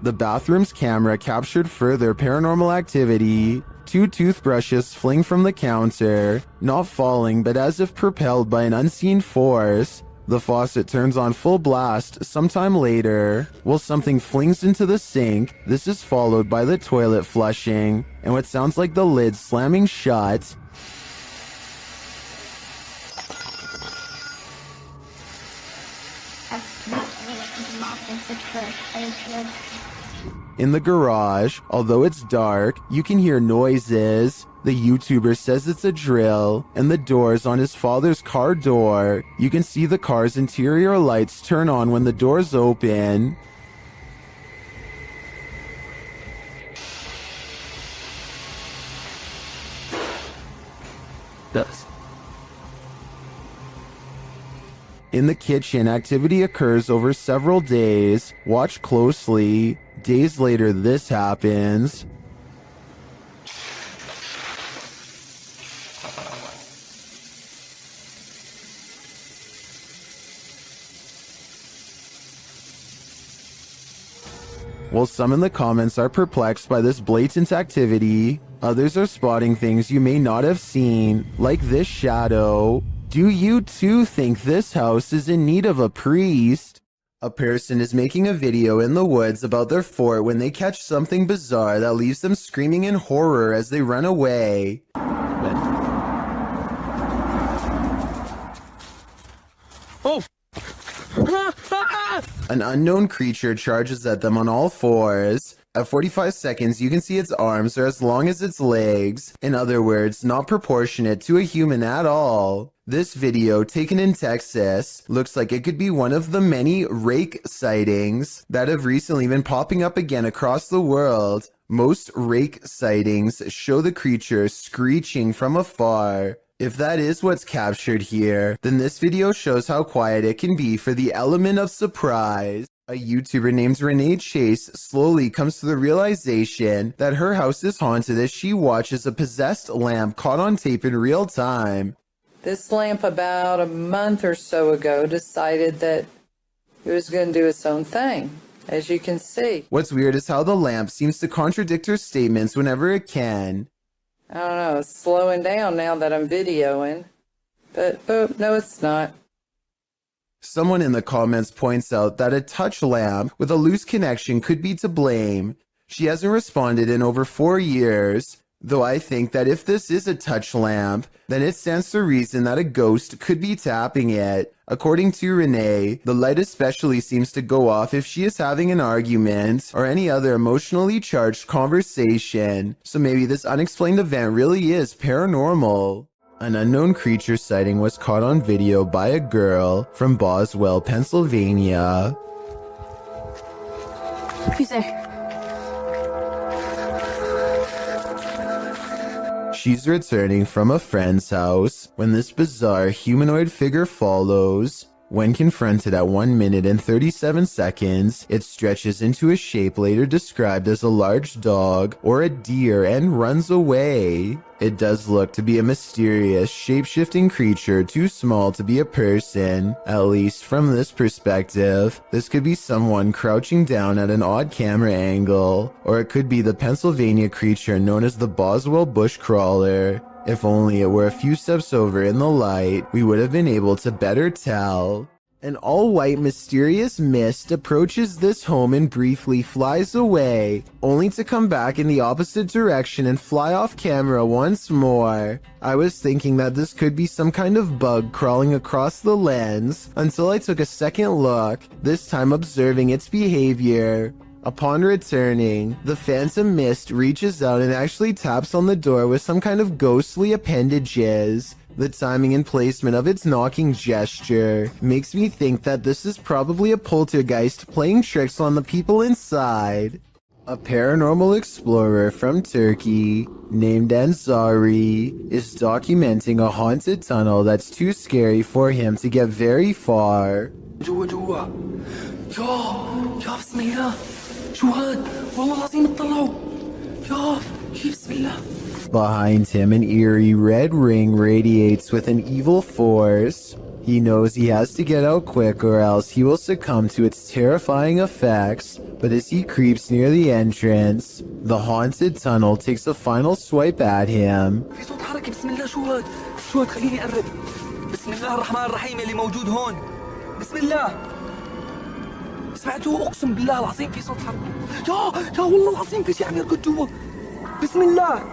The bathroom's camera captured further paranormal activity. 2 toothbrushes fling from the counter, not falling but as if propelled by an unseen force. The faucet turns on full blast sometime later, while something flings into the sink. This is followed by the toilet flushing, and what sounds like the lid slamming shut. In the garage, although it's dark, you can hear noises. The YouTuber says it's a drill, and the doors on his father's car door. You can see the car's interior lights turn on when the doors open. In the kitchen, activity occurs over several days. Watch closely. Days later, this happens. While some in the comments are perplexed by this blatant activity, others are spotting things you may not have seen, like this shadow. Do you too think this house is in need of a priest? A person is making a video in the woods about their fort when they catch something bizarre that leaves them screaming in horror as they run away. Oh! An unknown creature charges at them on all fours. At 45 seconds, you can see its arms are as long as its legs. In other words, not proportionate to a human at all. This video, taken in Texas, looks like it could be one of the many rake sightings that have recently been popping up again across the world. Most rake sightings show the creature screeching from afar. If that is what's captured here, then this video shows how quiet it can be for the element of surprise. A YouTuber named Renee Chase slowly comes to the realization that her house is haunted as she watches a possessed lamp caught on tape in real time. This lamp about a month or so ago decided that it was going to do its own thing, as you can see. What's weird is how the lamp seems to contradict her statements whenever it can. I don't know, it's slowing down now that I'm videoing. But no, it's not. Someone in the comments points out that a touch lamp with a loose connection could be to blame. She hasn't responded in over 4 years, though I think that if this is a touch lamp, then it stands to reason that a ghost could be tapping it. According to Renee, the light especially seems to go off if she is having an argument or any other emotionally charged conversation, so maybe this unexplained event really is paranormal. An unknown creature sighting was caught on video by a girl from Boswell, Pennsylvania. Who's there? She's returning from a friend's house when this bizarre humanoid figure follows. When confronted at 1 minute and 37 seconds, it stretches into a shape later described as a large dog or a deer and runs away. It does look to be a mysterious, shape-shifting creature too small to be a person, at least from this perspective. This could be someone crouching down at an odd camera angle, or it could be the Pennsylvania creature known as the Boswell bushcrawler. If only it were a few steps over in the light, we would have been able to better tell. An all-white mysterious mist approaches this home and briefly flies away, only to come back in the opposite direction and fly off camera once more. I was thinking that this could be some kind of bug crawling across the lens, until I took a second look, this time observing its behavior. Upon returning, the phantom mist reaches out and actually taps on the door with some kind of ghostly appendages. The timing and placement of its knocking gesture makes me think that this is probably a poltergeist playing tricks on the people inside. A paranormal explorer from Turkey named Ansari is documenting a haunted tunnel that's too scary for him to get very far. جوا جوا يا بسم الله شو هاد والله العظيم اطلعوا يا بسم الله. Behind him, an eerie red ring radiates with an evil force. He knows he has to get out quick or else he will succumb to its terrifying effects, but as he creeps near the entrance, the haunted tunnel takes a final swipe at him. في صوت حركة بسم الله شو هاد خليني أقرب بسم الله الرحمن الرحيم اللي موجود هون بسم الله سمعتوا أقسم بالله العظيم في صوت حركة يا والله العظيم في شيء عم يركض جوا بسم الله.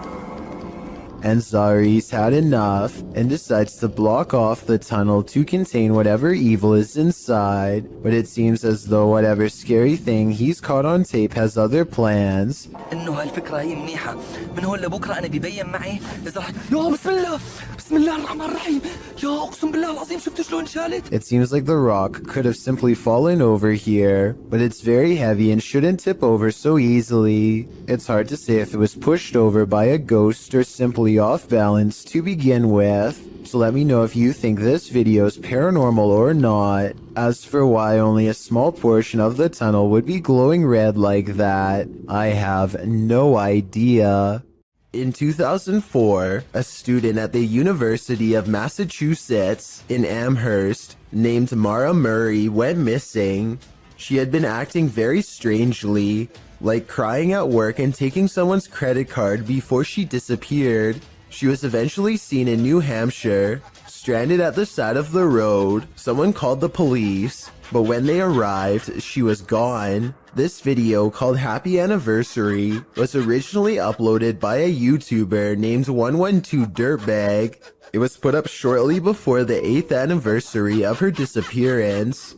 Ansari's had enough and decides to block off the tunnel to contain whatever evil is inside, but it seems as though whatever scary thing he's caught on tape has other plans. إنه هالفكرة هي منيحة من هون لبكرة أنا ببين معي إذا يا بسم الله الرحمن الرحيم يا أقسم بالله العظيم شفت شلون شالت. It seems like the rock could have simply fallen over here, but it's very heavy and shouldn't tip over so easily. It's hard to say if it was pushed over by a ghost or simply off balance to begin with, so let me know if you think this video is paranormal or not. As for why only a small portion of the tunnel would be glowing red like that, I have no idea. In 2004, a student at the University of Massachusetts in Amherst named Mara Murray went missing. She had been acting very strangely, like crying at work and taking someone's credit card before she disappeared. She was eventually seen in New Hampshire, stranded at the side of the road. Someone called the police, but when they arrived, she was gone. This video, called Happy Anniversary, was originally uploaded by a YouTuber named 112 Dirtbag. It was put up shortly before the 8th anniversary of her disappearance.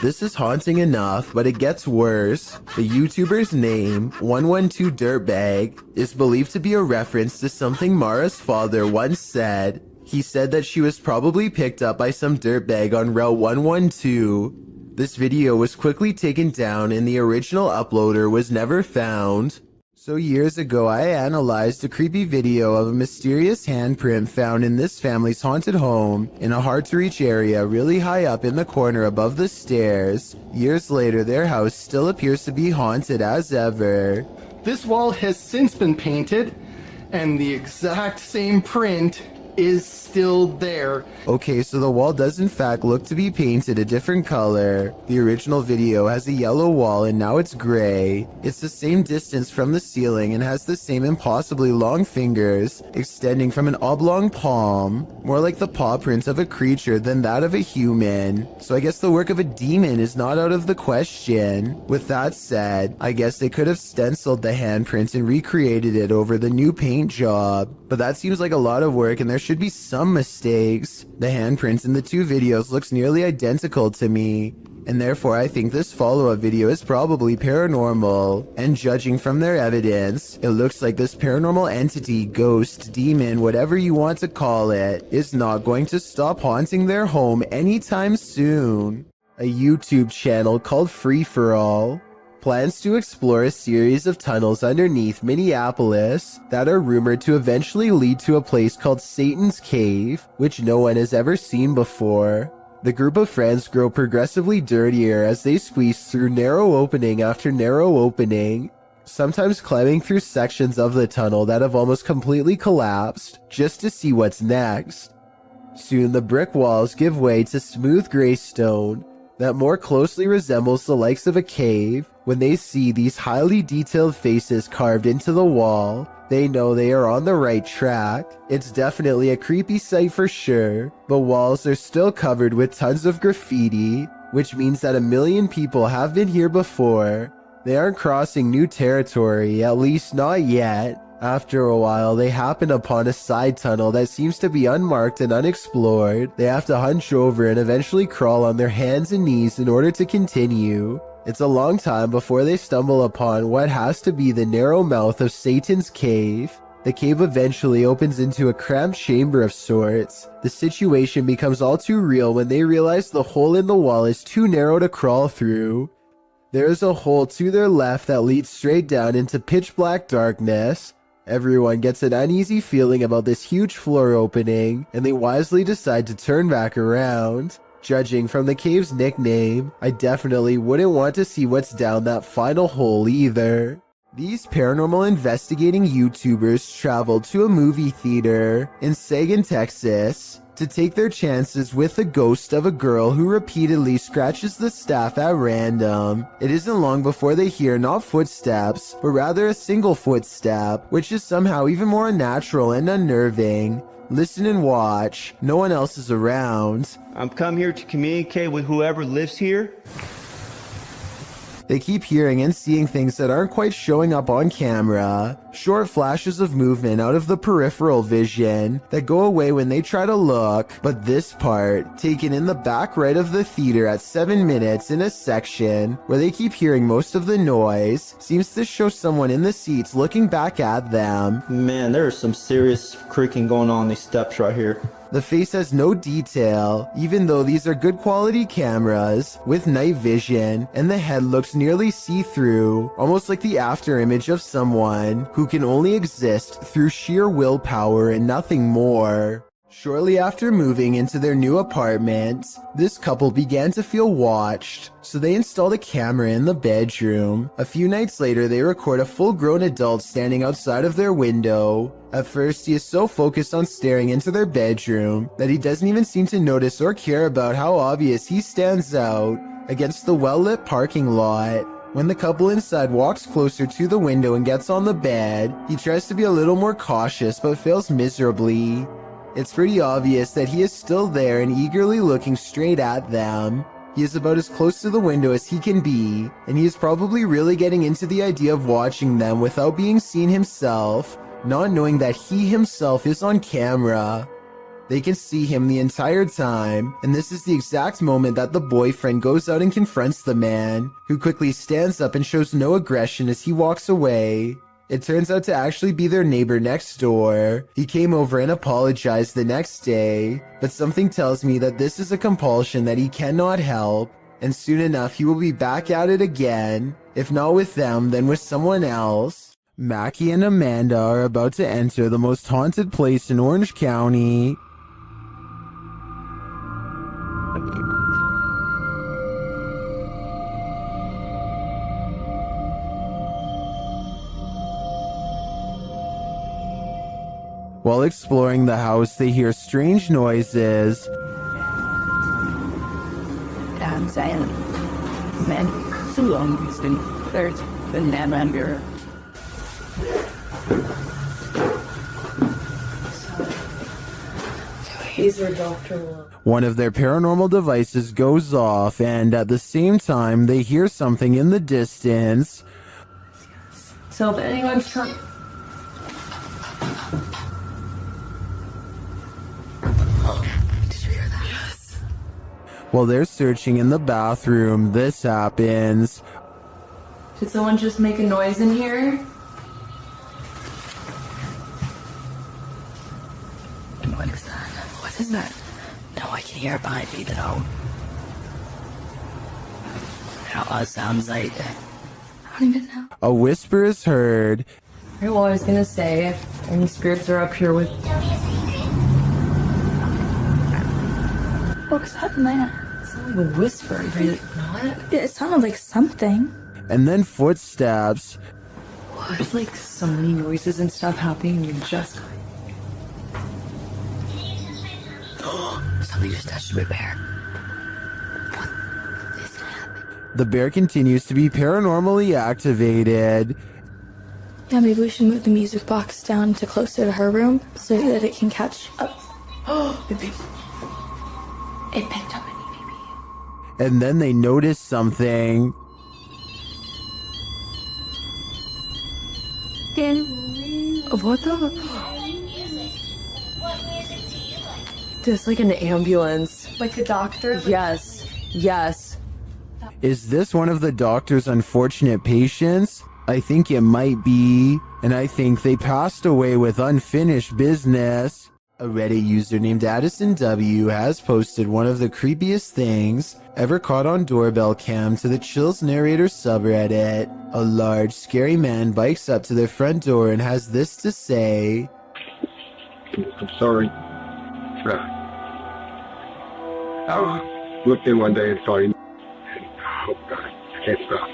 This is haunting enough, but it gets worse. The YouTuber's name, 112 Dirtbag, is believed to be a reference to something Mara's father once said. He said that she was probably picked up by some dirtbag on Route 112. This video was quickly taken down and the original uploader was never found. So years ago, I analyzed a creepy video of a mysterious handprint found in this family's haunted home in a hard-to-reach area really high up in the corner above the stairs. Years later, their house still appears to be haunted as ever. This wall has since been painted, and the exact same print is still there. Okay, so the wall does in fact look to be painted a different color. The original video has a yellow wall and now it's gray. It's the same distance from the ceiling and has the same impossibly long fingers extending from an oblong palm, more like the paw prints of a creature than that of a human. So I guess the work of a demon is not out of the question. With that said, I guess they could have stenciled the handprint and recreated it over the new paint job. But that seems like a lot of work and there should be some mistakes. The handprints in the two videos looks nearly identical to me, and therefore I think this follow-up video is probably paranormal. And judging from their evidence, it looks like this paranormal entity, ghost, demon, whatever you want to call it, is not going to stop haunting their home anytime soon. A YouTube channel called Free For All plans to explore a series of tunnels underneath Minneapolis that are rumored to eventually lead to a place called Satan's Cave, which no one has ever seen before. The group of friends grow progressively dirtier as they squeeze through narrow opening after narrow opening, sometimes climbing through sections of the tunnel that have almost completely collapsed just to see what's next. Soon the brick walls give way to smooth gray stone that more closely resembles the likes of a cave. When they see these highly detailed faces carved into the wall, they know they are on the right track. It's definitely a creepy sight for sure, but walls are still covered with tons of graffiti, which means that 1 million people have been here before. They aren't crossing new territory, at least not yet. After a while, they happen upon a side tunnel that seems to be unmarked and unexplored. They have to hunch over and eventually crawl on their hands and knees in order to continue. It's a long time before they stumble upon what has to be the narrow mouth of Satan's cave. The cave eventually opens into a cramped chamber of sorts. The situation becomes all too real when they realize the hole in the wall is too narrow to crawl through. There is a hole to their left that leads straight down into pitch black darkness. Everyone gets an uneasy feeling about this huge floor opening, and they wisely decide to turn back around. Judging from the cave's nickname, I definitely wouldn't want to see what's down that final hole either. These paranormal investigating YouTubers traveled to a movie theater in Sagan, Texas, to take their chances with the ghost of a girl who repeatedly scratches the staff at random. It isn't long before they hear not footsteps, but rather a single footstep, which is somehow even more unnatural and unnerving. Listen and watch. No one else is around. I'm come here to communicate with whoever lives here. They keep hearing and seeing things that aren't quite showing up on camera. Short flashes of movement out of the peripheral vision that go away when they try to look. But this part, taken in the back right of the theater at 7 minutes in a section where they keep hearing most of the noise, seems to show someone in the seats looking back at them. Man, there is some serious creaking going on these steps right here. The face has no detail, even though these are good quality cameras with night vision, and the head looks nearly see-through, almost like the after image of someone who can only exist through sheer willpower and nothing more. Shortly after moving into their new apartment, this couple began to feel watched, so they installed a camera in the bedroom. A few nights later, they record a full-grown adult standing outside of their window. At first, he is so focused on staring into their bedroom that he doesn't even seem to notice or care about how obvious he stands out against the well-lit parking lot. When the couple inside walks closer to the window and gets on the bed, he tries to be a little more cautious but fails miserably. It's pretty obvious that he is still there and eagerly looking straight at them. He is about as close to the window as he can be, and he is probably really getting into the idea of watching them without being seen himself, not knowing that he himself is on camera. They can see him the entire time, and this is the exact moment that the boyfriend goes out and confronts the man, who quickly stands up and shows no aggression as he walks away. It turns out to actually be their neighbor next door. He came over and apologized the next day, but something tells me that this is a compulsion that he cannot help, and soon enough he will be back at it again, if not with them, then with someone else. Mackie and Amanda are about to enter the most haunted place in Orange County. While exploring the house, they hear strange noises. I'm saying, man, so long there's been that around here. He's our doctor. One of their paranormal devices goes off, and at the same time, they hear something in the distance. So if anyone's trying... While they're searching in the bathroom, this happens. Did someone just make a noise in here? What is that? What is that? No, I can hear it behind me though. It sounds like... I don't even know. A whisper is heard. Well, I was gonna say, if any spirits are up here with... What's that, man? It sounded like a whisper, did it not? Yeah, it sounded like something. And then footsteps. There's like so many noises and stuff happening and you just... Something just touched my bear. The bear continues to be paranormally activated. Yeah, maybe we should move the music box down to closer to her room so that it can catch up. Oh, it picked up an EVP. And then they notice something. What the? There's like an ambulance. Like a doctor? Yes. Yes. Is this one of the doctor's unfortunate patients? I think it might be, and I think they passed away with unfinished business. A Reddit user named Addison W has posted one of the creepiest things ever caught on doorbell cam to the Chills Narrator subreddit. A large, scary man bikes up to their front door and has this to say. I'm sorry. I looked in one day and saw you. Oh God, I can't stop.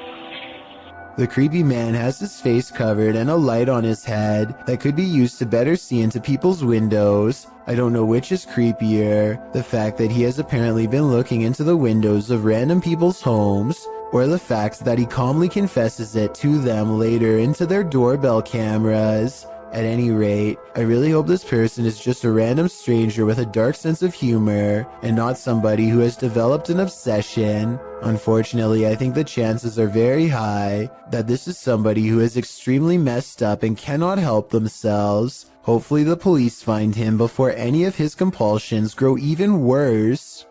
The creepy man has his face covered and a light on his head that could be used to better see into people's windows. I don't know which is creepier, the fact that he has apparently been looking into the windows of random people's homes, or the fact that he calmly confesses it to them later into their doorbell cameras. At any rate, I really hope this person is just a random stranger with a dark sense of humor and not somebody who has developed an obsession. Unfortunately, I think the chances are very high that this is somebody who is extremely messed up and cannot help themselves. Hopefully the police find him before any of his compulsions grow even worse.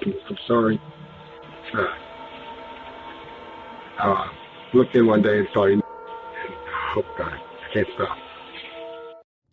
I'm sorry. Looked in one day and saw you. Oh God, I can't stop.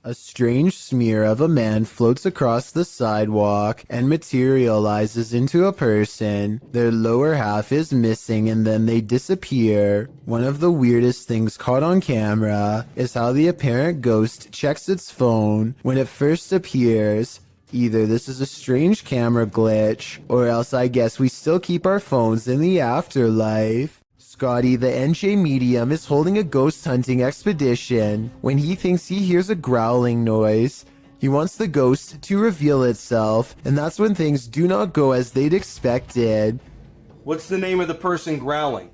A strange smear of a man floats across the sidewalk and materializes into a person. Their lower half is missing and then they disappear. One of the weirdest things caught on camera is how the apparent ghost checks its phone when it first appears. Either this is a strange camera glitch, or else I guess we still keep our phones in the afterlife. Scotty, the NJ medium, is holding a ghost hunting expedition when he thinks he hears a growling noise. He wants the ghost to reveal itself, and that's when things do not go as they'd expected. What's the name of the person growling?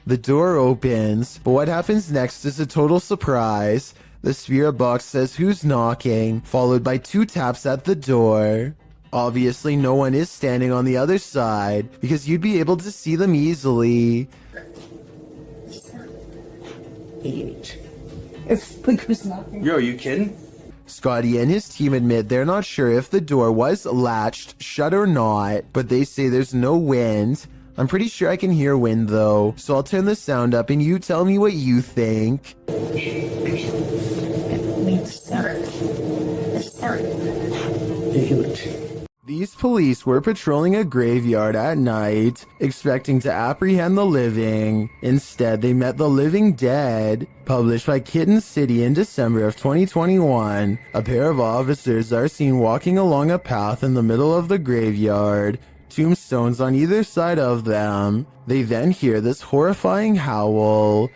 The door opens, but what happens next is a total surprise. The spirit box says who's knocking, followed by 2 taps at the door. Obviously, no one is standing on the other side, because you'd be able to see them easily. Yo, are you kidding? Scotty and his team admit they're not sure if the door was latched shut or not, but they say there's no wind. I'm pretty sure I can hear wind though, so I'll turn the sound up and you tell me what you think. These police were patrolling a graveyard at night, expecting to apprehend the living. Instead, they met the living dead. Published by Kitten City in December of 2021, a pair of officers are seen walking along a path in the middle of the graveyard, tombstones on either side of them. They then hear this horrifying howl.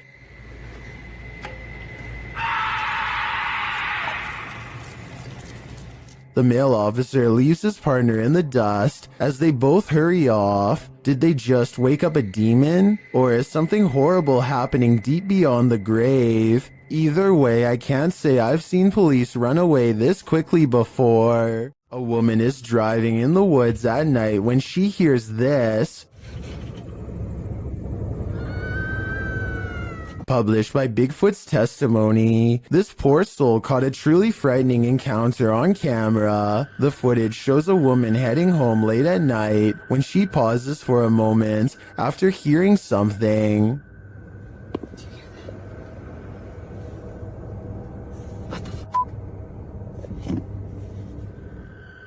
The male officer leaves his partner in the dust as they both hurry off. Did they just wake up a demon? Or is something horrible happening deep beyond the grave? Either way, I can't say I've seen police run away this quickly before. A woman is driving in the woods at night when she hears this. Published by Bigfoot's Testimony, this poor soul caught a truly frightening encounter on camera. The footage shows a woman heading home late at night when she pauses for a moment after hearing something.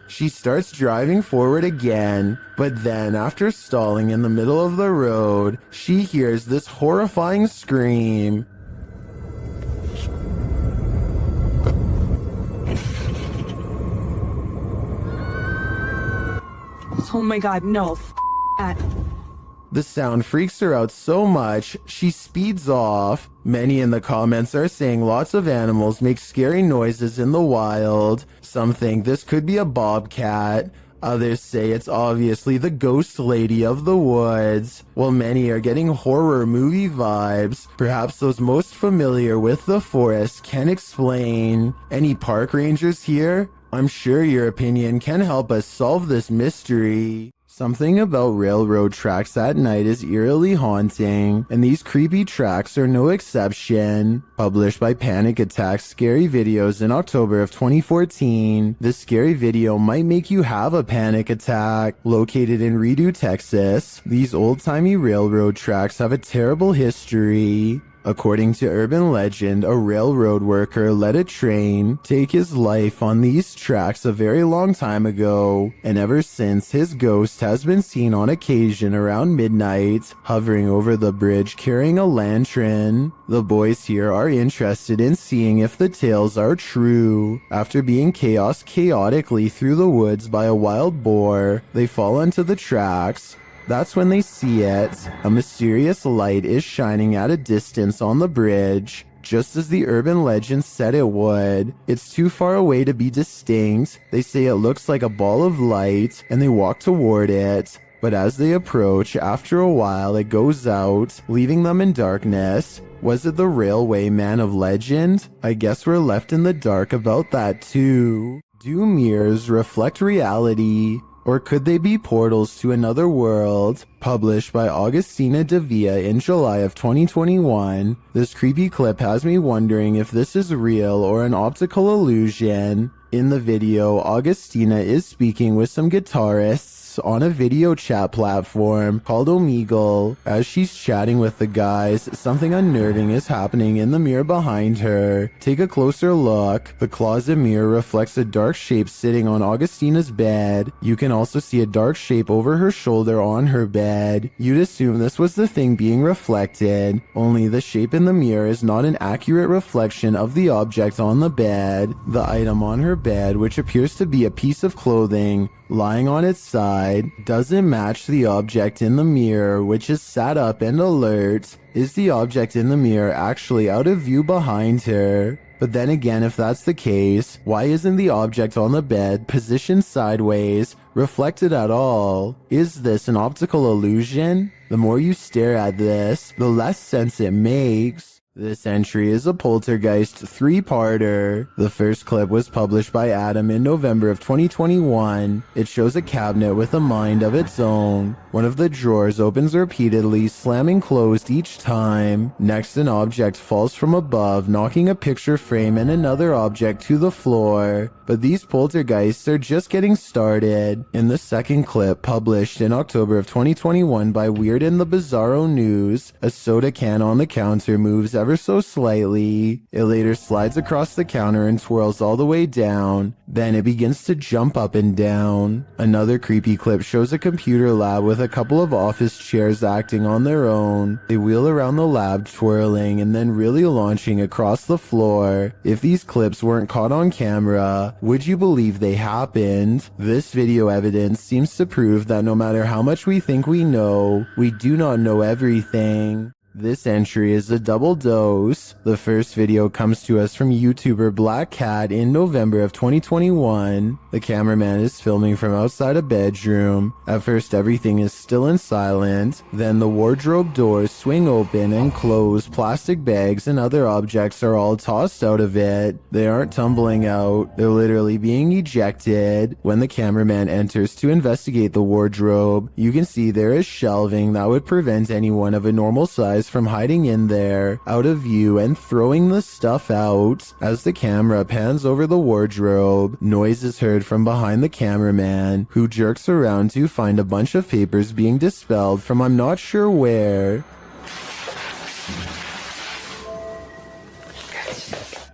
She starts driving forward again, but then after stalling in the middle of the road, she hears this horrifying scream. Oh my God, no. That. The sound freaks her out so much, she speeds off. Many in the comments are saying lots of animals make scary noises in the wild. Some think this could be a bobcat. Others say it's obviously the ghost lady of the woods. While many are getting horror movie vibes, perhaps those most familiar with the forest can explain. Any park rangers here? I'm sure your opinion can help us solve this mystery. Something about railroad tracks at night is eerily haunting, and these creepy tracks are no exception. Published by Panic Attack's Scary Videos in October of 2014, this scary video might make you have a panic attack. Located in Redo, Texas, these old-timey railroad tracks have a terrible history. According to urban legend, a railroad worker let a train take his life on these tracks a very long time ago, and ever since his ghost has been seen on occasion around midnight, hovering over the bridge carrying a lantern. The boys here are interested in seeing if the tales are true. After being chaotically through the woods by a wild boar, they fall onto the tracks. That's when they see it. A mysterious light is shining at a distance on the bridge, just as the urban legend said it would. It's too far away to be distinct. They say it looks like a ball of light, and they walk toward it. But as they approach, after a while it goes out, leaving them in darkness. Was it the railway man of legend? I guess we're left in the dark about that too. Do mirrors reflect reality? Or could they be portals to another world? Published by Augustina Devia in July of 2021, this creepy clip has me wondering if this is real or an optical illusion. In the video, Augustina is speaking with some guitarists on a video chat platform called Omegle. As she's chatting with the guys, something unnerving is happening in the mirror behind her. Take a closer look. The closet mirror reflects a dark shape sitting on Augustina's bed. You can also see a dark shape over her shoulder on her bed. You'd assume this was the thing being reflected, only the shape in the mirror is not an accurate reflection of the object on the bed. The item on her bed, which appears to be a piece of clothing, lying on its side, doesn't match the object in the mirror, which is sat up and alert. Is the object in the mirror actually out of view behind her? But then again, if that's the case, why isn't the object on the bed positioned sideways, reflected at all? Is this an optical illusion? The more you stare at this, the less sense it makes. This entry is a poltergeist three-parter. The first clip was published by Adam in November of 2021. It shows a cabinet with a mind of its own. One of the drawers opens repeatedly, slamming closed each time. Next, an object falls from above, knocking a picture frame and another object to the floor. But these poltergeists are just getting started. In the second clip, published in October of 2021 by Weird and the Bizarro News, a soda can on the counter moves ever so slightly. It later slides across the counter and twirls all the way down. Then it begins to jump up and down. Another creepy clip shows a computer lab with a couple of office chairs acting on their own. They wheel around the lab twirling and then really launching across the floor. If these clips weren't caught on camera, would you believe they happened? This video evidence seems to prove that no matter how much we think we know, we do not know everything. This entry is a double dose. The first video comes to us from YouTuber Black Cat in November of 2021. The cameraman is filming from outside a bedroom. At first everything is still and silent. Then the wardrobe doors swing open and close. Plastic bags and other objects are all tossed out of it. They aren't tumbling out. They're literally being ejected. When the cameraman enters to investigate the wardrobe, you can see there is shelving that would prevent anyone of a normal size from hiding in there, out of view, and throwing the stuff out. As the camera pans over the wardrobe, noise is heard from behind the cameraman, who jerks around to find a bunch of papers being dispelled from I'm not sure where.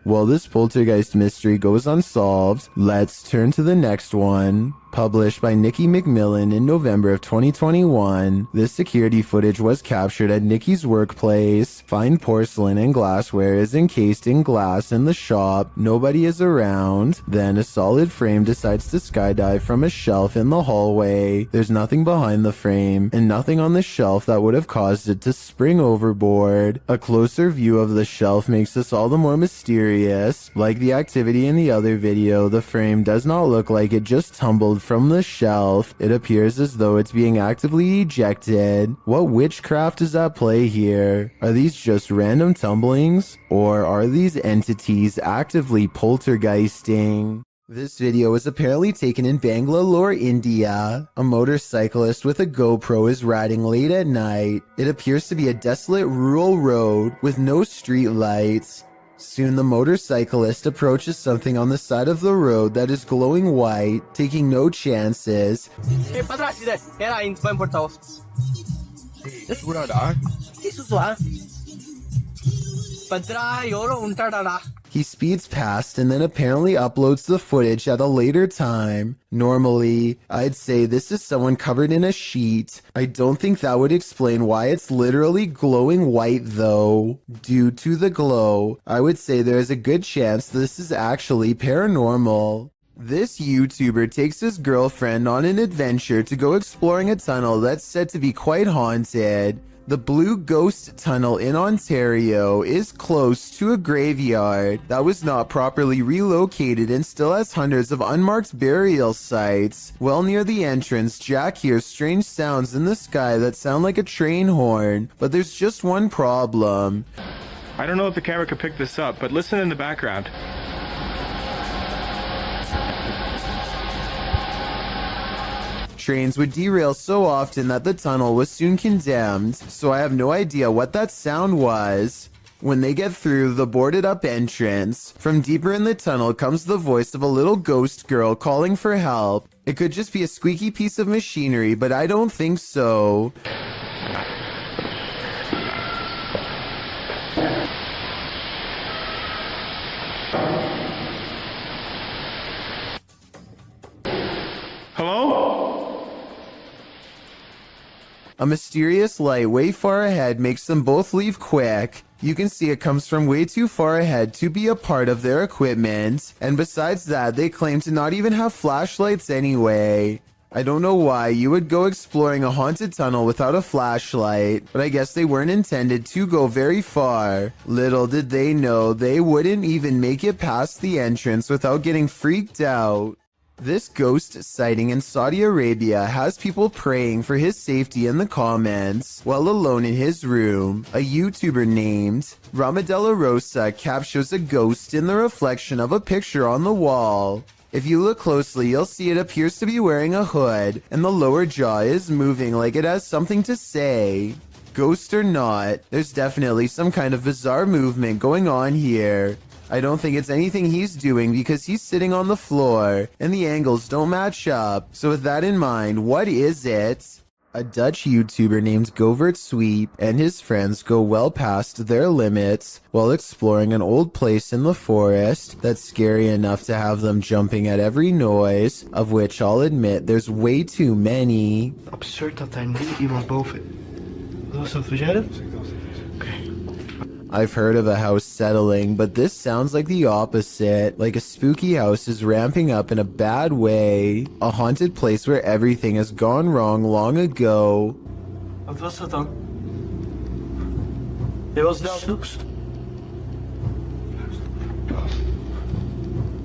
While this poltergeist mystery goes unsolved, let's turn to the next one. Published by Nikki McMillan in November of 2021, this security footage was captured at Nikki's workplace. Fine porcelain and glassware is encased in glass in the shop. Nobody is around. Then a solid frame decides to skydive from a shelf in the hallway. There's nothing behind the frame, and nothing on the shelf that would have caused it to spring overboard. A closer view of the shelf makes this all the more mysterious. Like the activity in the other video, the frame does not look like it just tumbled from the shelf. It appears as though it's being actively ejected. What witchcraft is at play here? Are these just random tumblings? Or are these entities actively poltergeisting? This video was apparently taken in Bangalore, India. A motorcyclist with a GoPro is riding late at night. It appears to be a desolate rural road with no street lights. Soon the motorcyclist approaches something on the side of the road that is glowing white, taking no chances. He speeds past and then apparently uploads the footage at a later time. Normally, I'd say this is someone covered in a sheet. I don't think that would explain why it's literally glowing white though. Due to the glow, I would say there is a good chance this is actually paranormal. This YouTuber takes his girlfriend on an adventure to go exploring a tunnel that's said to be quite haunted. The Blue Ghost Tunnel in Ontario is close to a graveyard that was not properly relocated and still has hundreds of unmarked burial sites. Well near the entrance, Jack hears strange sounds in the sky that sound like a train horn, but there's just one problem. I don't know if the camera could pick this up, but listen in the background. Trains would derail so often that the tunnel was soon condemned, so I have no idea what that sound was. When they get through the boarded up entrance, from deeper in the tunnel comes the voice of a little ghost girl calling for help. It could just be a squeaky piece of machinery, but I don't think so. Hello? A mysterious light way far ahead makes them both leave quick. You can see it comes from way too far ahead to be a part of their equipment, and besides that, they claim to not even have flashlights anyway. I don't know why you would go exploring a haunted tunnel without a flashlight, but I guess they weren't intended to go very far. Little did they know they wouldn't even make it past the entrance without getting freaked out. This ghost sighting in Saudi Arabia has people praying for his safety in the comments while alone in his room. A YouTuber named Ramadella Rosa captures a ghost in the reflection of a picture on the wall. If you look closely, you'll see it appears to be wearing a hood, and the lower jaw is moving like it has something to say. Ghost or not, there's definitely some kind of bizarre movement going on here. I don't think it's anything he's doing because he's sitting on the floor and the angles don't match up. So with that in mind, what is it? A Dutch YouTuber named Govert Sweep and his friends go well past their limits while exploring an old place in the forest that's scary enough to have them jumping at every noise, of which I'll admit there's way too many. Absurd dat daar niet iemand boven. Was dat jij? I've heard of a house settling, but this sounds like the opposite. Like a spooky house is ramping up in a bad way. A haunted place where everything has gone wrong long ago. Wat was dat dan? Dit was nou snoeps.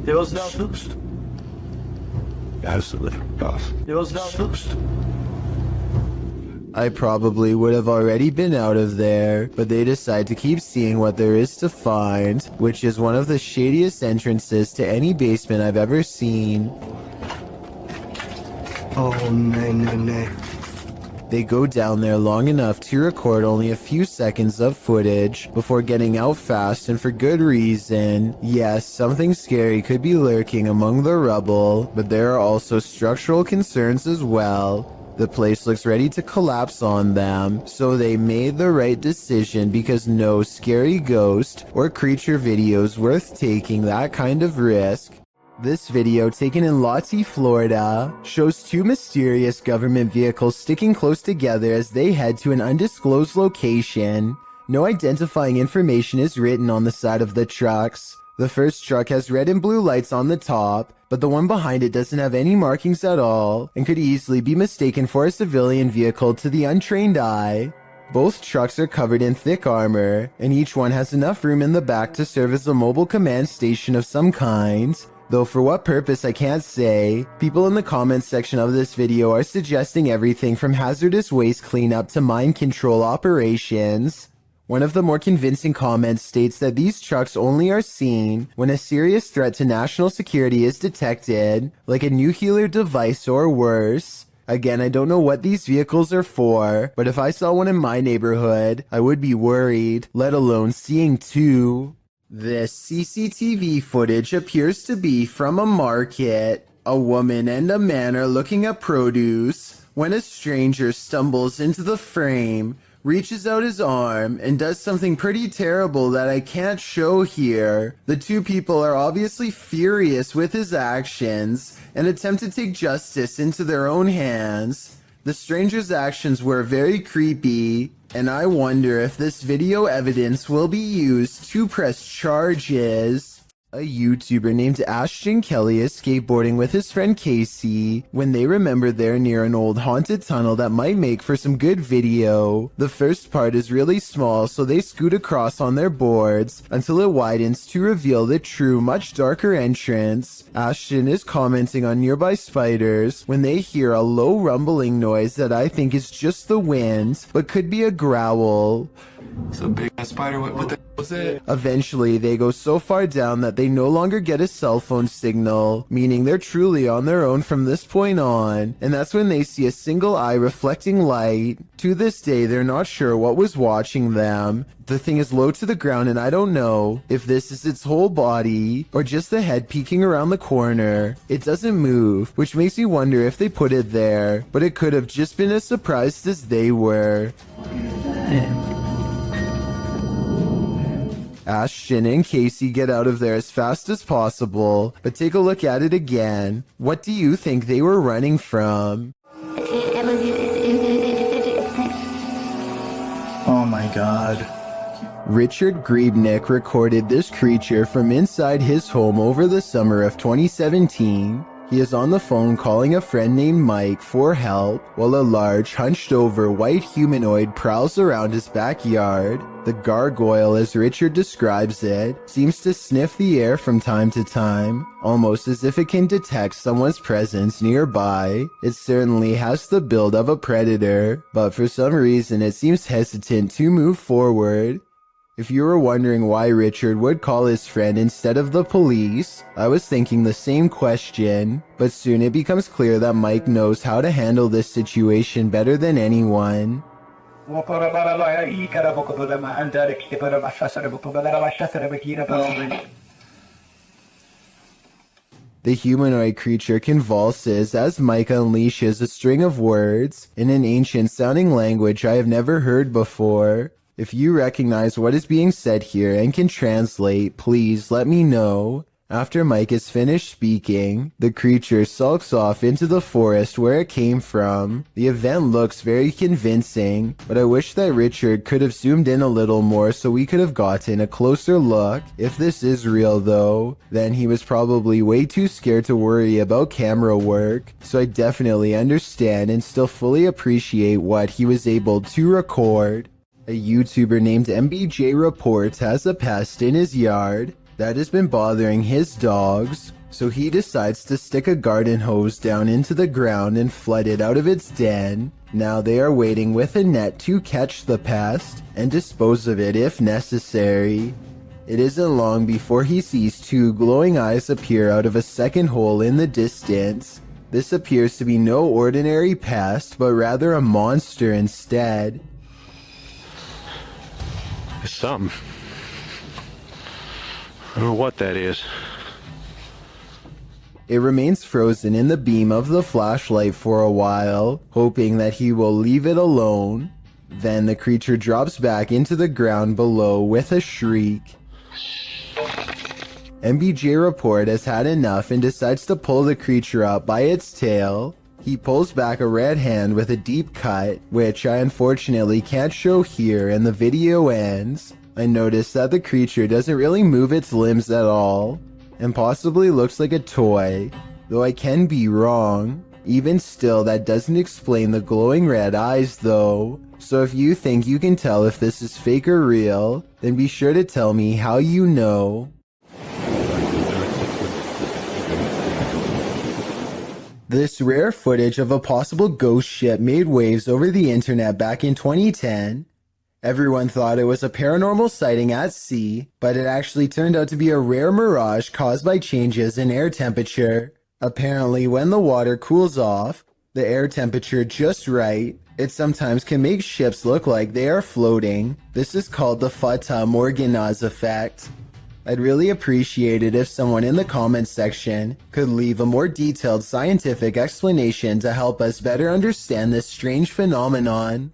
Dit was nou snoeps. Dit was nou snoeps. I probably would have already been out of there, but they decide to keep seeing what there is to find, which is one of the shadiest entrances to any basement I've ever seen. Oh, nee. They go down there long enough to record only a few seconds of footage before getting out fast and for good reason. Yes, something scary could be lurking among the rubble, but there are also structural concerns as well. The place looks ready to collapse on them, so they made the right decision because no scary ghost or creature video is worth taking that kind of risk. This video, taken in Lottie, Florida, shows two mysterious government vehicles sticking close together as they head to an undisclosed location. No identifying information is written on the side of the trucks. The first truck has red and blue lights on the top, but the one behind it doesn't have any markings at all and could easily be mistaken for a civilian vehicle to the untrained eye. Both trucks are covered in thick armor, and each one has enough room in the back to serve as a mobile command station of some kind. Though for what purpose I can't say. People in the comments section of this video are suggesting everything from hazardous waste cleanup to mind control operations. One of the more convincing comments states that these trucks only are seen when a serious threat to national security is detected, like a nuclear device or worse. Again, I don't know what these vehicles are for, but if I saw one in my neighborhood, I would be worried, let alone seeing two. This CCTV footage appears to be from a market. A woman and a man are looking at produce when a stranger stumbles into the frame, reaches out his arm, and does something pretty terrible that I can't show here. The two people are obviously furious with his actions and attempt to take justice into their own hands. The stranger's actions were very creepy, and I wonder if this video evidence will be used to press charges. A YouTuber named Ashton Kelly is skateboarding with his friend Casey when they remember they're near an old haunted tunnel that might make for some good video. The first part is really small, so they scoot across on their boards until it widens to reveal the true, much darker entrance. Ashton is commenting on nearby spiders when they hear a low rumbling noise that I think is just the wind, but could be a growl. It's a big ass spider. What the was it? Eventually, they go so far down that they no longer get a cell phone signal, meaning they're truly on their own from this point on, and that's when they see a single eye reflecting light. To this day, they're not sure what was watching them. The thing is low to the ground, and I don't know if this is its whole body or just the head peeking around the corner. It doesn't move, which makes me wonder if they put it there, but it could have just been as surprised as they were. Ashton and Casey get out of there as fast as possible, but take a look at it again. What do you think they were running from? Oh my god. Richard Griebnick recorded this creature from inside his home over the summer of 2017. He is on the phone calling a friend named Mike for help while a large, hunched-over white humanoid prowls around his backyard. The gargoyle, as Richard describes it, seems to sniff the air from time to time, almost as if it can detect someone's presence nearby. It certainly has the build of a predator, but for some reason it seems hesitant to move forward. If you were wondering why Richard would call his friend instead of the police, I was thinking the same question, but soon it becomes clear that Mike knows how to handle this situation better than anyone. The humanoid creature convulses as Mike unleashes a string of words in an ancient-sounding language I have never heard before. If you recognize what is being said here and can translate, please let me know. After Mike is finished speaking, the creature sulks off into the forest where it came from. The event looks very convincing, but I wish that Richard could have zoomed in a little more so we could have gotten a closer look. If this is real though, then he was probably way too scared to worry about camera work, so I definitely understand and still fully appreciate what he was able to record. A YouTuber named MBJ Reports has a pest in his yard that has been bothering his dogs, so he decides to stick a garden hose down into the ground and flood it out of its den. Now they are waiting with a net to catch the pest and dispose of it if necessary. It isn't long before he sees two glowing eyes appear out of a second hole in the distance. This appears to be no ordinary pest, but rather a monster instead. It's something. I don't know what that is. It remains frozen in the beam of the flashlight for a while, hoping that he will leave it alone. Then the creature drops back into the ground below with a shriek. MBJ Report has had enough and decides to pull the creature up by its tail. He pulls back a red hand with a deep cut, which I unfortunately can't show here, and the video ends. I notice that the creature doesn't really move its limbs at all, and possibly looks like a toy, though I can be wrong. Even still, that doesn't explain the glowing red eyes though, so if you think you can tell if this is fake or real, then be sure to tell me how you know. This rare footage of a possible ghost ship made waves over the internet back in 2010. Everyone thought it was a paranormal sighting at sea, but it actually turned out to be a rare mirage caused by changes in air temperature. Apparently, when the water cools off, the air temperature just right, it sometimes can make ships look like they are floating. This is called the Fata Morgana's effect. I'd really appreciate it if someone in the comments section could leave a more detailed scientific explanation to help us better understand this strange phenomenon.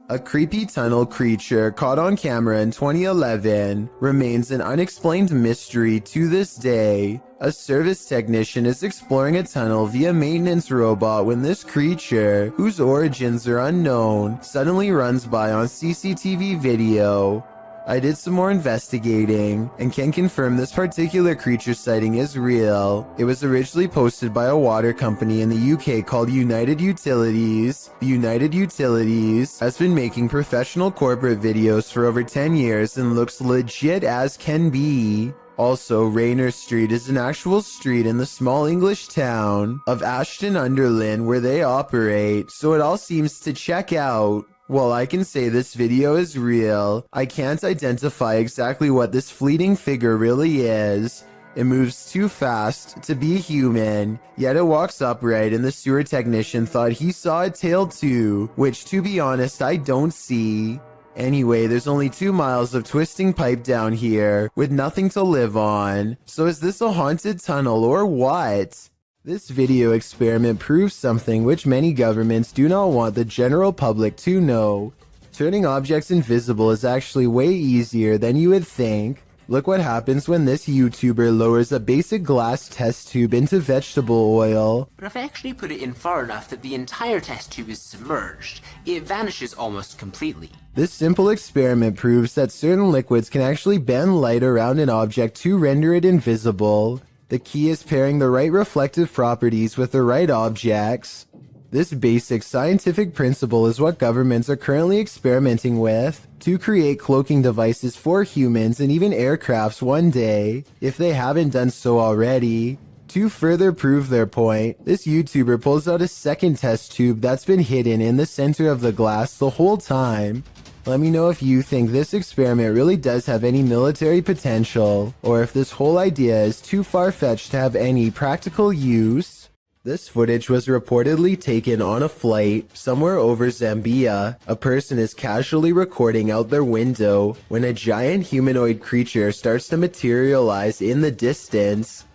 A creepy tunnel creature caught on camera in 2011 remains an unexplained mystery to this day. A service technician is exploring a tunnel via maintenance robot when this creature, whose origins are unknown, suddenly runs by on CCTV video. I did some more investigating and can confirm this particular creature sighting is real. It was originally posted by a water company in the UK called United Utilities. United Utilities has been making professional corporate videos for over 10 years and looks legit as can be. Also, Rayner Street is an actual street in the small English town of Ashton-under-Lyne where they operate, so it all seems to check out. While I can say this video is real, I can't identify exactly what this fleeting figure really is. It moves too fast to be human, yet it walks upright and the sewer technician thought he saw a tail too, which to be honest I don't see. Anyway, there's only 2 miles of twisting pipe down here, with nothing to live on. So is this a haunted tunnel or what? This video experiment proves something which many governments do not want the general public to know. Turning objects invisible is actually way easier than you would think. Look what happens when this YouTuber lowers a basic glass test tube into vegetable oil. But if I actually put it in far enough that the entire test tube is submerged, it vanishes almost completely. This simple experiment proves that certain liquids can actually bend light around an object to render it invisible. The key is pairing the right reflective properties with the right objects. This basic scientific principle is what governments are currently experimenting with to create cloaking devices for humans and even aircrafts one day, if they haven't done so already. To further prove their point, this YouTuber pulls out a second test tube that's been hidden in the center of the glass the whole time. Let me know if you think this experiment really does have any military potential, or if this whole idea is too far-fetched to have any practical use. This footage was reportedly taken on a flight somewhere over Zambia. A person is casually recording out their window when a giant humanoid creature starts to materialize in the distance.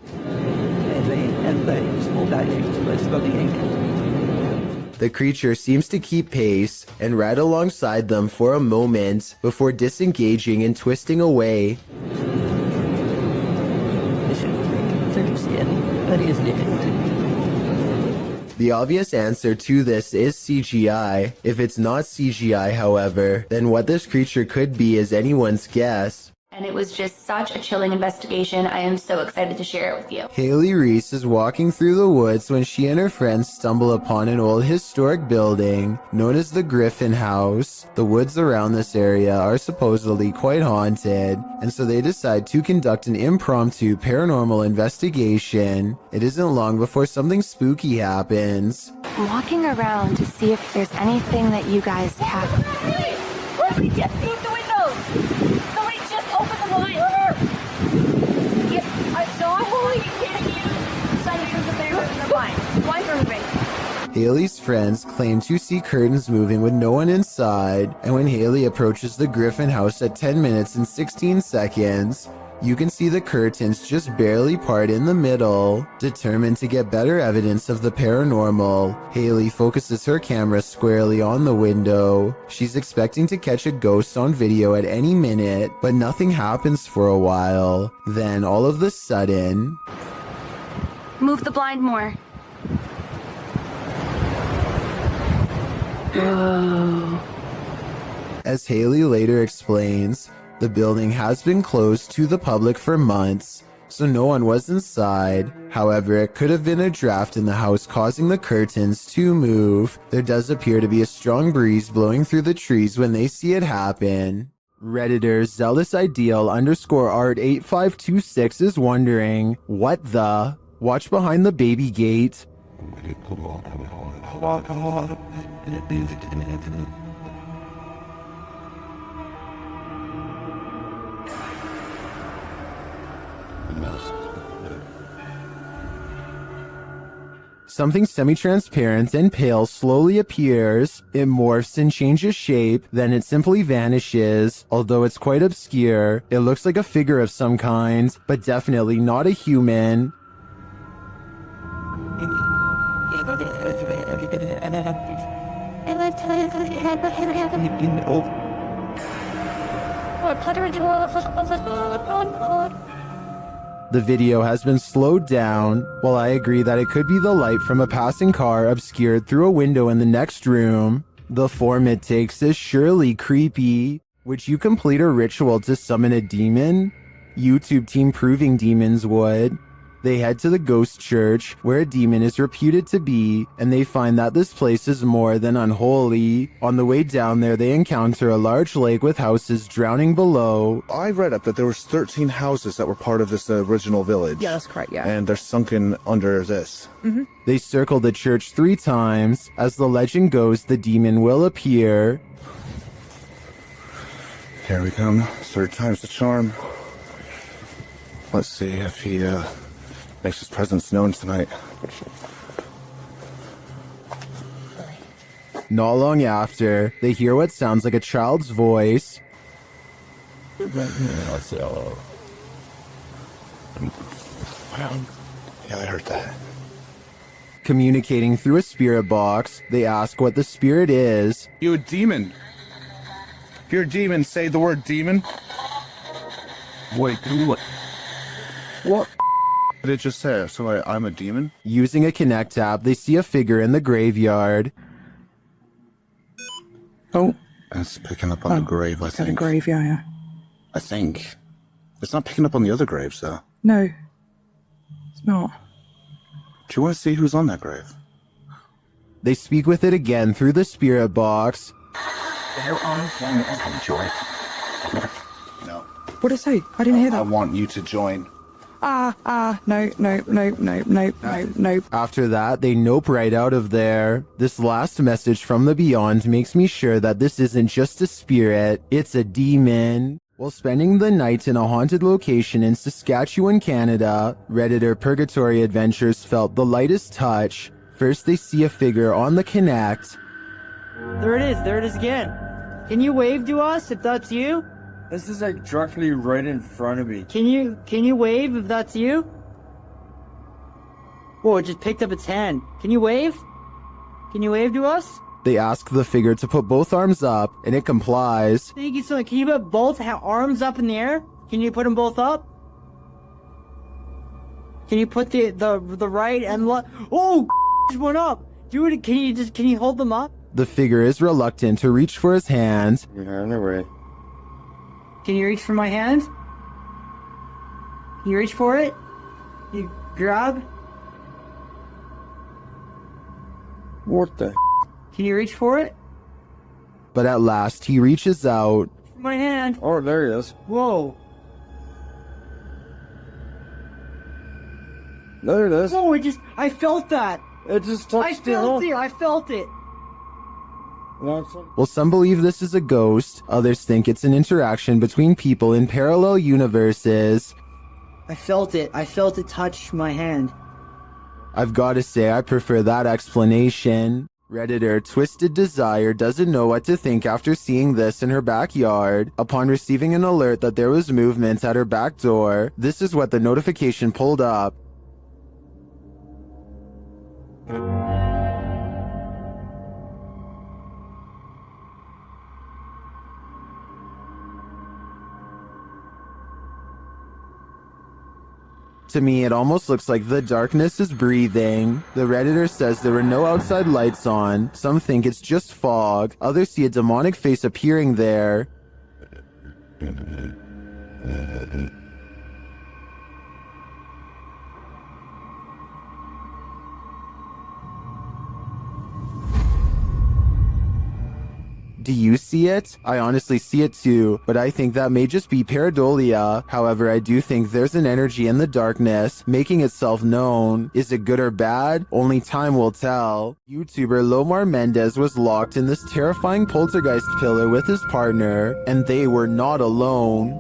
The creature seems to keep pace and ride alongside them for a moment before disengaging and twisting away. The obvious answer to this is CGI. If it's not CGI, however, then what this creature could be is anyone's guess. And it was just such a chilling investigation. I am so excited to share it with you. Haley Reese is walking through the woods when she and her friends stumble upon an old historic building known as the Griffin House. The woods around this area are supposedly quite haunted, and so they decide to conduct an impromptu paranormal investigation. It isn't long before something spooky happens. I'm walking around to see if there's anything that you guys have. Let me get through the windows! Somebody just open the blind! Yep, I saw Holy hitting you. Decided to open the blind. Blinds are moving. Haley's friends claim to see curtains moving with no one inside, and when Haley approaches the Griffin House at 10 minutes and 16 seconds, you can see the curtains just barely part in the middle. Determined to get better evidence of the paranormal, Haley focuses her camera squarely on the window. She's expecting to catch a ghost on video at any minute, but nothing happens for a while. Then all of a sudden... Move the blind more. Whoa. As Haley later explains, the building has been closed to the public for months, so no one was inside. However, it could have been a draft in the house causing the curtains to move. There does appear to be a strong breeze blowing through the trees when they see it happen. Redditor zealous_art8526 is wondering, what the? Watch behind the baby gate. Something semi-transparent and pale slowly appears. It morphs and changes shape, then it simply vanishes. Although it's quite obscure, it looks like a figure of some kind, but definitely not a human. The video has been slowed down. While I agree that it could be the light from a passing car obscured through a window in the next room, the form it takes is surely creepy. Would you complete a ritual to summon a demon? YouTube team Proving Demons would. They head to the ghost church, where a demon is reputed to be, and they find that this place is more than unholy. On the way down there, they encounter a large lake with houses drowning below. I read up that there was 13 houses that were part of this original village. Yeah, that's correct, yeah. And they're sunken under this. They circle the church 3 times. As the legend goes, the demon will appear. Here we come. 3rd time's the charm. Let's see if he makes his presence known tonight. Not long after, they hear what sounds like a child's voice. Yeah, I heard that. Communicating through a spirit box, they ask what the spirit is. You a demon? If you're a demon, say the word demon. Wait, what? What did it just say? So I'm a demon? Using a Connect app, they see a figure in the graveyard. Oh. It's picking up on the grave, I think. The grave, yeah. I think. It's not picking up on the other graves, though. No. It's not. Do you want to see who's on that grave? They speak with it again through the spirit box. Joy. No. What did it say? I didn't hear that. I want you to join. No. After that, they nope right out of there. This last message from the beyond makes me sure that this isn't just a spirit, it's a demon. While spending the night in a haunted location in Saskatchewan, Canada, Redditor Purgatory Adventures felt the lightest touch. First, they see a figure on the Connect. There it is again. Can you wave to us if that's you? This is like directly right in front of me. Can you wave if that's you? Whoa, it just picked up its hand. Can you wave? Can you wave to us? They ask the figure to put both arms up, and it complies. Thank you so much. Can you put both arms up in the air? Can you put them both up? Can you put the right and left? Oh, just went up. Do it. Can you hold them up? The figure is reluctant to reach for his hand. Yeah, no way. Can you reach for my hand? Can you reach for it? You grab? What the? Can you reach for it? But at last, he reaches out. My hand. Oh, there he is. Whoa. There it is. Oh, I felt that. It just touched I felt it. Well, some believe this is a ghost, others think it's an interaction between people in parallel universes. I felt it touch my hand. I've got to say, I prefer that explanation. Redditor Twisted Desire doesn't know what to think after seeing this in her backyard. Upon receiving an alert that there was movement at her back door, this is what the notification pulled up. To me, it almost looks like the darkness is breathing. The Redditor says there were no outside lights on. Some think it's just fog. Others see a demonic face appearing there. Do you see it? I honestly see it too, but I think that may just be pareidolia. However, I do think there's an energy in the darkness making itself known. Is it good or bad? Only time will tell. YouTuber Lomar Mendez was locked in this terrifying poltergeist pillar with his partner, and they were not alone.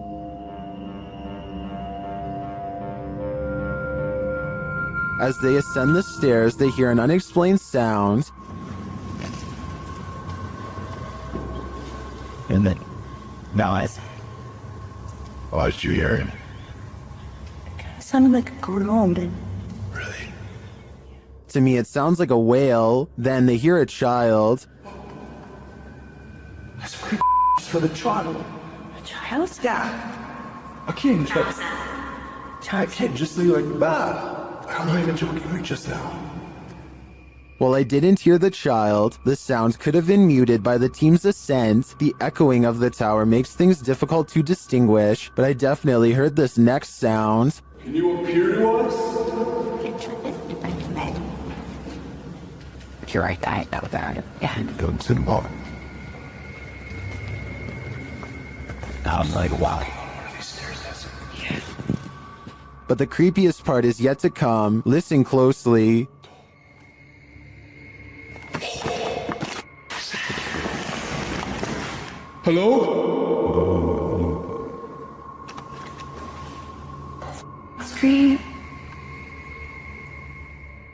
As they ascend the stairs, they hear an unexplained sound. And then, now I did you hear him? It sounded like a groan. To me, it sounds like a wail. Then they hear a child. That's pretty for the child. A child? Yeah. A kid. A kid just like that. I'm not even joking like just now. While I didn't hear the child, the sound could have been muted by the team's ascent. The echoing of the tower makes things difficult to distinguish, but I definitely heard this next sound. Can you appear to us? You're right, I know that. Yeah. Go to the bar. I'm like, wow. But the creepiest part is yet to come. Listen closely. Hello? Scream.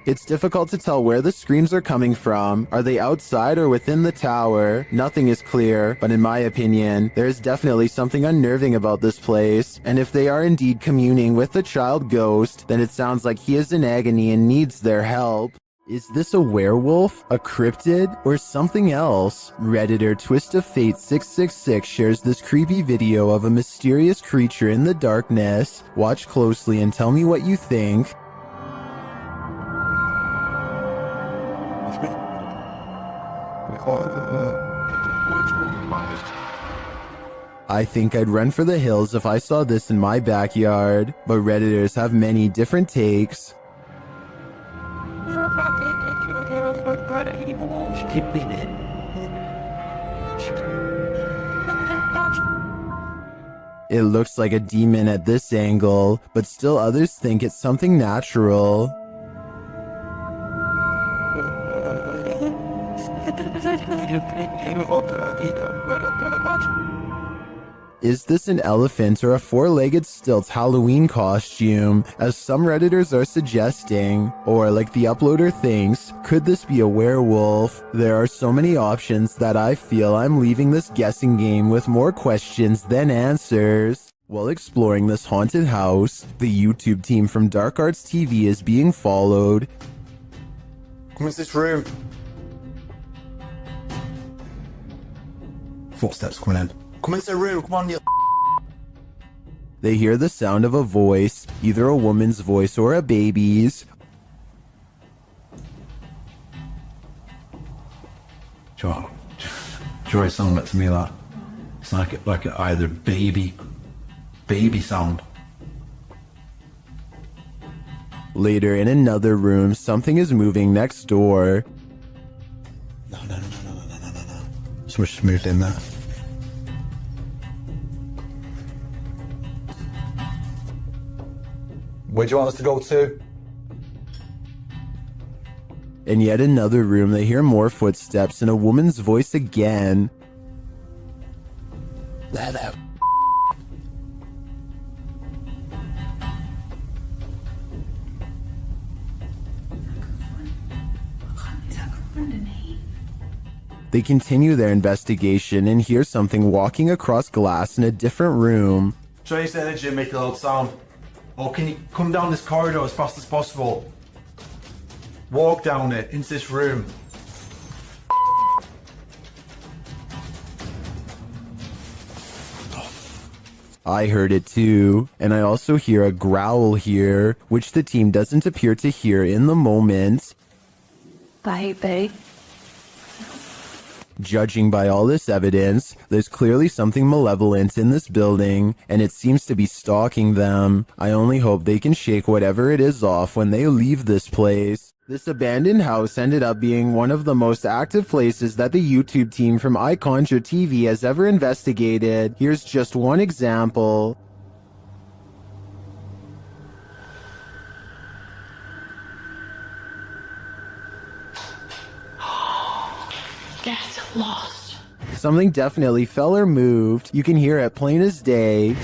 It's difficult to tell where the screams are coming from. Are they outside or within the tower? Nothing is clear, but in my opinion, there is definitely something unnerving about this place. And if they are indeed communing with the child ghost, then it sounds like he is in agony and needs their help. Is this a werewolf, a cryptid, or something else? Redditor Twist of Fate 666 shares this creepy video of a mysterious creature in the darkness. Watch closely and tell me what you think. I think I'd run for the hills if I saw this in my backyard, but Redditors have many different takes. It looks like a demon at this angle, but still others think it's something natural. Is this an elephant or a four-legged stilts Halloween costume, as some Redditors are suggesting? Or, like the uploader thinks, could this be a werewolf? There are so many options that I feel I'm leaving this guessing game with more questions than answers. While exploring this haunted house, the YouTube team from Dark Arts TV is being followed. Come into this room. Footsteps coming in. Come into the room, come on, you. They hear the sound of a voice, either a woman's voice or a baby's. Joe, it sounded like to me that. It's like either baby sound. Later in another room, something is moving next door. No. Someone's just moved in there. Where do you want us to go to? In yet another room, they hear more footsteps and a woman's voice again. There. They continue their investigation and hear something walking across glass in a different room. Trace energy and make a loud sound. Or can you come down this corridor as fast as possible? Walk down it, into this room. I heard it too, and I also hear a growl here, which the team doesn't appear to hear in the moment. Bye, babe. Judging by all this evidence, there's clearly something malevolent in this building, and it seems to be stalking them. I only hope they can shake whatever it is off when they leave this place. This abandoned house ended up being one of the most active places that the YouTube team from iConjure TV has ever investigated. Here's just one example. Get lost. Something definitely fell or moved. You can hear it plain as day.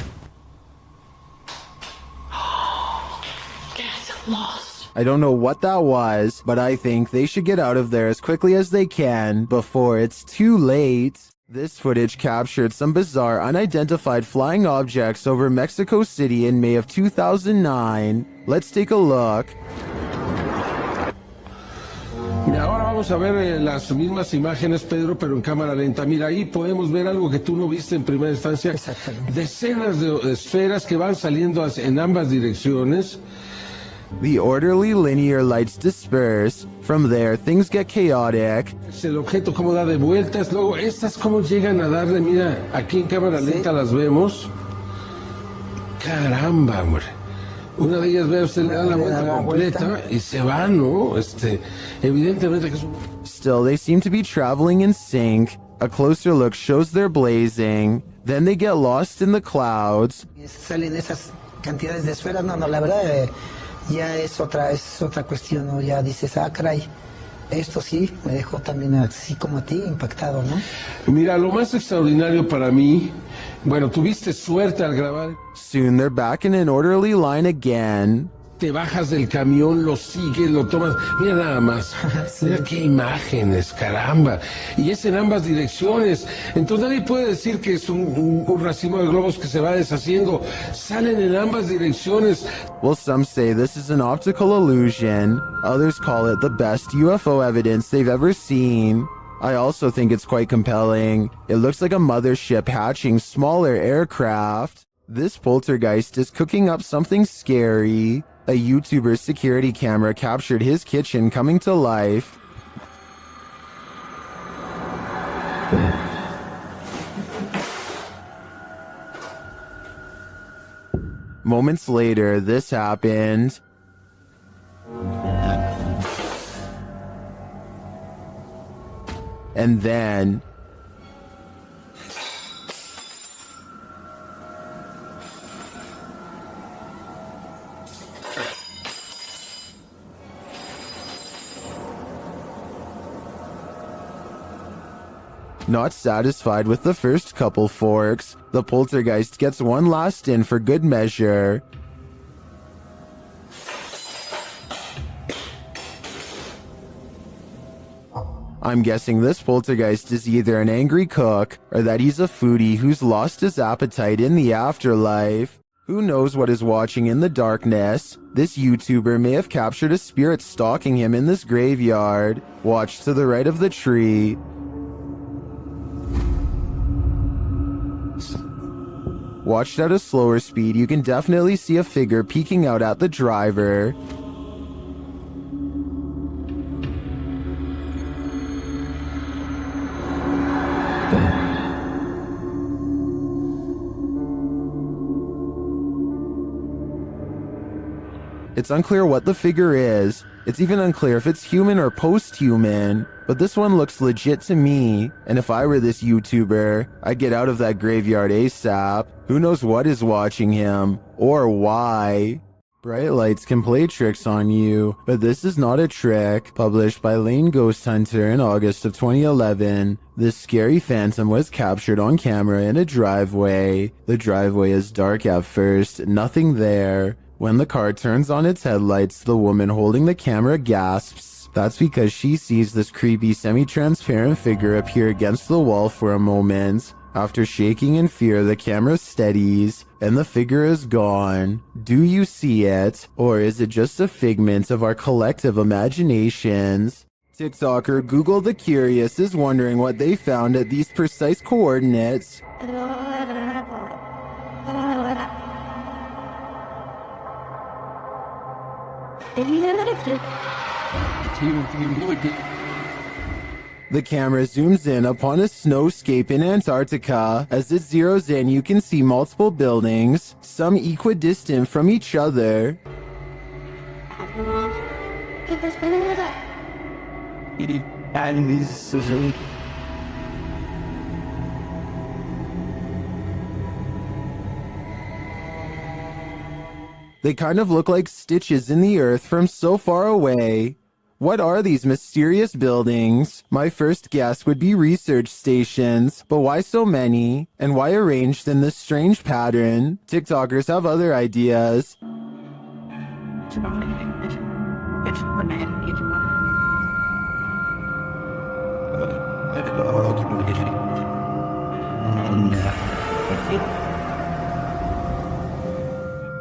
Get lost. I don't know what that was, but I think they should get out of there as quickly as they can before it's too late. This footage captured some bizarre unidentified flying objects over Mexico City in May of 2009. Let's take a look. Mira, ahora vamos a ver las mismas imágenes, Pedro, pero en cámara lenta. Mira, ahí podemos ver algo que tú no viste en primera instancia. Decenas de esferas que van saliendo en ambas direcciones. The orderly linear lights disperse. From there, things get chaotic. El objeto cómo da de vueltas. Luego, estas cómo llegan a darle, mira, aquí en cámara lenta las vemos. Caramba, hombre. Una de ellas, ve usted, le da la vuelta completa y se va, ¿no? Evidentemente que es un... Still, they seem to be traveling in sync. A closer look shows they're blazing. Then they get lost in the clouds. Salen esas cantidades de esferas. No, la verdad, ya es otra cuestión, ¿no? Ya dices, caray. Esto sí me dejó también así como a ti impactado, ¿no? Mira, lo más extraordinario para mí, bueno, tuviste suerte al grabar. Soon they're back in an orderly line again. Te bajas del camión, lo sigues, lo tomas. Mira nada más. Mira qué imágenes, caramba. Y es en ambas direcciones. Entonces nadie puede decir que es un racimo de globos que se va deshaciendo. Salen en ambas direcciones. Well, some say this is an optical illusion. Others call it the best UFO evidence they've ever seen. I also think it's quite compelling. It looks like a mothership hatching smaller aircraft. This poltergeist is cooking up something scary. A YouTuber's security camera captured his kitchen coming to life. Moments later, this happened. And then... Not satisfied with the first couple forks, the poltergeist gets one last in for good measure. I'm guessing this poltergeist is either an angry cook or that he's a foodie who's lost his appetite in the afterlife. Who knows what is watching in the darkness? This YouTuber may have captured a spirit stalking him in this graveyard. Watch to the right of the tree. Watched at a slower speed, you can definitely see a figure peeking out at the driver. It's unclear what the figure is. It's even unclear if it's human or post-human. But this one looks legit to me, and if I were this YouTuber, I'd get out of that graveyard ASAP. Who knows what is watching him, or why? Bright lights can play tricks on you, but this is not a trick. Published by Lane Ghost Hunter in August of 2011, this scary phantom was captured on camera in a driveway. The driveway is dark at first, nothing there. When the car turns on its headlights, the woman holding the camera gasps. That's because she sees this creepy semi-transparent figure appear against the wall for a moment. After shaking in fear, the camera steadies, and the figure is gone. Do you see it? Or is it just a figment of our collective imaginations? TikToker Google the Curious is wondering what they found at these precise coordinates. The camera zooms in upon a snowscape in Antarctica. As it zeroes in, you can see multiple buildings, some equidistant from each other. They kind of look like stitches in the earth from so far away. What are these mysterious buildings? My first guess would be research stations, but why so many? And why arranged in this strange pattern? TikTokers have other ideas.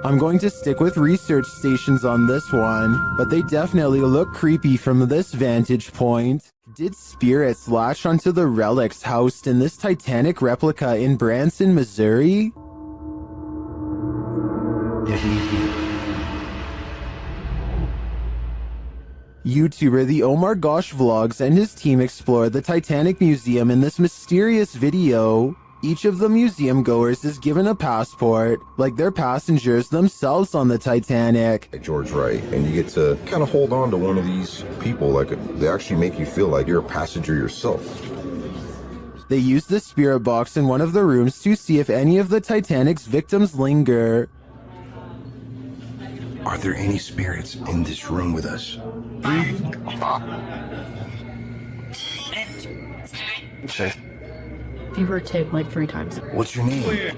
I'm going to stick with research stations on this one, but they definitely look creepy from this vantage point. Did spirits latch onto the relics housed in this Titanic replica in Branson, Missouri? YouTuber The Omar Gosh Vlogs and his team explore the Titanic Museum in this mysterious video. Each of the museum goers is given a passport, like they're passengers themselves on the Titanic. George Wright, and you get to kind of hold on to one of these people, like they actually make you feel like you're a passenger yourself. They use the spirit box in one of the rooms to see if any of the Titanic's victims linger. Are there any spirits in this room with us? You were taped like 3 times. What's your name?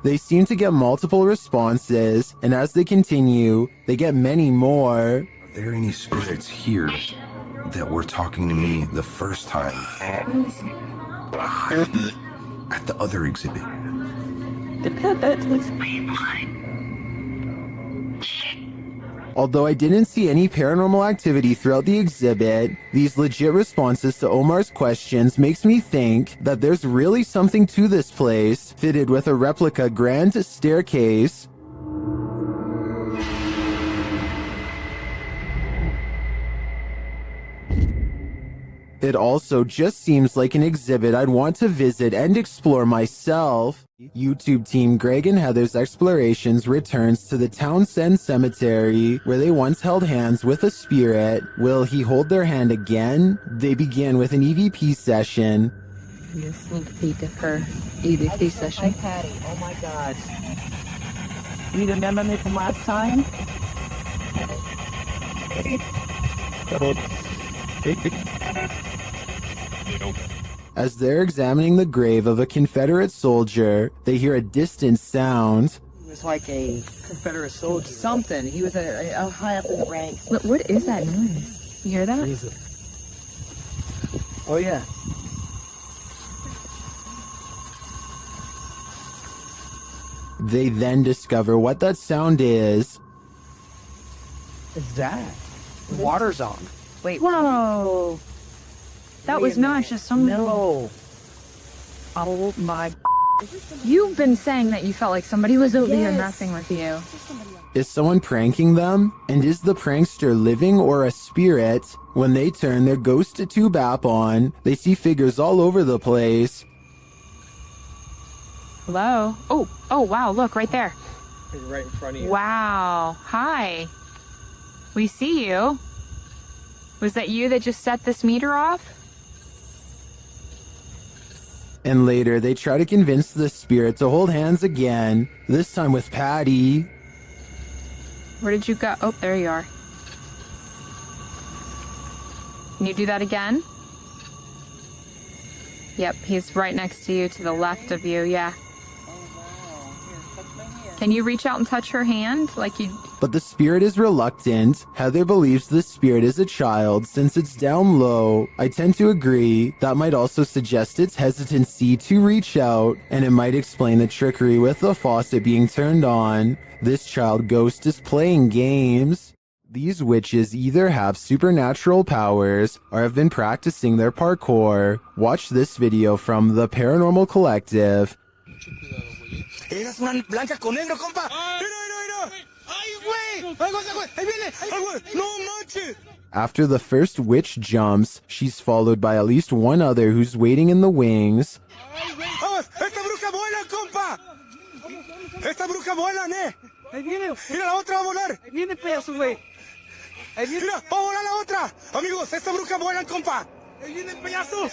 They seem to get multiple responses, and as they continue, they get many more. Are there any spirits here that were talking to me the first time at the other exhibit? Although I didn't see any paranormal activity throughout the exhibit, these legit responses to Omar's questions makes me think that there's really something to this place, fitted with a replica grand staircase. It also just seems like an exhibit I'd want to visit and explore myself. YouTube team Greg and Heather's Explorations returns to the Townsend Cemetery, where they once held hands with a spirit. Will he hold their hand again? They begin with an EVP session. You sneak peek at her EVP session. Hi, Patty. Oh my God. You remember me from last time? As they're examining the grave of a Confederate soldier, they hear a distant sound. He was like a Confederate soldier. Something. He was a high up in the ranks. What is that noise? You hear that? Oh, yeah. They then discover what that sound is. What's that? The water's on. Wait. Whoa. That was not just some... No. Oh my... You've been saying that you felt like somebody was over here messing with you. Is someone pranking them? And is the prankster living or a spirit? When they turn their ghost tube app on, they see figures all over the place. Hello? Oh, wow, look, right there. Right in front of you. Wow. Hi. We see you. Was that you that just set this meter off? And later, they try to convince the spirit to hold hands again, this time with Patty. Where did you go? Oh, there you are. Can you do that again? Yep, he's right next to you, to the left of you, yeah. Can you reach out and touch her hand like you... But the spirit is reluctant. Heather believes the spirit is a child since it's down low. I tend to agree. That might also suggest its hesitancy to reach out, and it might explain the trickery with the faucet being turned on. This child ghost is playing games. These witches either have supernatural powers or have been practicing their parkour. Watch this video from the Paranormal Collective. Eras una blanca con negro, compa. Mira. ¡Ay, güey! ¡Ahí viene! ¡Ay, güey! ¡No manches! After the first witch jumps, she's followed by at least one other who's waiting in the wings. ¡Vamos! ¡Esta bruja vuela, compa! ¡Esta bruja vuela, ne! ¡Ahí viene! ¡Mira, la otra va a volar! ¡Ahí viene, pedazo, güey! ¡Ahí viene! ¡Mira, va a volar la otra! Amigos, esta bruja vuela, compa! ¡Ahí viene el payaso!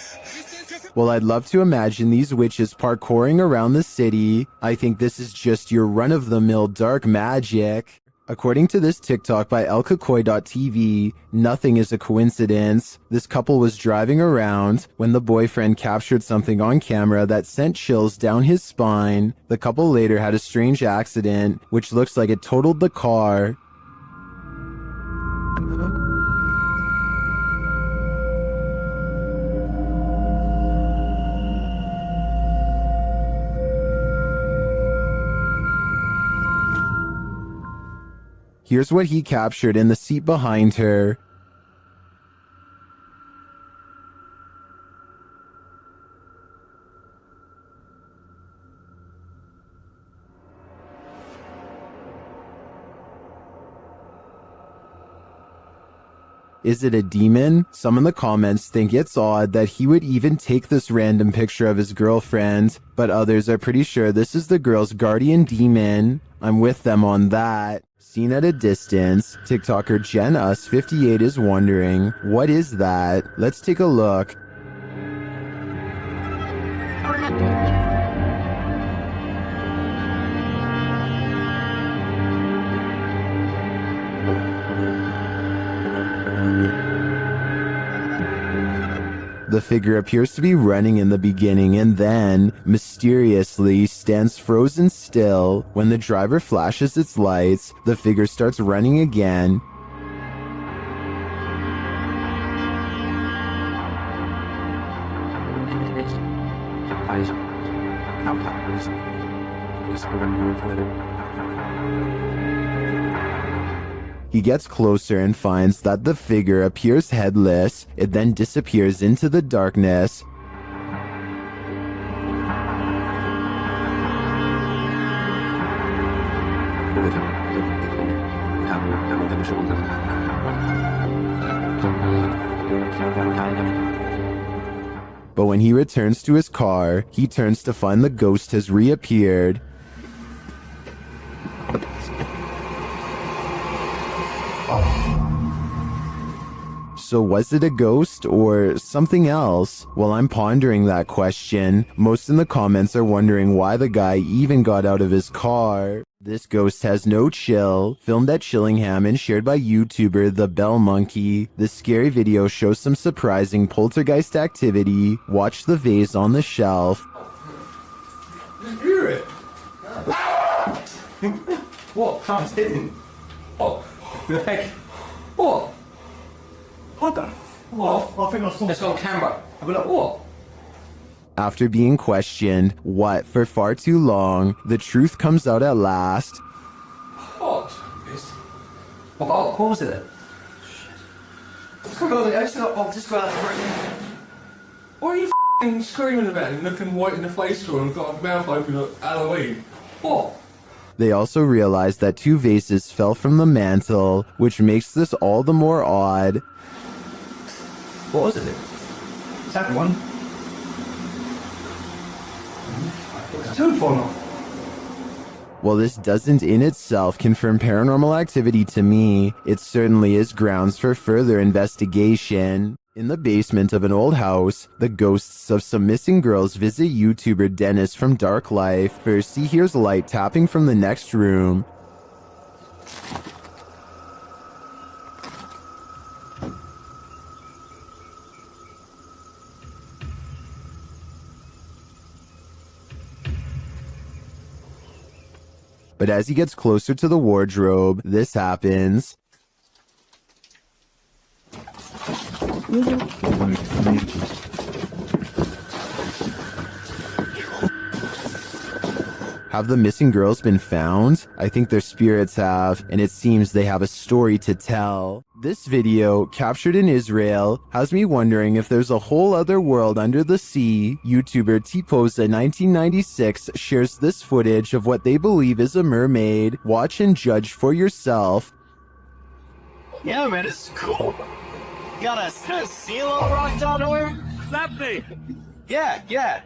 Well, I'd love to imagine these witches parkouring around the city. I think this is just your run-of-the-mill dark magic. According to this TikTok by elkakoi.tv, nothing is a coincidence. This couple was driving around when the boyfriend captured something on camera that sent chills down his spine. The couple later had a strange accident, which looks like it totaled the car. Here's what he captured in the seat behind her. Is it a demon? Some in the comments think it's odd that he would even take this random picture of his girlfriend, but others are pretty sure this is the girl's guardian demon. I'm with them on that. Seen at a distance, TikToker JenUs58 is wondering, what is that? Let's take a look. The figure appears to be running in the beginning and then, mysteriously, stands frozen still. When the driver flashes its lights, the figure starts running again. He gets closer and finds that the figure appears headless. It then disappears into the darkness. But when he returns to his car, he turns to find the ghost has reappeared. So was it a ghost or something else? Well, I'm pondering that question. Most in the comments are wondering why the guy even got out of his car. This ghost has no chill. Filmed at Chillingham and shared by YouTuber The Bell Monkey. This scary video shows some surprising poltergeist activity. Watch the vase on the shelf. Hear it. What? I didn't. What? The heck? What? What the? What? I think I saw this on camera. I'll be like, what? After being questioned, what, for far too long, the truth comes out at last. What? What was it then? Just go out. What are you f***ing screaming about and looking white in the face for and got a mouth open like Halloween? What? They also realized that 2 vases fell from the mantle, which makes this all the more odd. What was it? Is that one? It's 2 falling off. While this doesn't in itself confirm paranormal activity to me, it certainly is grounds for further investigation. In the basement of an old house, the ghosts of some missing girls visit YouTuber Dennis from Dark Life. First, he hears light tapping from the next room. But as he gets closer to the wardrobe, this happens. Have the missing girls been found? I think their spirits have, and it seems they have a story to tell. This video, captured in Israel, has me wondering if there's a whole other world under the sea. YouTuber Tposa1996 shares this footage of what they believe is a mermaid. Watch and judge for yourself. Yeah, man, it's cool. Got a seal on rock down nowhere? That thing. Yeah.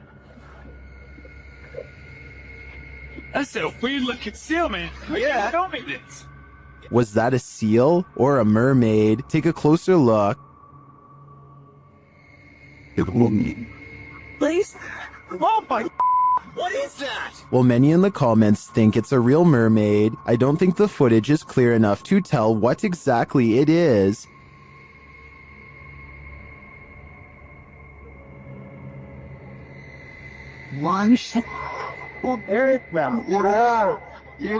That's a weird looking seal, man. Yeah. Don't make this. Was that a seal or a mermaid? Take a closer look. Please? Oh my. What is that? While many in the comments think it's a real mermaid, I don't think the footage is clear enough to tell what exactly it is. One shit. Oh, Eric, man. What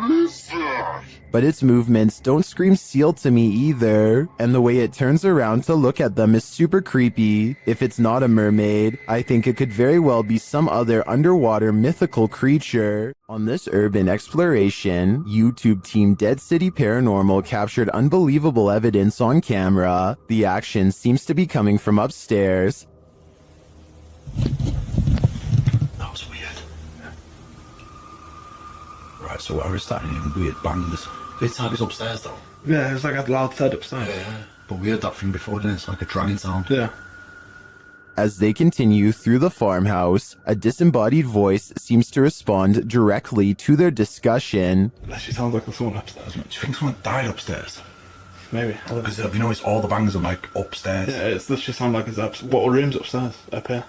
is that? but its movements don't scream seal to me either, and the way it turns around to look at them is super creepy. If it's not a mermaid, I think it could very well be some other underwater mythical creature. On this urban exploration, YouTube team Dead City Paranormal captured unbelievable evidence on camera. The action seems to be coming from upstairs. That was weird. Right, so I was starting hearing weird bangs. This time it's upstairs though. Yeah, it's like a loud thud upstairs. Yeah. But we heard that thing before, didn't it? It's like a dragging sound. Yeah. As they continue through the farmhouse, a disembodied voice seems to respond directly to their discussion. It actually sounds like someone upstairs. Do you think someone died upstairs? Maybe. Because have you noticed all the bangs are like upstairs? Yeah, it's literally sound like it's what room's upstairs, up here.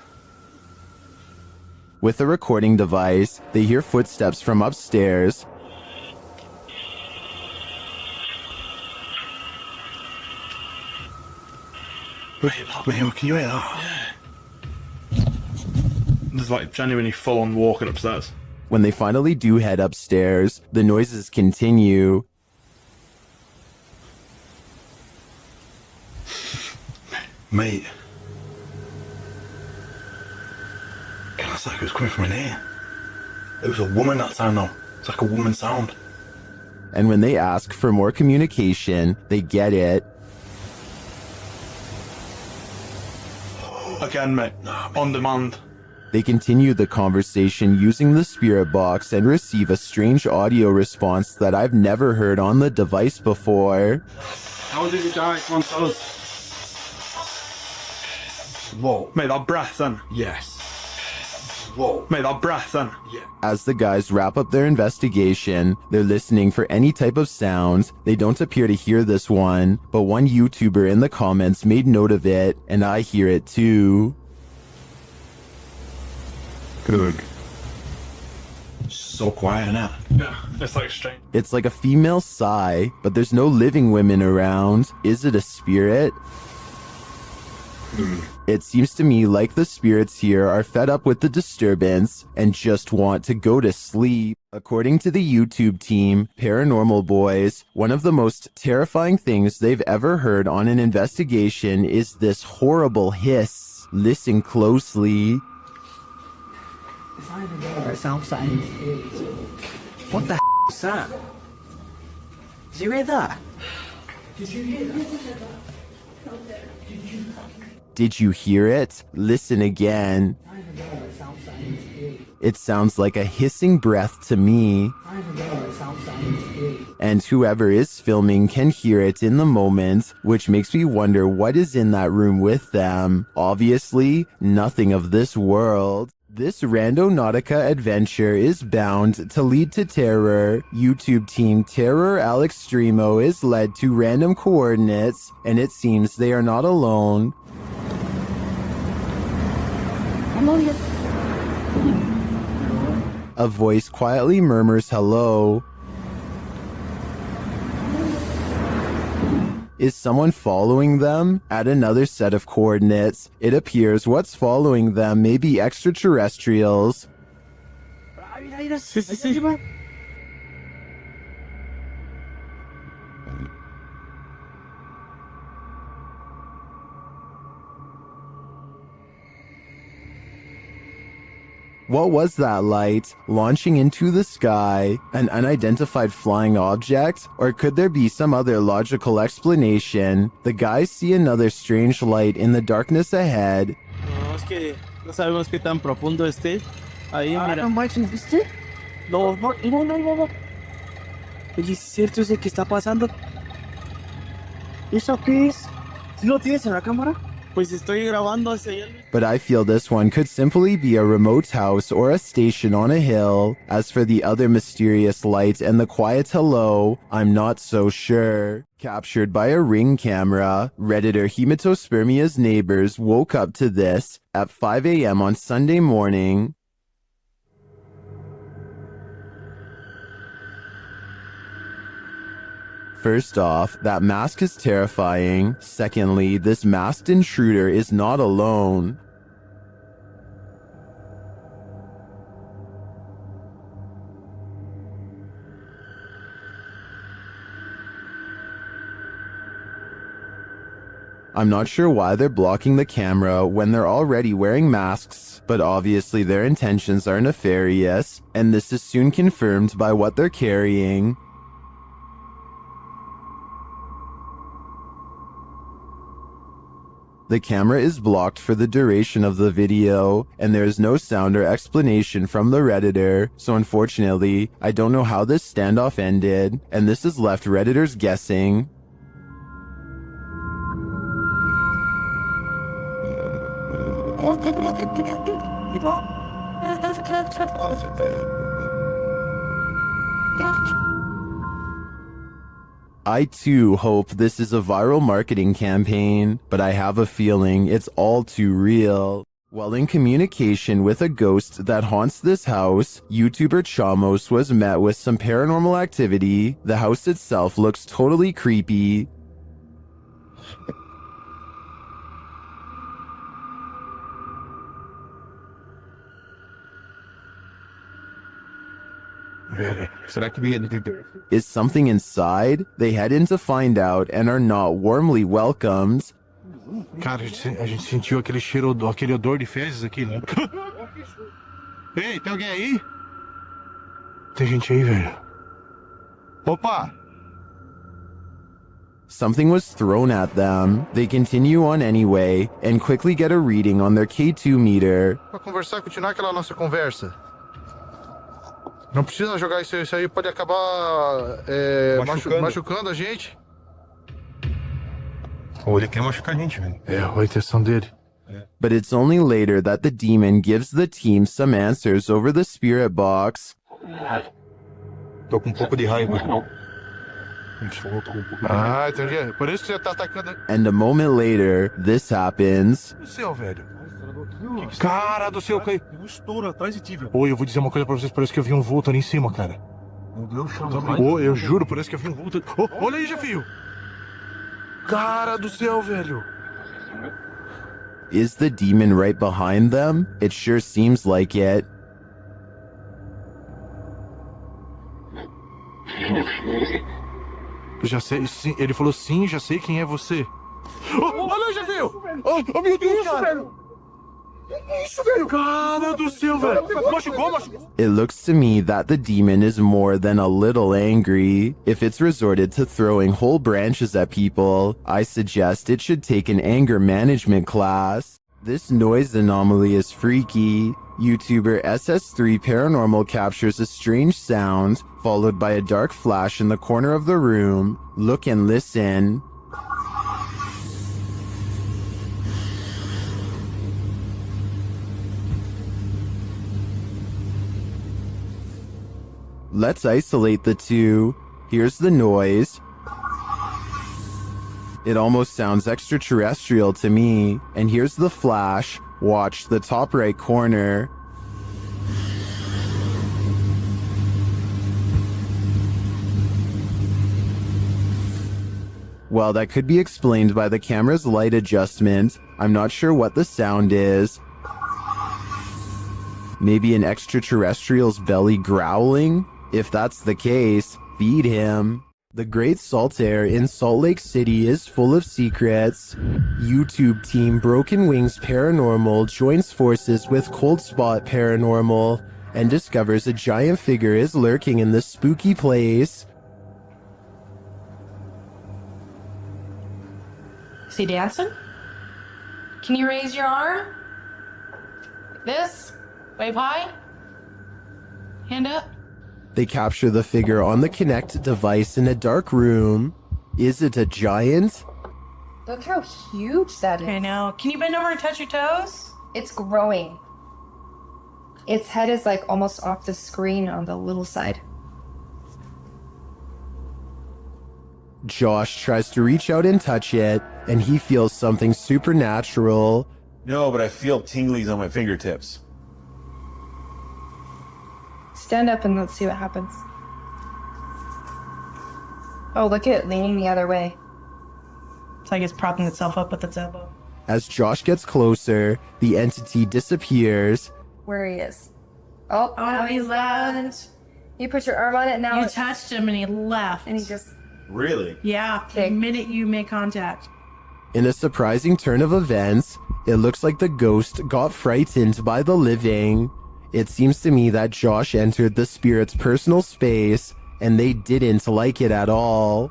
With a recording device, they hear footsteps from upstairs. Wait, can you hear that? Yeah. There's like genuinely full-on walking upstairs. When they finally do head upstairs, the noises continue. Mate. Can I say it was coming from in here? It was a woman that time though. It's like a woman sound. And when they ask for more communication, they get it. Again, mate. On demand. They continue the conversation using the spirit box and receive a strange audio response that I've never heard on the device before. How did you die? Come on, tell us. Whoa. Mate, that breath then. Yes. Whoa. Mate, that breath then. Yeah. As the guys wrap up their investigation, they're listening for any type of sounds. They don't appear to hear this one, but one YouTuber in the comments made note of it, and I hear it too. Good. So quiet now. Yeah, it's like strange. It's like a female sigh, but there's no living women around. Is it a spirit? It seems to me like the spirits here are fed up with the disturbance and just want to go to sleep. According to the YouTube team, Paranormal Boys, one of the most terrifying things they've ever heard on an investigation is this horrible hiss. Listen closely. It's not even there. It sounds like what the is that? Did you hear that? Did you hear that? Did you hear it? Listen again. It sounds like a hissing breath to me. And whoever is filming can hear it in the moment, which makes me wonder what is in that room with them. Obviously, nothing of this world. This Randonautica adventure is bound to lead to terror. YouTube team Terror Al Extremo is led to random coordinates, and it seems they are not alone. A voice quietly murmurs hello. Is someone following them? At another set of coordinates, it appears what's following them may be extraterrestrials. What was that light launching into the sky? An unidentified flying object? Or could there be some other logical explanation? The guys see another strange light in the darkness ahead. No, es que no sabemos qué tan profundo esté. Ahí, mira. No manches, ¿viste? No, no. Oye, ¿es cierto ese que está pasando? ¿Eso qué es? ¿No lo tienes en la cámara? Pues estoy grabando hacia allá. But I feel this one could simply be a remote house or a station on a hill. As for the other mysterious light and the quiet hello, I'm not so sure. Captured by a Ring camera, Redditor Hematospermia's neighbors woke up to this at 5 a.m. on Sunday morning. First off, that mask is terrifying. Secondly, this masked intruder is not alone. I'm not sure why they're blocking the camera when they're already wearing masks, but obviously their intentions are nefarious, and this is soon confirmed by what they're carrying. The camera is blocked for the duration of the video, and there is no sound or explanation from the Redditor, so unfortunately, I don't know how this standoff ended, and this has left Redditors guessing. I too hope this is a viral marketing campaign, but I have a feeling it's all too real. While in communication with a ghost that haunts this house, YouTuber Chamos was met with some paranormal activity. The house itself looks totally creepy. Is something inside? They head in to find out and are not warmly welcomed. Cara, a gente sentiu aquele cheiro, aquele odor de fezes aqui, né? Ei, tem alguém aí? Tem gente aí, velho. Opa! Something was thrown at them. They continue on anyway and quickly get a reading on their K2 meter. Pra conversar, continuar aquela nossa conversa. Não precisa jogar isso aí pode acabar machucando a gente. Ou ele quer machucar a gente, velho. É, a intenção dele. But it's only later that the demon gives the team some answers over the spirit box. Tô com um pouco de raiva. Ah, entendi. Por isso que você tá atacando. And a moment later, this happens. O céu, velho. Cara do céu, caiu. Um estouro atrás de ti, velho. Oi, eu vou dizer uma coisa pra vocês, parece que eu vi um vulto ali em cima, cara. Meu Deus, chama. Eu juro, parece que eu vi um vulto. Olha aí, Jefio. Cara do céu, velho. Is the demon right behind them? It sure seems like it. Já sei, sim, ele falou sim, já sei quem é você. Olha, Jefio. Oh, meu Deus, cara. Isso, velho! Cara do céu, velho! Machucou. It looks to me that the demon is more than a little angry. If it's resorted to throwing whole branches at people, I suggest it should take an anger management class. This noise anomaly is freaky. YouTuber SS3 Paranormal captures a strange sound, followed by a dark flash in the corner of the room. Look and listen. Let's isolate the two. Here's the noise. It almost sounds extraterrestrial to me. And here's the flash. Watch the top right corner. Well, that could be explained by the camera's light adjustment. I'm not sure what the sound is. Maybe an extraterrestrial's belly growling? If that's the case, feed him. The Great Salt Air in Salt Lake City is full of secrets. YouTube team Broken Wings Paranormal joins forces with Cold Spot Paranormal and discovers a giant figure is lurking in this spooky place. Is he dancing? Can you raise your arm? Like this? Wave high? Hand up? They capture the figure on the Kinect device in a dark room. Is it a giant? Look how huge that is. Okay, now, can you bend over and touch your toes? It's growing. Its head is like almost off the screen on the little side. Josh tries to reach out and touch it, and he feels something supernatural. No, but I feel tinglies on my fingertips. Stand up and let's see what happens. Oh, look at it leaning the other way. It's like it's propping itself up with its elbow. As Josh gets closer, the entity disappears. Where he is. Oh, Oh, he left. You put your arm on it now. You touched him and he left. And he just... Really? Yeah, the minute you make contact. In a surprising turn of events, it looks like the ghost got frightened by the living. It seems to me that Josh entered the spirit's personal space and they didn't like it at all.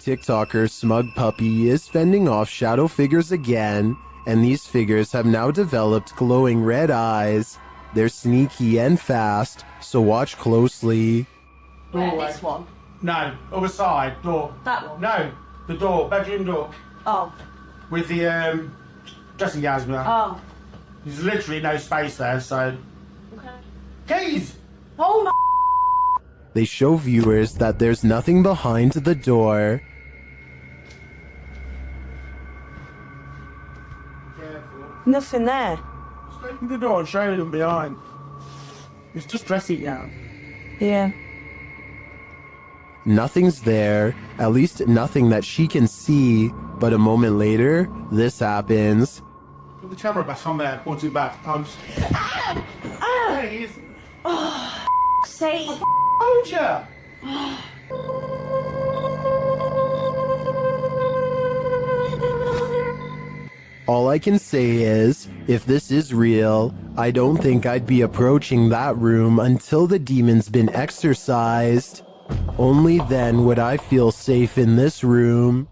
TikToker Smug Puppy is fending off shadow figures again, and these figures have now developed glowing red eyes. They're sneaky and fast, so watch closely. Door, this one. No, other side, door. That one? No, the door, bedroom door. Oh. With the dressing gowns behind. Oh. There's literally no space there, so. Okay. Keys! Oh my. They show viewers that there's nothing behind the door. Nothing there. Just open the door and show them behind. It's just dressing gown. Yeah. Nothing's there, at least nothing that she can see, but a moment later, this happens. Put the camera back on there, point it back. Please. Oh, say. Hold ya. All I can say is, if this is real, I don't think I'd be approaching that room until the demon's been exorcised. Only then would I feel safe in this room.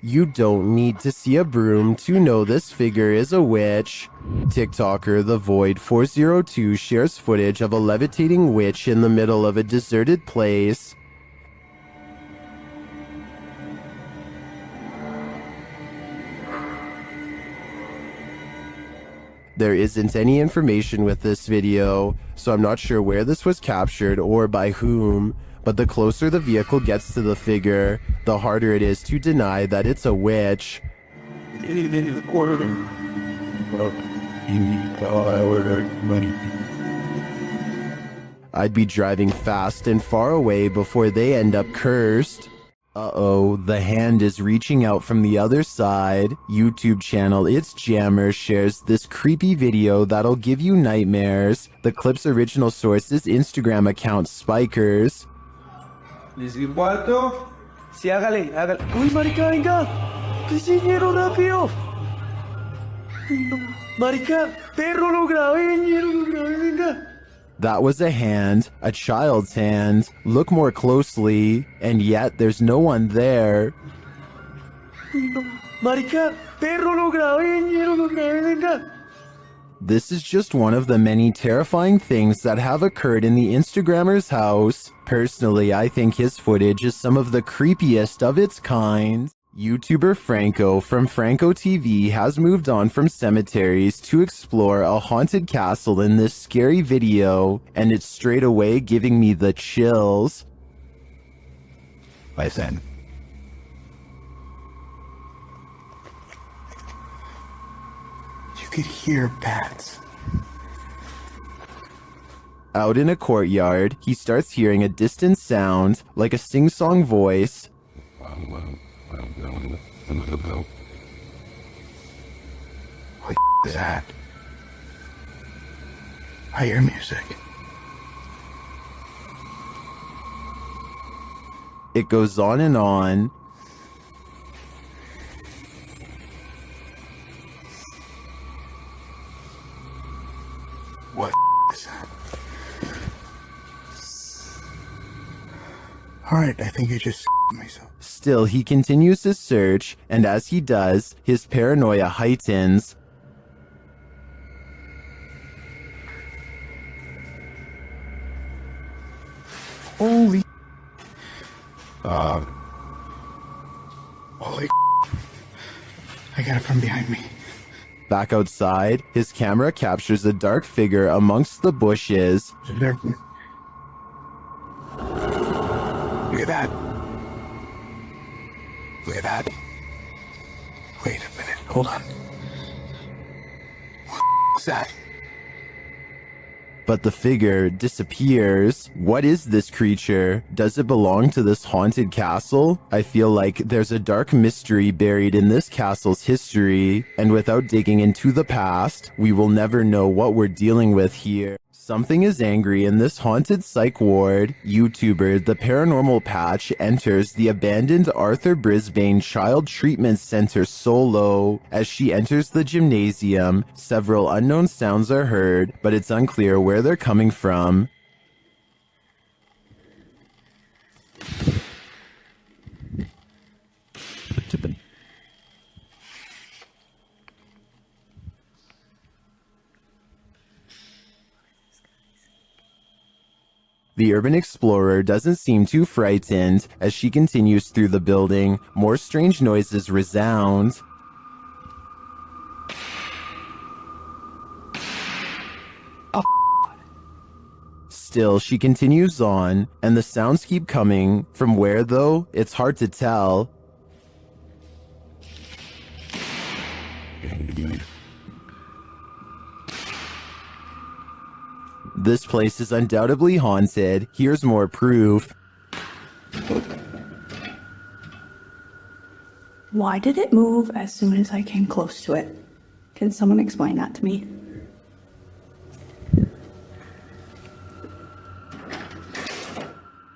You don't need to see a broom to know this figure is a witch. TikToker The Void 402 shares footage of a levitating witch in the middle of a deserted place. There isn't any information with this video, so I'm not sure where this was captured or by whom, but the closer the vehicle gets to the figure, the harder it is to deny that it's a witch. I'd be driving fast and far away before they end up cursed. Uh-oh, the hand is reaching out from the other side. YouTube channel It's Jammer shares this creepy video that'll give you nightmares. The clip's original source is Instagram account Spikers. ¿Les di cuarto? Sí, hágale. ¡Uy, marica, venga! ¡Qué señero rápido! Marica, perro, lo grabé, venga. That was a hand, a child's hand. Look more closely, and yet there's no one there. Marica, perro, lo grabé, venga. This is just one of the many terrifying things that have occurred in the Instagrammer's house. Personally, I think his footage is some of the creepiest of its kind. YouTuber Franco from Franco TV has moved on from cemeteries to explore a haunted castle in this scary video, and it's straight away giving me the chills. Listen. You could hear bats. Out in a courtyard, he starts hearing a distant sound, like a sing-song voice. What is that? I hear music. It goes on and on. What is that? Alright, I think I just myself. Still, he continues his search, and as he does, his paranoia heightens. Holy I got it from behind me. Back outside, his camera captures a dark figure amongst the bushes. Look at that. Look at that. Wait a minute. Hold on. What's that? But the figure disappears. What is this creature? Does it belong to this haunted castle? I feel like there's a dark mystery buried in this castle's history, and without digging into the past, we will never know what we're dealing with here. Something is angry in this haunted psych ward. YouTuber The Paranormal Patch enters the abandoned Arthur Brisbane Child Treatment Center solo. As she enters the gymnasium, several unknown sounds are heard, but it's unclear where they're coming from. The urban explorer doesn't seem too frightened. As she continues through the building, more strange noises resound. Still, she continues on, and the sounds keep coming. From where, though, it's hard to tell. This place is undoubtedly haunted. Here's more proof. Why did it move as soon as I came close to it? Can someone explain that to me?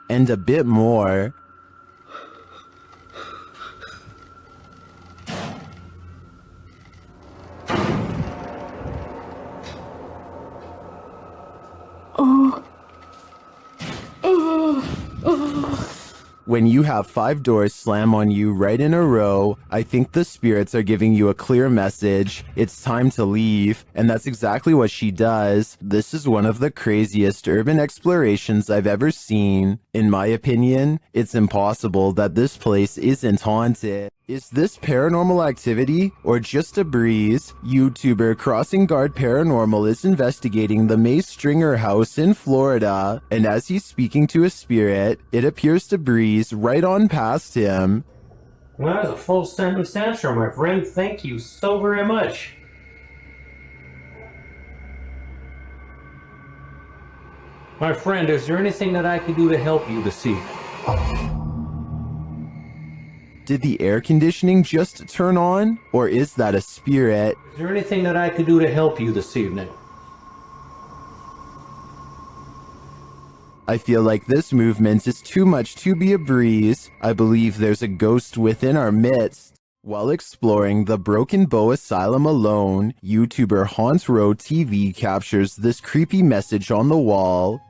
And a bit more. When you have 5 doors slam on you right in a row, I think the spirits are giving you a clear message. It's time to leave. And that's exactly what she does. This is one of the craziest urban explorations I've ever seen. In my opinion, it's impossible that this place isn't haunted. Is this paranormal activity or just a breeze? YouTuber Crossing Guard Paranormal is investigating the May Stringer house in Florida, and as he's speaking to a spirit, it appears to breeze right on past him. Well, that was a full sentence answer, my friend. Thank you so very much. My friend, is there anything that I could do to help you this evening? Did the air conditioning just turn on? Or is that a spirit? Is there anything that I could do to help you this evening? I feel like this movement is too much to be a breeze. I believe there's a ghost within our midst. While exploring the Broken Bow Asylum alone, YouTuber Haunt Row TV captures this creepy message on the wall.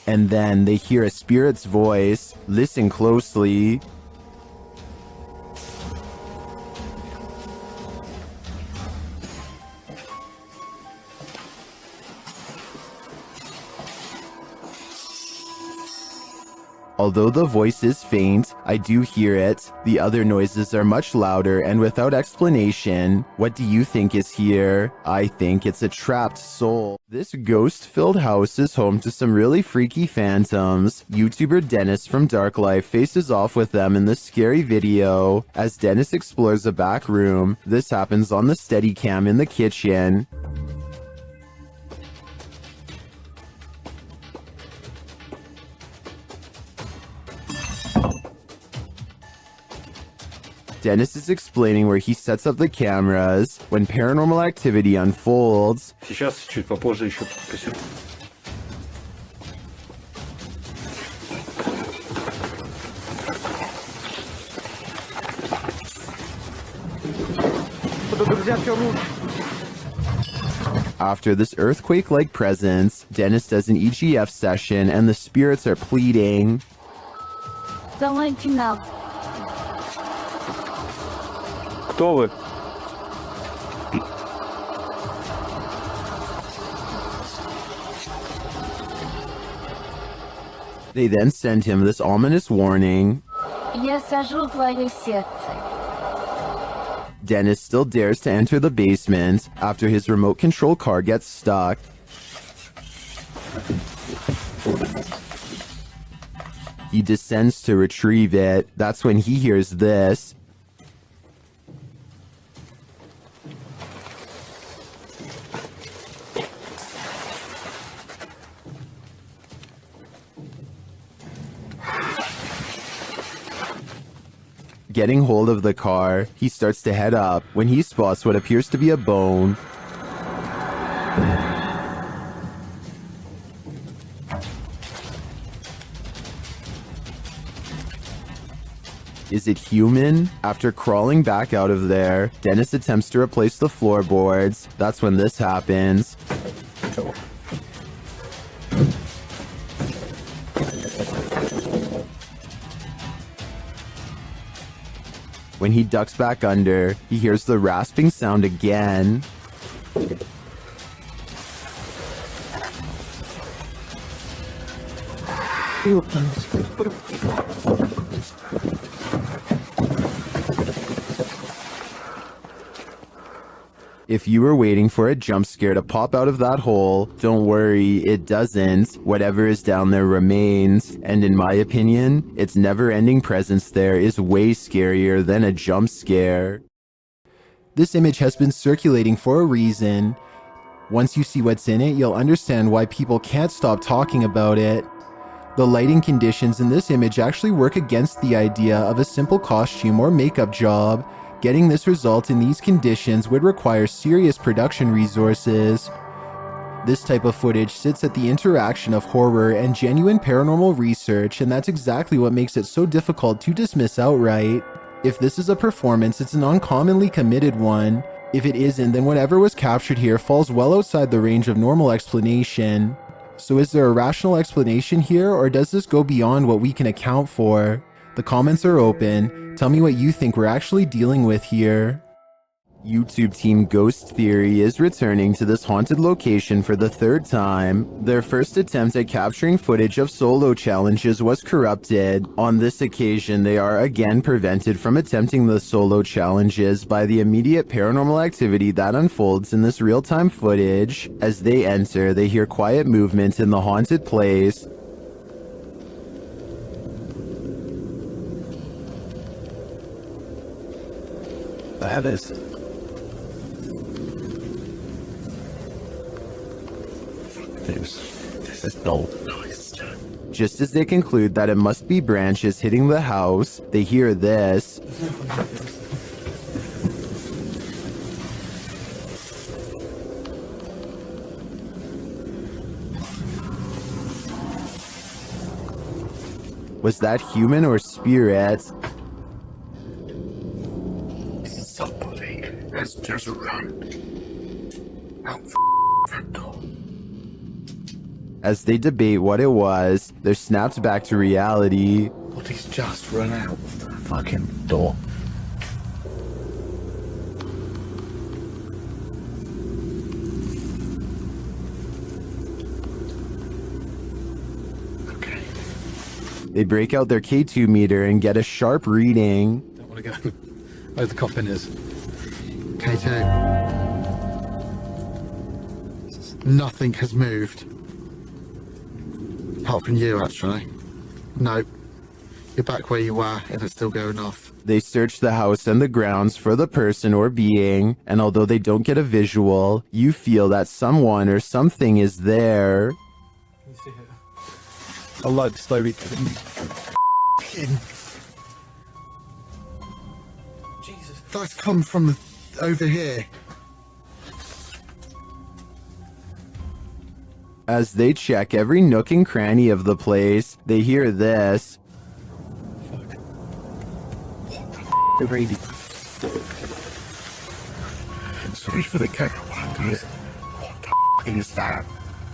And then they hear a spirit's voice. Listen closely. Although the voice is faint, I do hear it. The other noises are much louder and without explanation. What do you think is here? I think it's a trapped soul. This ghost-filled house is home to some really freaky phantoms. YouTuber Dennis from Dark Life faces off with them in this scary video. As Dennis explores a back room, this happens on the Steadicam in the kitchen. Dennis is explaining where he sets up the cameras when paranormal activity unfolds. Сейчас чуть попозже еще посижу. After this earthquake-like presence, Dennis does an EGF session and the spirits are pleading. Don't let you know. Кто вы? They then send him this ominous warning. Я сожру твое сердце. Dennis still dares to enter the basement after his remote control car gets stuck. He descends to retrieve it. That's when he hears this. Getting hold of the car, he starts to head up when he spots what appears to be a bone. Is it human? After crawling back out of there, Dennis attempts to replace the floorboards. That's when this happens. When he ducks back under, he hears the rasping sound again. If you were waiting for a jump scare to pop out of that hole, don't worry, it doesn't. Whatever is down there remains, and in my opinion, its never-ending presence there is way scarier than a jump scare. This image has been circulating for a reason. Once you see what's in it, you'll understand why people can't stop talking about it. The lighting conditions in this image actually work against the idea of a simple costume or makeup job. Getting this result in these conditions would require serious production resources. This type of footage sits at the interaction of horror and genuine paranormal research, and that's exactly what makes it so difficult to dismiss outright. If this is a performance, it's an uncommonly committed one. If it isn't, then whatever was captured here falls well outside the range of normal explanation. So is there a rational explanation here, or does this go beyond what we can account for? The comments are open. Tell me what you think we're actually dealing with here. YouTube team Ghost Theory is returning to this haunted location for the third time. Their first attempt at capturing footage of solo challenges was corrupted. On this occasion, they are again prevented from attempting the solo challenges by the immediate paranormal activity that unfolds in this real-time footage. As they enter, they hear quiet movement in the haunted place. That is. This is no noise. Just as they conclude that it must be branches hitting the house, they hear this. Was that human or spirit? Somebody has just run out front door. As they debate what it was, they're snapped back to reality. But he's just run out of the fucking door. Okay. They break out their K2 meter and get a sharp reading. Don't want to go where the coffin is. K2. Nothing has moved. Apart from you, actually. No. You're back where you were, and it's still going off. They search the house and the grounds for the person or being, and although they don't get a visual, you feel that someone or something is there. I'll like slowly. Jesus. That's come from over here. As they check every nook and cranny of the place, they hear this. The radio. Sorry for the camera guys. What the is that?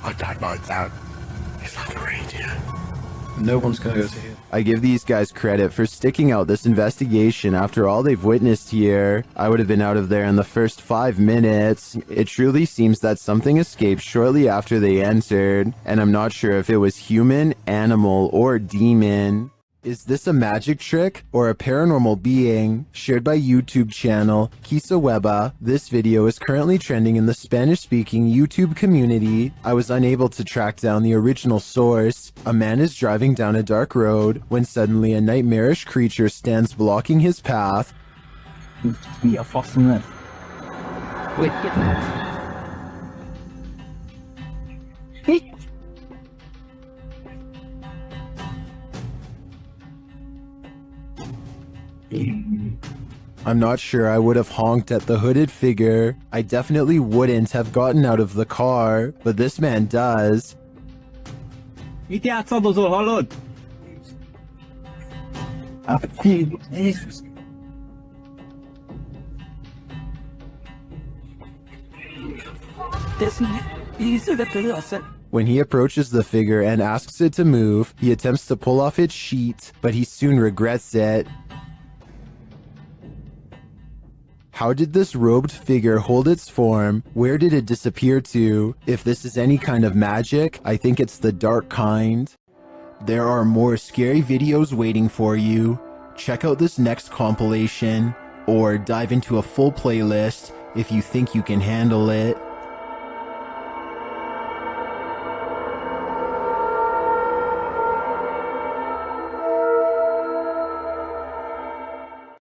I don't like that. It's like a radio. No one's gonna go to here. I give these guys credit for sticking out this investigation after all they've witnessed here. I would have been out of there in the first 5 minutes. It truly seems that something escaped shortly after they entered, and I'm not sure if it was human, animal, or demon. Is this a magic trick or a paranormal being? Shared by YouTube channel Kisa Weba, this video is currently trending in the Spanish-speaking YouTube community. I was unable to track down the original source. A man is driving down a dark road when suddenly a nightmarish creature stands blocking his path. We are faster than Wait, get I'm not sure I would have honked at the hooded figure. I definitely wouldn't have gotten out of the car, but this man does. When he approaches the figure and asks it to move, he attempts to pull off its sheet, but he soon regrets it. How did this robed figure hold its form? Where did it disappear to? If this is any kind of magic, I think it's the dark kind. There are more scary videos waiting for you. Check out this next compilation, or dive into a full playlist if you think you can handle it.